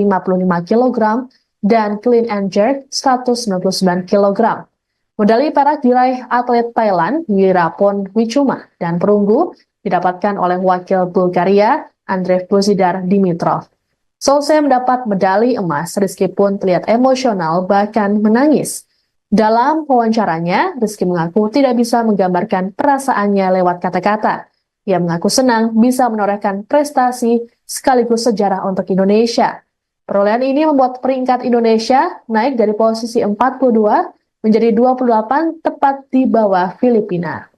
kg, dan clean and jerk 199 kg. Medali perak diraih atlet Thailand Wirapon Wichuma dan perunggu didapatkan oleh wakil Bulgaria Andrei Bozidar Dimitrov. Selesai mendapat medali emas, Rizky pun terlihat emosional bahkan menangis. Dalam wawancaranya, Rizky mengaku tidak bisa menggambarkan perasaannya lewat kata-kata. Ia mengaku senang bisa menorehkan prestasi sekaligus sejarah untuk Indonesia. Perolehan ini membuat peringkat Indonesia naik dari posisi 42 menjadi 28 tepat di bawah Filipina.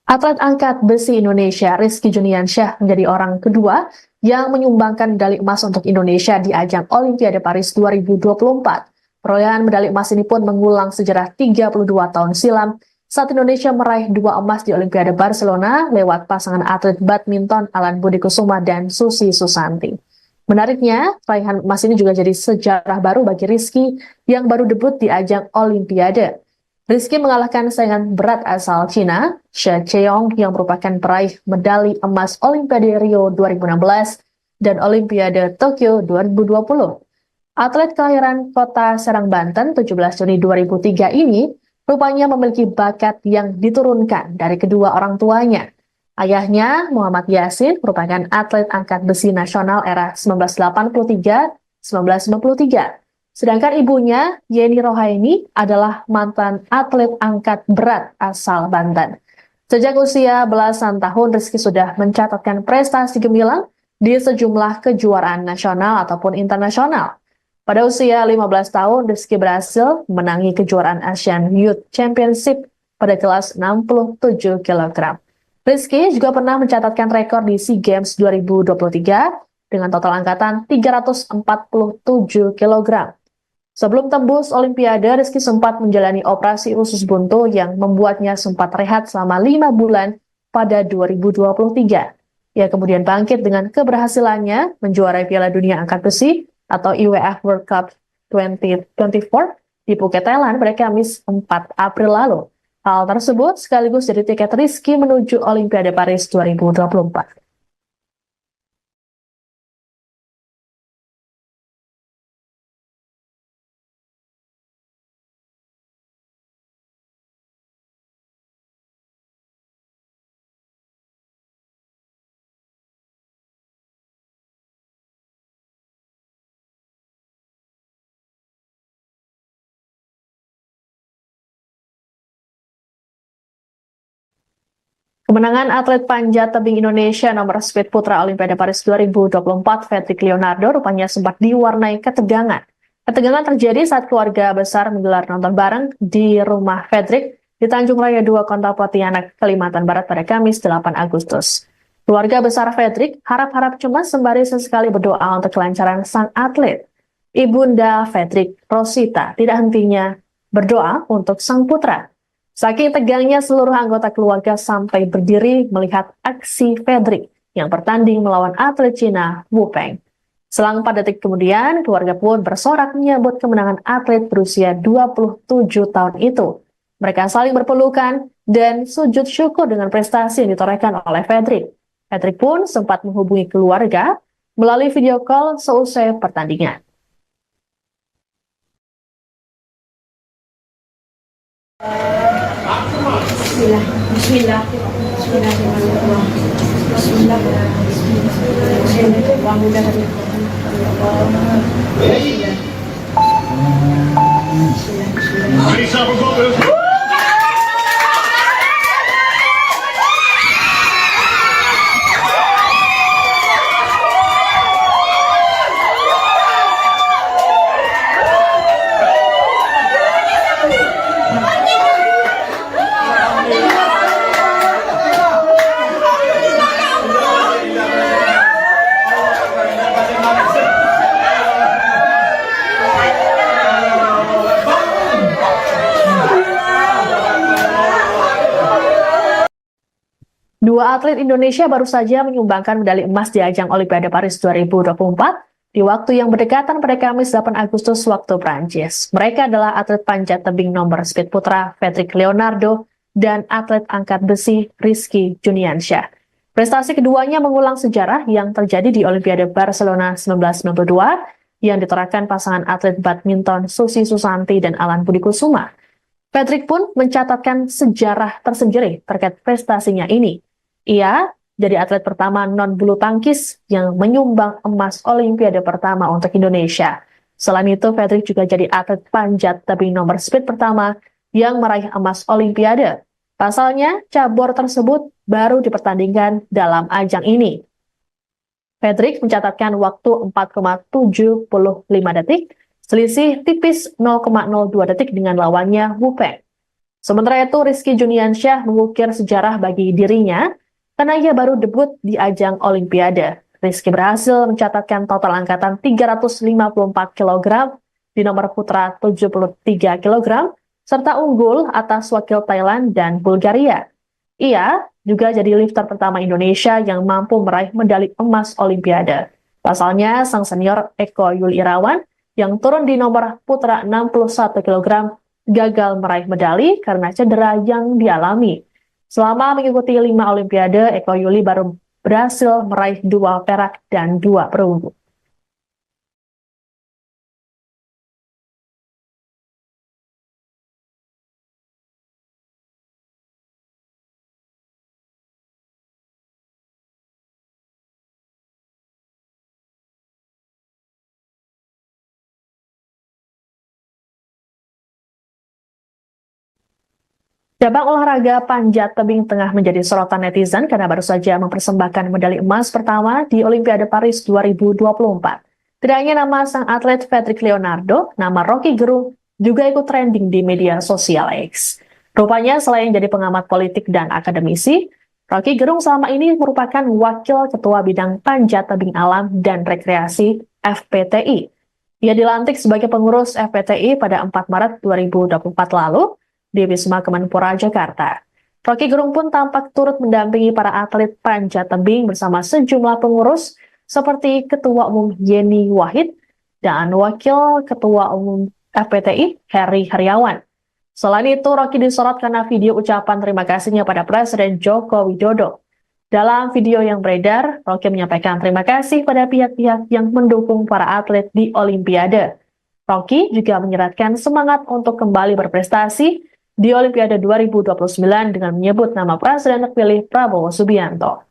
Atlet angkat besi Indonesia Rizky Juniansyah menjadi orang kedua yang menyumbangkan medali emas untuk Indonesia di ajang Olimpiade Paris 2024. Perolehan medali emas ini pun mengulang sejarah 32 tahun silam saat Indonesia meraih 2 emas di Olimpiade Barcelona lewat pasangan atlet badminton Alan Budi Kusuma dan Susi Susanti. Menariknya, raihan emas ini juga jadi sejarah baru bagi Rizky yang baru debut di ajang Olimpiade. Rizky mengalahkan saingan berat asal Cina, She Cheong yang merupakan peraih medali emas Olimpiade Rio 2016 dan Olimpiade Tokyo 2020. Atlet kelahiran kota Serang, Banten, 17 Juni 2003 ini rupanya memiliki bakat yang diturunkan dari kedua orang tuanya. Ayahnya, Muhammad Yasin, merupakan atlet angkat besi nasional era 1983-1993. Sedangkan ibunya, Yeni Rohaini, adalah mantan atlet angkat berat asal Banten. Sejak usia belasan tahun, Rizky sudah mencatatkan prestasi gemilang di sejumlah kejuaraan nasional ataupun internasional. Pada usia 15 tahun, Rizky berhasil menangi kejuaraan Asian Youth Championship pada kelas 67 kg. Rizky juga pernah mencatatkan rekor di SEA Games 2023 dengan total angkatan 347 kg. Sebelum tembus Olimpiade, Rizky sempat menjalani operasi usus buntu yang membuatnya sempat rehat selama 5 bulan pada 2023. Ia kemudian bangkit dengan keberhasilannya menjuarai Piala Dunia Angkat Besi atau IWF World Cup 2024 di Phuket, Thailand pada Kamis 4 April lalu. Hal tersebut sekaligus jadi tiket Rizky menuju Olimpiade Paris 2024. Kemenangan atlet panjat tebing Indonesia nomor speed putra Olimpiade Paris 2024 Fedrik Leonardo rupanya sempat diwarnai ketegangan. Ketegangan terjadi saat keluarga besar menggelar nonton bareng di rumah Fedrik di Tanjung Raya 2 Kota Pontianak, Kalimantan Barat pada Kamis 8 Agustus. Keluarga besar Fedrik harap-harap cemas sembari sesekali berdoa untuk kelancaran sang atlet. Ibunda Fedrik, Rosita, tidak hentinya berdoa untuk sang putra. Saking tegangnya seluruh anggota keluarga sampai berdiri melihat aksi Fedrik yang bertanding melawan atlet Cina Wu Peng. Selang 4 detik kemudian, keluarga pun bersorak menyambut kemenangan atlet berusia 27 tahun itu. Mereka saling berpelukan dan sujud syukur dengan prestasi yang ditorehkan oleh Fredrik. Fredrik pun sempat menghubungi keluarga melalui video call seusai pertandingan. Bismillah. Bismillah. Bismillahirrahmanirrahim. Bismillah. Face up above us. Dua atlet Indonesia baru saja menyumbangkan medali emas di ajang Olimpiade Paris 2024 di waktu yang berdekatan pada Kamis 8 Agustus waktu Prancis. Mereka adalah atlet panjat tebing nomor speed putra Fredrik Leonardo dan atlet angkat besi Rizky Juniansyah. Prestasi keduanya mengulang sejarah yang terjadi di Olimpiade Barcelona 1992 yang ditorehkan pasangan atlet badminton Susi Susanti dan Alan Budi Kusuma. Fredrik pun mencatatkan sejarah tersendiri terkait prestasinya ini. Ia jadi atlet pertama non-bulu tangkis yang menyumbang emas Olimpiade pertama untuk Indonesia. Selain itu, Fredrik juga jadi atlet panjat tebing nomor speed pertama yang meraih emas Olimpiade. Pasalnya, cabur tersebut baru dipertandingkan dalam ajang ini. Fredrik mencatatkan waktu 4,75 detik, selisih tipis 0,02 detik dengan lawannya Wu Peng. Sementara itu, Rizky Juniansyah mengukir sejarah bagi dirinya karena ia baru debut di ajang Olimpiade. Rizky berhasil mencatatkan total angkatan 354 kg di nomor putra 73 kg, serta unggul atas wakil Thailand dan Bulgaria. Ia juga jadi lifter pertama Indonesia yang mampu meraih medali emas Olimpiade. Pasalnya, sang senior Eko Yuli Irawan yang turun di nomor putra 61 kg gagal meraih medali karena cedera yang dialami. Selama mengikuti 5 Olimpiade, Eko Yuli baru berhasil meraih 2 perak dan 2 perunggu. Cabang olahraga panjat tebing tengah menjadi sorotan netizen karena baru saja mempersembahkan medali emas pertama di Olimpiade Paris 2024. Tidak hanya nama sang atlet Fredrik Leonardo, nama Rocky Gerung juga ikut trending di media sosial X. Rupanya selain jadi pengamat politik dan akademisi, Rocky Gerung selama ini merupakan wakil ketua bidang panjat tebing alam dan rekreasi FPTI. Ia dilantik sebagai pengurus FPTI pada 4 Maret 2024 lalu di Wisma Kemenpora, Jakarta. Rocky Gerung pun tampak turut mendampingi para atlet panjat tebing bersama sejumlah pengurus seperti Ketua Umum Yeni Wahid dan Wakil Ketua Umum FPTI Heri Heriawan. Selain itu, Rocky disorot karena video ucapan terima kasihnya pada Presiden Joko Widodo. Dalam video yang beredar, Rocky menyampaikan terima kasih pada pihak-pihak yang mendukung para atlet di Olimpiade. Rocky juga menyeratkan semangat untuk kembali berprestasi di Olimpiade 2029 dengan menyebut nama Presiden terpilih Prabowo Subianto.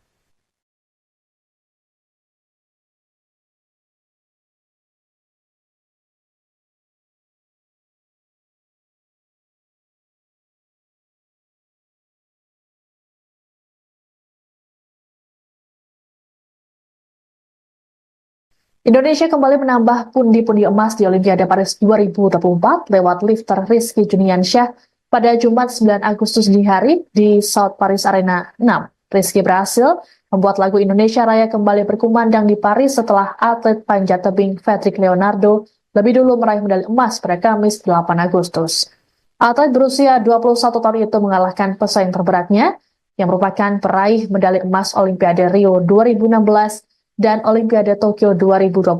Indonesia kembali menambah pundi-pundi emas di Olimpiade Paris 2024 lewat lifter Rizky Juniansyah pada Jumat 9 Agustus dini hari di South Paris Arena 6. Rizky berhasil membuat lagu Indonesia Raya kembali berkumandang di Paris setelah atlet panjat tebing Fredrik Leonardo lebih dulu meraih medali emas pada Kamis 8 Agustus. Atlet berusia 21 tahun itu mengalahkan pesaing terberatnya yang merupakan peraih medali emas Olimpiade Rio 2016 dan Olimpiade Tokyo 2020,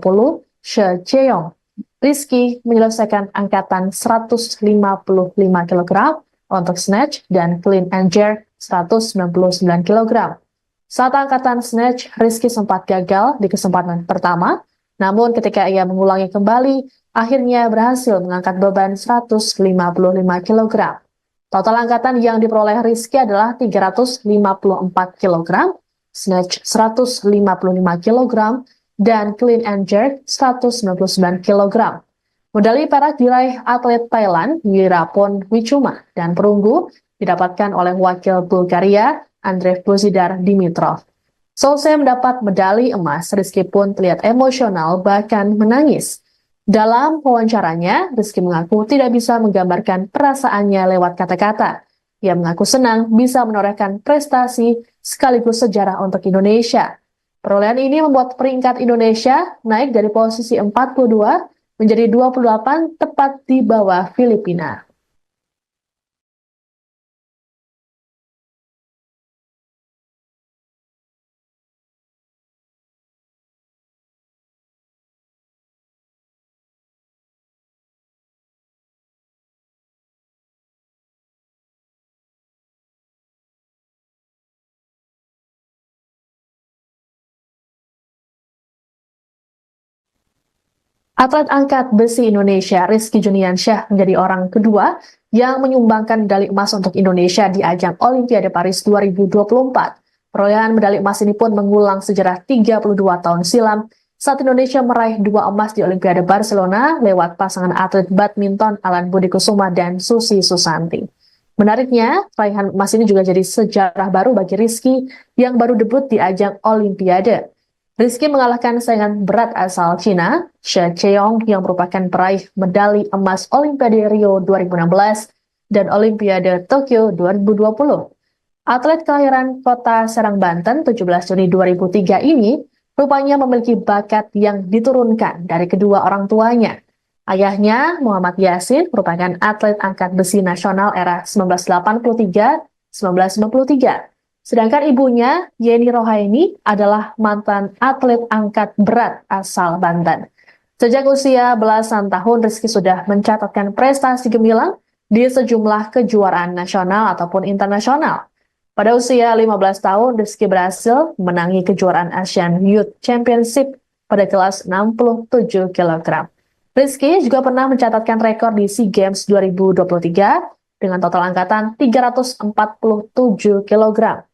She Cheong. Rizky menyelesaikan angkatan 155 kg untuk snatch dan clean and jerk 199 kg. Saat angkatan snatch, Rizky sempat gagal di kesempatan pertama, namun ketika ia mengulangi kembali, akhirnya berhasil mengangkat beban 155 kg. Total angkatan yang diperoleh Rizky adalah 354 kg, snatch 155 kg, dan clean and jerk 199 kg. Medali perak diraih atlet Thailand Wirapon Wichuma dan perunggu didapatkan oleh wakil Bulgaria Andrei Bozidar Dimitrov. Selesai mendapat medali emas, Rizky pun terlihat emosional bahkan menangis. Dalam wawancaranya, Rizky mengaku tidak bisa menggambarkan perasaannya lewat kata-kata. Ia mengaku senang bisa menorehkan prestasi sekaligus sejarah untuk Indonesia. Perolehan ini membuat peringkat Indonesia naik dari posisi 42 menjadi 28 tepat di bawah Filipina. Atlet angkat besi Indonesia Rizky Juniansyah menjadi orang kedua yang menyumbangkan medali emas untuk Indonesia di ajang Olimpiade Paris 2024. Perolehan medali emas ini pun mengulang sejarah 32 tahun silam saat Indonesia meraih 2 emas di Olimpiade Barcelona lewat pasangan atlet badminton Alan Budi Kusuma dan Susi Susanti. Menariknya, raihan emas ini juga jadi sejarah baru bagi Rizky yang baru debut di ajang Olimpiade. Rizky mengalahkan saingan berat asal Cina, She Cheong, yang merupakan peraih medali emas Olimpiade Rio 2016 dan Olimpiade Tokyo 2020. Atlet kelahiran kota Serang, Banten, 17 Juni 2003 ini rupanya memiliki bakat yang diturunkan dari kedua orang tuanya. Ayahnya, Muhammad Yasin, merupakan atlet angkat besi nasional era 1983-1993. Sedangkan ibunya, Yeni Rohaini, adalah mantan atlet angkat berat asal Banten. Sejak usia belasan tahun, Rizky sudah mencatatkan prestasi gemilang di sejumlah kejuaraan nasional ataupun internasional. Pada usia 15 tahun, Rizky berhasil menangi kejuaraan Asian Youth Championship pada kelas 67 kg. Rizky juga pernah mencatatkan rekor di SEA Games 2023 dengan total angkatan 347 kg.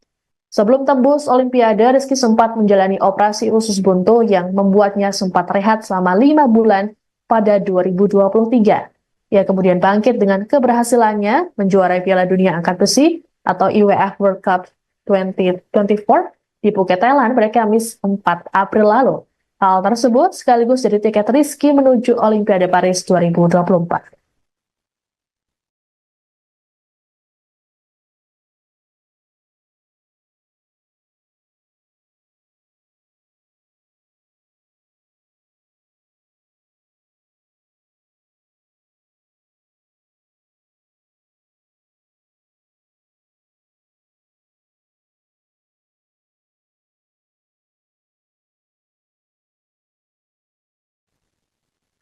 Sebelum tembus Olimpiade, Rizky sempat menjalani operasi usus buntu yang membuatnya sempat rehat selama 5 bulan pada 2023. Ia kemudian bangkit dengan keberhasilannya menjuarai Piala Dunia Angkat Besi atau IWF World Cup 2024 di Phuket, Thailand pada Kamis 4 April lalu. Hal tersebut sekaligus jadi tiket Rizky menuju Olimpiade Paris 2024.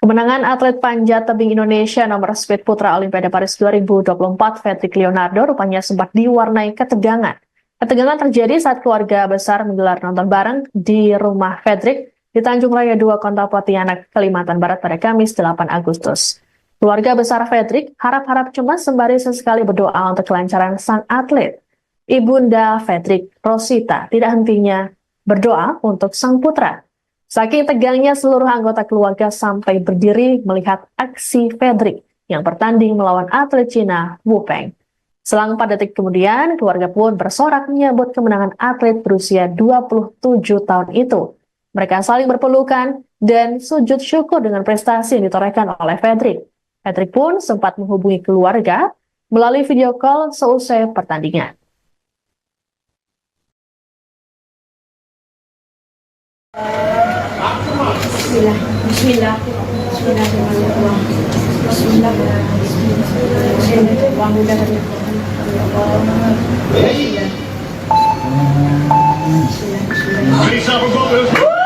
Kemenangan atlet panjat tebing Indonesia nomor speed putra Olimpiade Paris 2024, Fedrik Leonardo, rupanya sempat diwarnai ketegangan. Ketegangan terjadi saat keluarga besar menggelar nonton bareng di rumah Fedrik di Tanjung Raya 2, Kota Pontianak, Kalimantan Barat pada Kamis 8 Agustus. Keluarga besar Fedrik harap-harap cemas sembari sesekali berdoa untuk kelancaran sang atlet. Ibunda Fedrik, Rosita, tidak hentinya berdoa untuk sang putra. Saking tegangnya, seluruh anggota keluarga sampai berdiri melihat aksi Fedrik yang bertanding melawan atlet Cina, Wu Peng. Selang 4 detik kemudian, keluarga pun bersorak menyambut kemenangan atlet berusia 27 tahun itu. Mereka saling berpelukan dan sujud syukur dengan prestasi yang ditorehkan oleh Fedrik. Fedrik pun sempat menghubungi keluarga melalui video call seusai pertandingan. Bismillah, Bismillah, Bismillahirrahmanirrahim. Bismillah, Bismillah.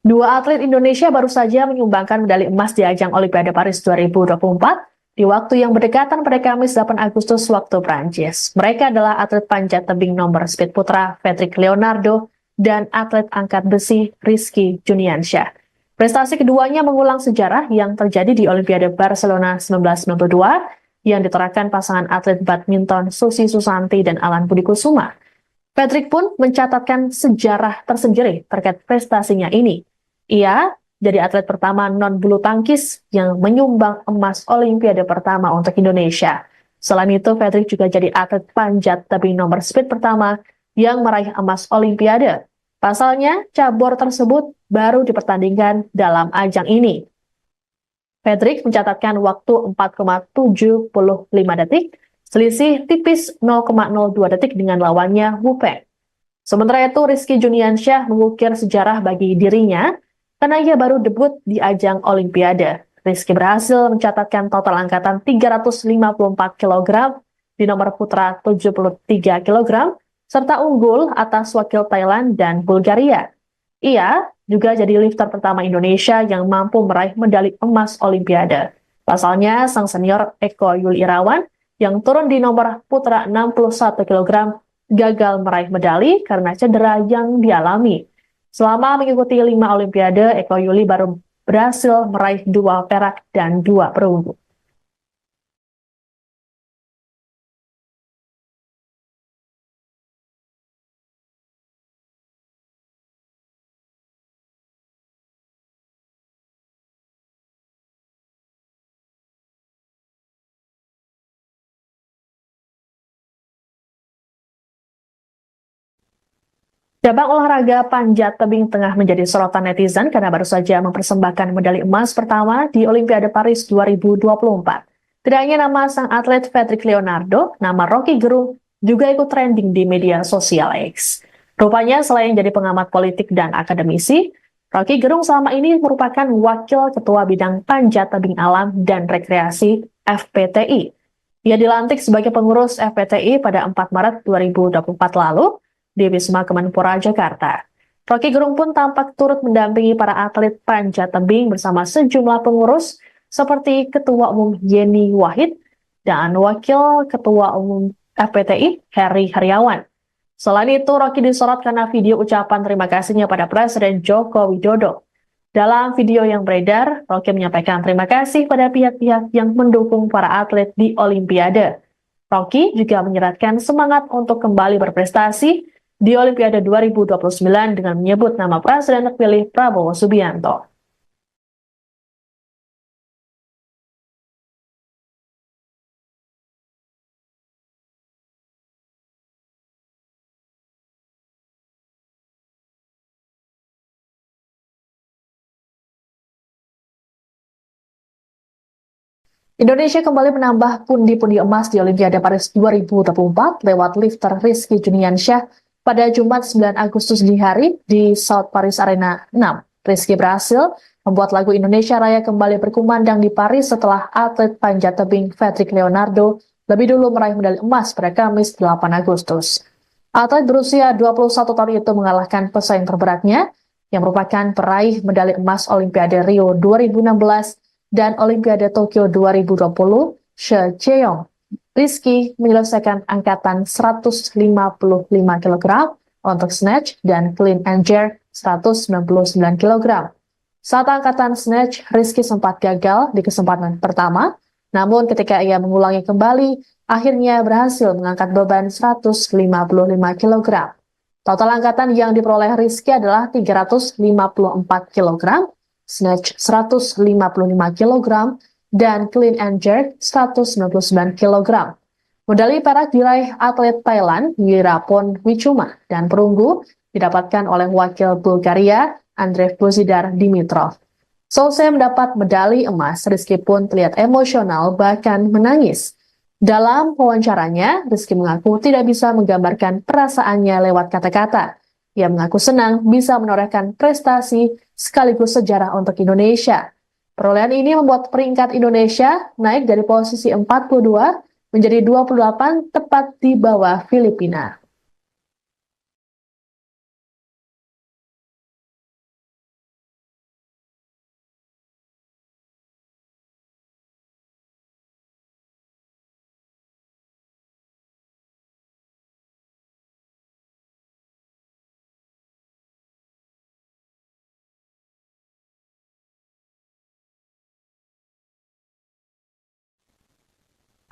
Dua atlet Indonesia baru saja menyumbangkan medali emas di ajang Olimpiade Paris 2024 di waktu yang berdekatan pada Kamis 8 Agustus waktu Prancis. Mereka adalah atlet panjat tebing nomor speed putra Patrick Leonardo dan atlet angkat besi Rizky Juniansyah. Prestasi keduanya mengulang sejarah yang terjadi di Olimpiade Barcelona 1992 yang ditorahkan pasangan atlet badminton Susi Susanti dan Alan Budi Kusuma. Patrick pun mencatatkan sejarah tersendiri terkait prestasinya ini. Ia jadi atlet pertama non-bulu tangkis yang menyumbang emas Olimpiade pertama untuk Indonesia. Selain itu, Patrick juga jadi atlet panjat tebing nomor speed pertama yang meraih emas Olimpiade. Pasalnya, cabur tersebut baru dipertandingkan dalam ajang ini. Patrick mencatatkan waktu 4,75 detik, selisih tipis 0,02 detik dengan lawannya Wu Peng. Sementara itu, Rizky Juniansyah mengukir sejarah bagi dirinya karena ia baru debut di ajang Olimpiade. Rizky berhasil mencatatkan total angkatan 354 kg di nomor putra 73 kg, serta unggul atas wakil Thailand dan Bulgaria. Ia juga jadi lifter pertama Indonesia yang mampu meraih medali emas Olimpiade. Pasalnya, sang senior Eko Yuli Irawan yang turun di nomor putra 61 kg gagal meraih medali karena cedera yang dialami. Selama mengikuti 5 Olimpiade, Eko Yuli baru berhasil meraih 2 perak dan 2 perunggu. Cabang olahraga panjat tebing tengah menjadi sorotan netizen karena baru saja mempersembahkan medali emas pertama di Olimpiade Paris 2024. Tidak hanya nama sang atlet Patrick Leonardo, nama Rocky Gerung juga ikut trending di media sosial X. Rupanya selain jadi pengamat politik dan akademisi, Rocky Gerung selama ini merupakan wakil ketua bidang panjat tebing alam dan rekreasi FPTI. Ia dilantik sebagai pengurus FPTI pada 4 Maret 2024 lalu di Wisma Kemenpora Jakarta. Rocky Gerung pun tampak turut mendampingi para atlet panjat tebing bersama sejumlah pengurus seperti Ketua Umum Yeni Wahid dan Wakil Ketua Umum FPTI Heri Heriawan. Selain itu, Rocky disorot karena video ucapan terima kasihnya pada Presiden Joko Widodo. Dalam video yang beredar, Rocky menyampaikan terima kasih pada pihak-pihak yang mendukung para atlet di Olimpiade. Rocky juga menyeratkan semangat untuk kembali berprestasi di Olimpiade 2029 dengan menyebut nama Presiden terpilih Prabowo Subianto. Indonesia kembali menambah pundi-pundi emas di Olimpiade Paris 2024 lewat lifter Rizky Juniansyah pada Jumat 9 Agustus dini hari di South Paris Arena 6. Rizky berhasil membuat lagu Indonesia Raya kembali berkumandang di Paris setelah atlet panjat tebing Patrick Leonardo lebih dulu meraih medali emas pada Kamis 8 Agustus. Atlet berusia 21 tahun itu mengalahkan pesaing terberatnya yang merupakan peraih medali emas Olimpiade Rio 2016 dan Olimpiade Tokyo 2020, She Cheong. Rizky menyelesaikan angkatan 155 kg untuk snatch dan clean and jerk 199 kg. Saat angkatan snatch, Rizky sempat gagal di kesempatan pertama, namun ketika ia mengulangi kembali, akhirnya berhasil mengangkat beban 155 kg. Total angkatan yang diperoleh Rizky adalah 354 kg, snatch 155 kg, dan clean and jerk 199 kg. Medali perak diraih atlet Thailand Wirapon Wichuma dan perunggu didapatkan oleh wakil Bulgaria Andrei Bozidar Dimitrov. Selesai mendapat medali emas, Rizky pun terlihat emosional bahkan menangis. Dalam wawancaranya, Rizky mengaku tidak bisa menggambarkan perasaannya lewat kata-kata. Ia mengaku senang bisa menorehkan prestasi sekaligus sejarah untuk Indonesia. Perolehan ini membuat peringkat Indonesia naik dari posisi 42 menjadi 28 tepat di bawah Filipina.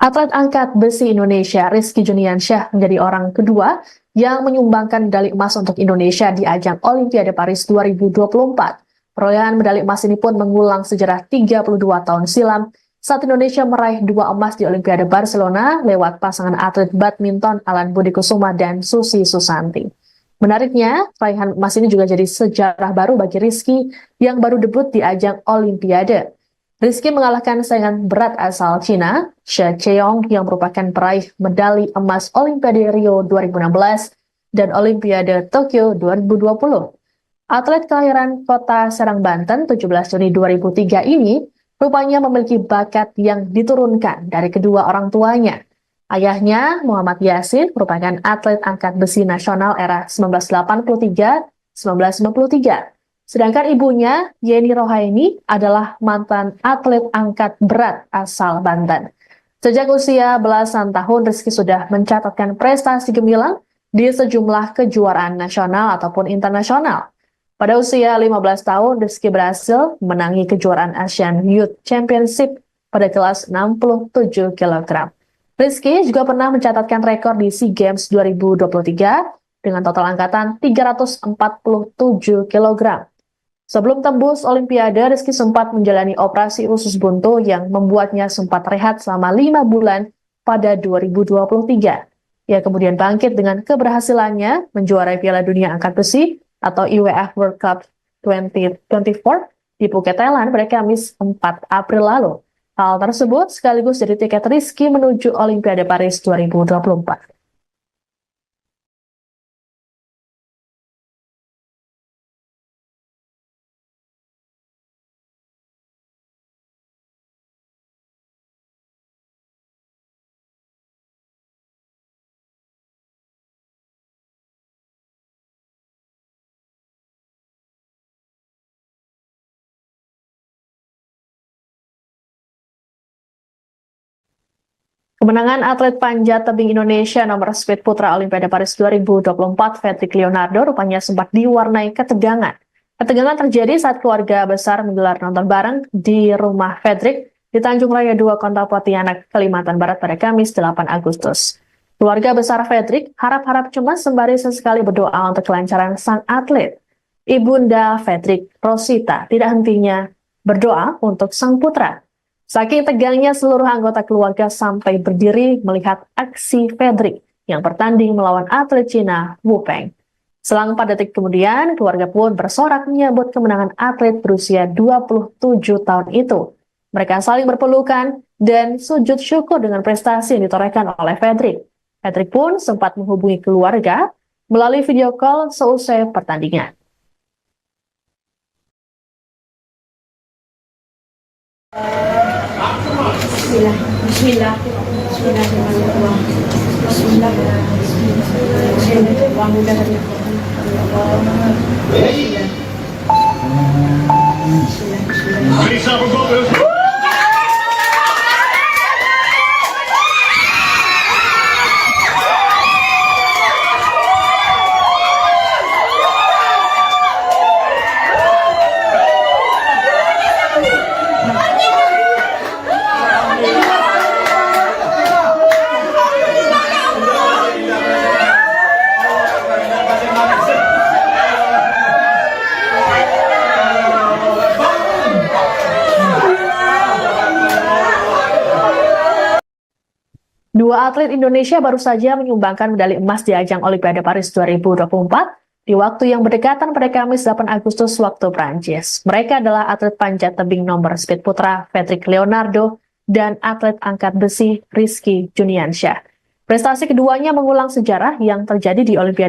Atlet angkat besi Indonesia Rizky Juniansyah menjadi orang kedua yang menyumbangkan medali emas untuk Indonesia di ajang Olimpiade Paris 2024. Perolehan medali emas ini pun mengulang sejarah 32 tahun silam saat Indonesia meraih 2 emas di Olimpiade Barcelona lewat pasangan atlet badminton Alan Budi Kusuma dan Susi Susanti. Menariknya, raihan emas ini juga jadi sejarah baru bagi Rizky yang baru debut di ajang Olimpiade. Rizky mengalahkan saingan berat asal Cina, She Cheong, yang merupakan peraih medali emas Olimpiade Rio 2016 dan Olimpiade Tokyo 2020. Atlet kelahiran kota Serang, Banten, 17 Juni 2003 ini rupanya memiliki bakat yang diturunkan dari kedua orang tuanya. Ayahnya, Muhammad Yasin, merupakan atlet angkat besi nasional era 1983-1993. Sedangkan ibunya, Yeni Rohaini, adalah mantan atlet angkat berat asal Banten. Sejak usia belasan tahun, Rizky sudah mencatatkan prestasi gemilang di sejumlah kejuaraan nasional ataupun internasional. Pada usia 15 tahun, Rizky berhasil menangi kejuaraan Asian Youth Championship pada kelas 67 kg. Rizky juga pernah mencatatkan rekor di SEA Games 2023 dengan total angkatan 347 kg. Sebelum tembus Olimpiade, Rizky sempat menjalani operasi usus buntu yang membuatnya sempat rehat selama 5 bulan pada 2023. Ia kemudian bangkit dengan keberhasilannya menjuarai Piala Dunia Angkat Besi atau IWF World Cup 2024 di Phuket, Thailand pada Kamis 4 April lalu. Hal tersebut sekaligus jadi tiket Rizky menuju Olimpiade Paris 2024. Kemenangan atlet panjat tebing Indonesia nomor speed putra Olimpiade Paris 2024, Fedrik Leonardo, rupanya sempat diwarnai ketegangan. Ketegangan terjadi saat keluarga besar menggelar nonton bareng di rumah Fedrik di Tanjung Raya 2, Kota Pontianak, Kalimantan Barat pada Kamis 8 Agustus. Keluarga besar Fedrik harap-harap cemas sembari sesekali berdoa untuk kelancaran sang atlet. Ibunda Fedrik, Rosita, tidak hentinya berdoa untuk sang putra. Saking tegangnya, seluruh anggota keluarga sampai berdiri melihat aksi Fedrik yang bertanding melawan atlet Cina, Wu Peng. Selang 4 detik kemudian, keluarga pun bersorak menyambut kemenangan atlet berusia 27 tahun itu. Mereka saling berpelukan dan sujud syukur dengan prestasi yang ditorehkan oleh Fedrik. Fedrik pun sempat menghubungi keluarga melalui video call seusai pertandingan. Bismillah. Bismillah. Bismillahirrahmanirrahim. Bismillah. Race up above us. Dua atlet Indonesia baru saja menyumbangkan medali emas di ajang Olimpiade Paris 2024 di waktu yang berdekatan pada Kamis 8 Agustus waktu Prancis. Mereka adalah atlet panjat tebing nomor speed putra Fedrik Leonardo dan atlet angkat besi Rizky Juniansyah. Prestasi keduanya mengulang sejarah yang terjadi di Olimpiade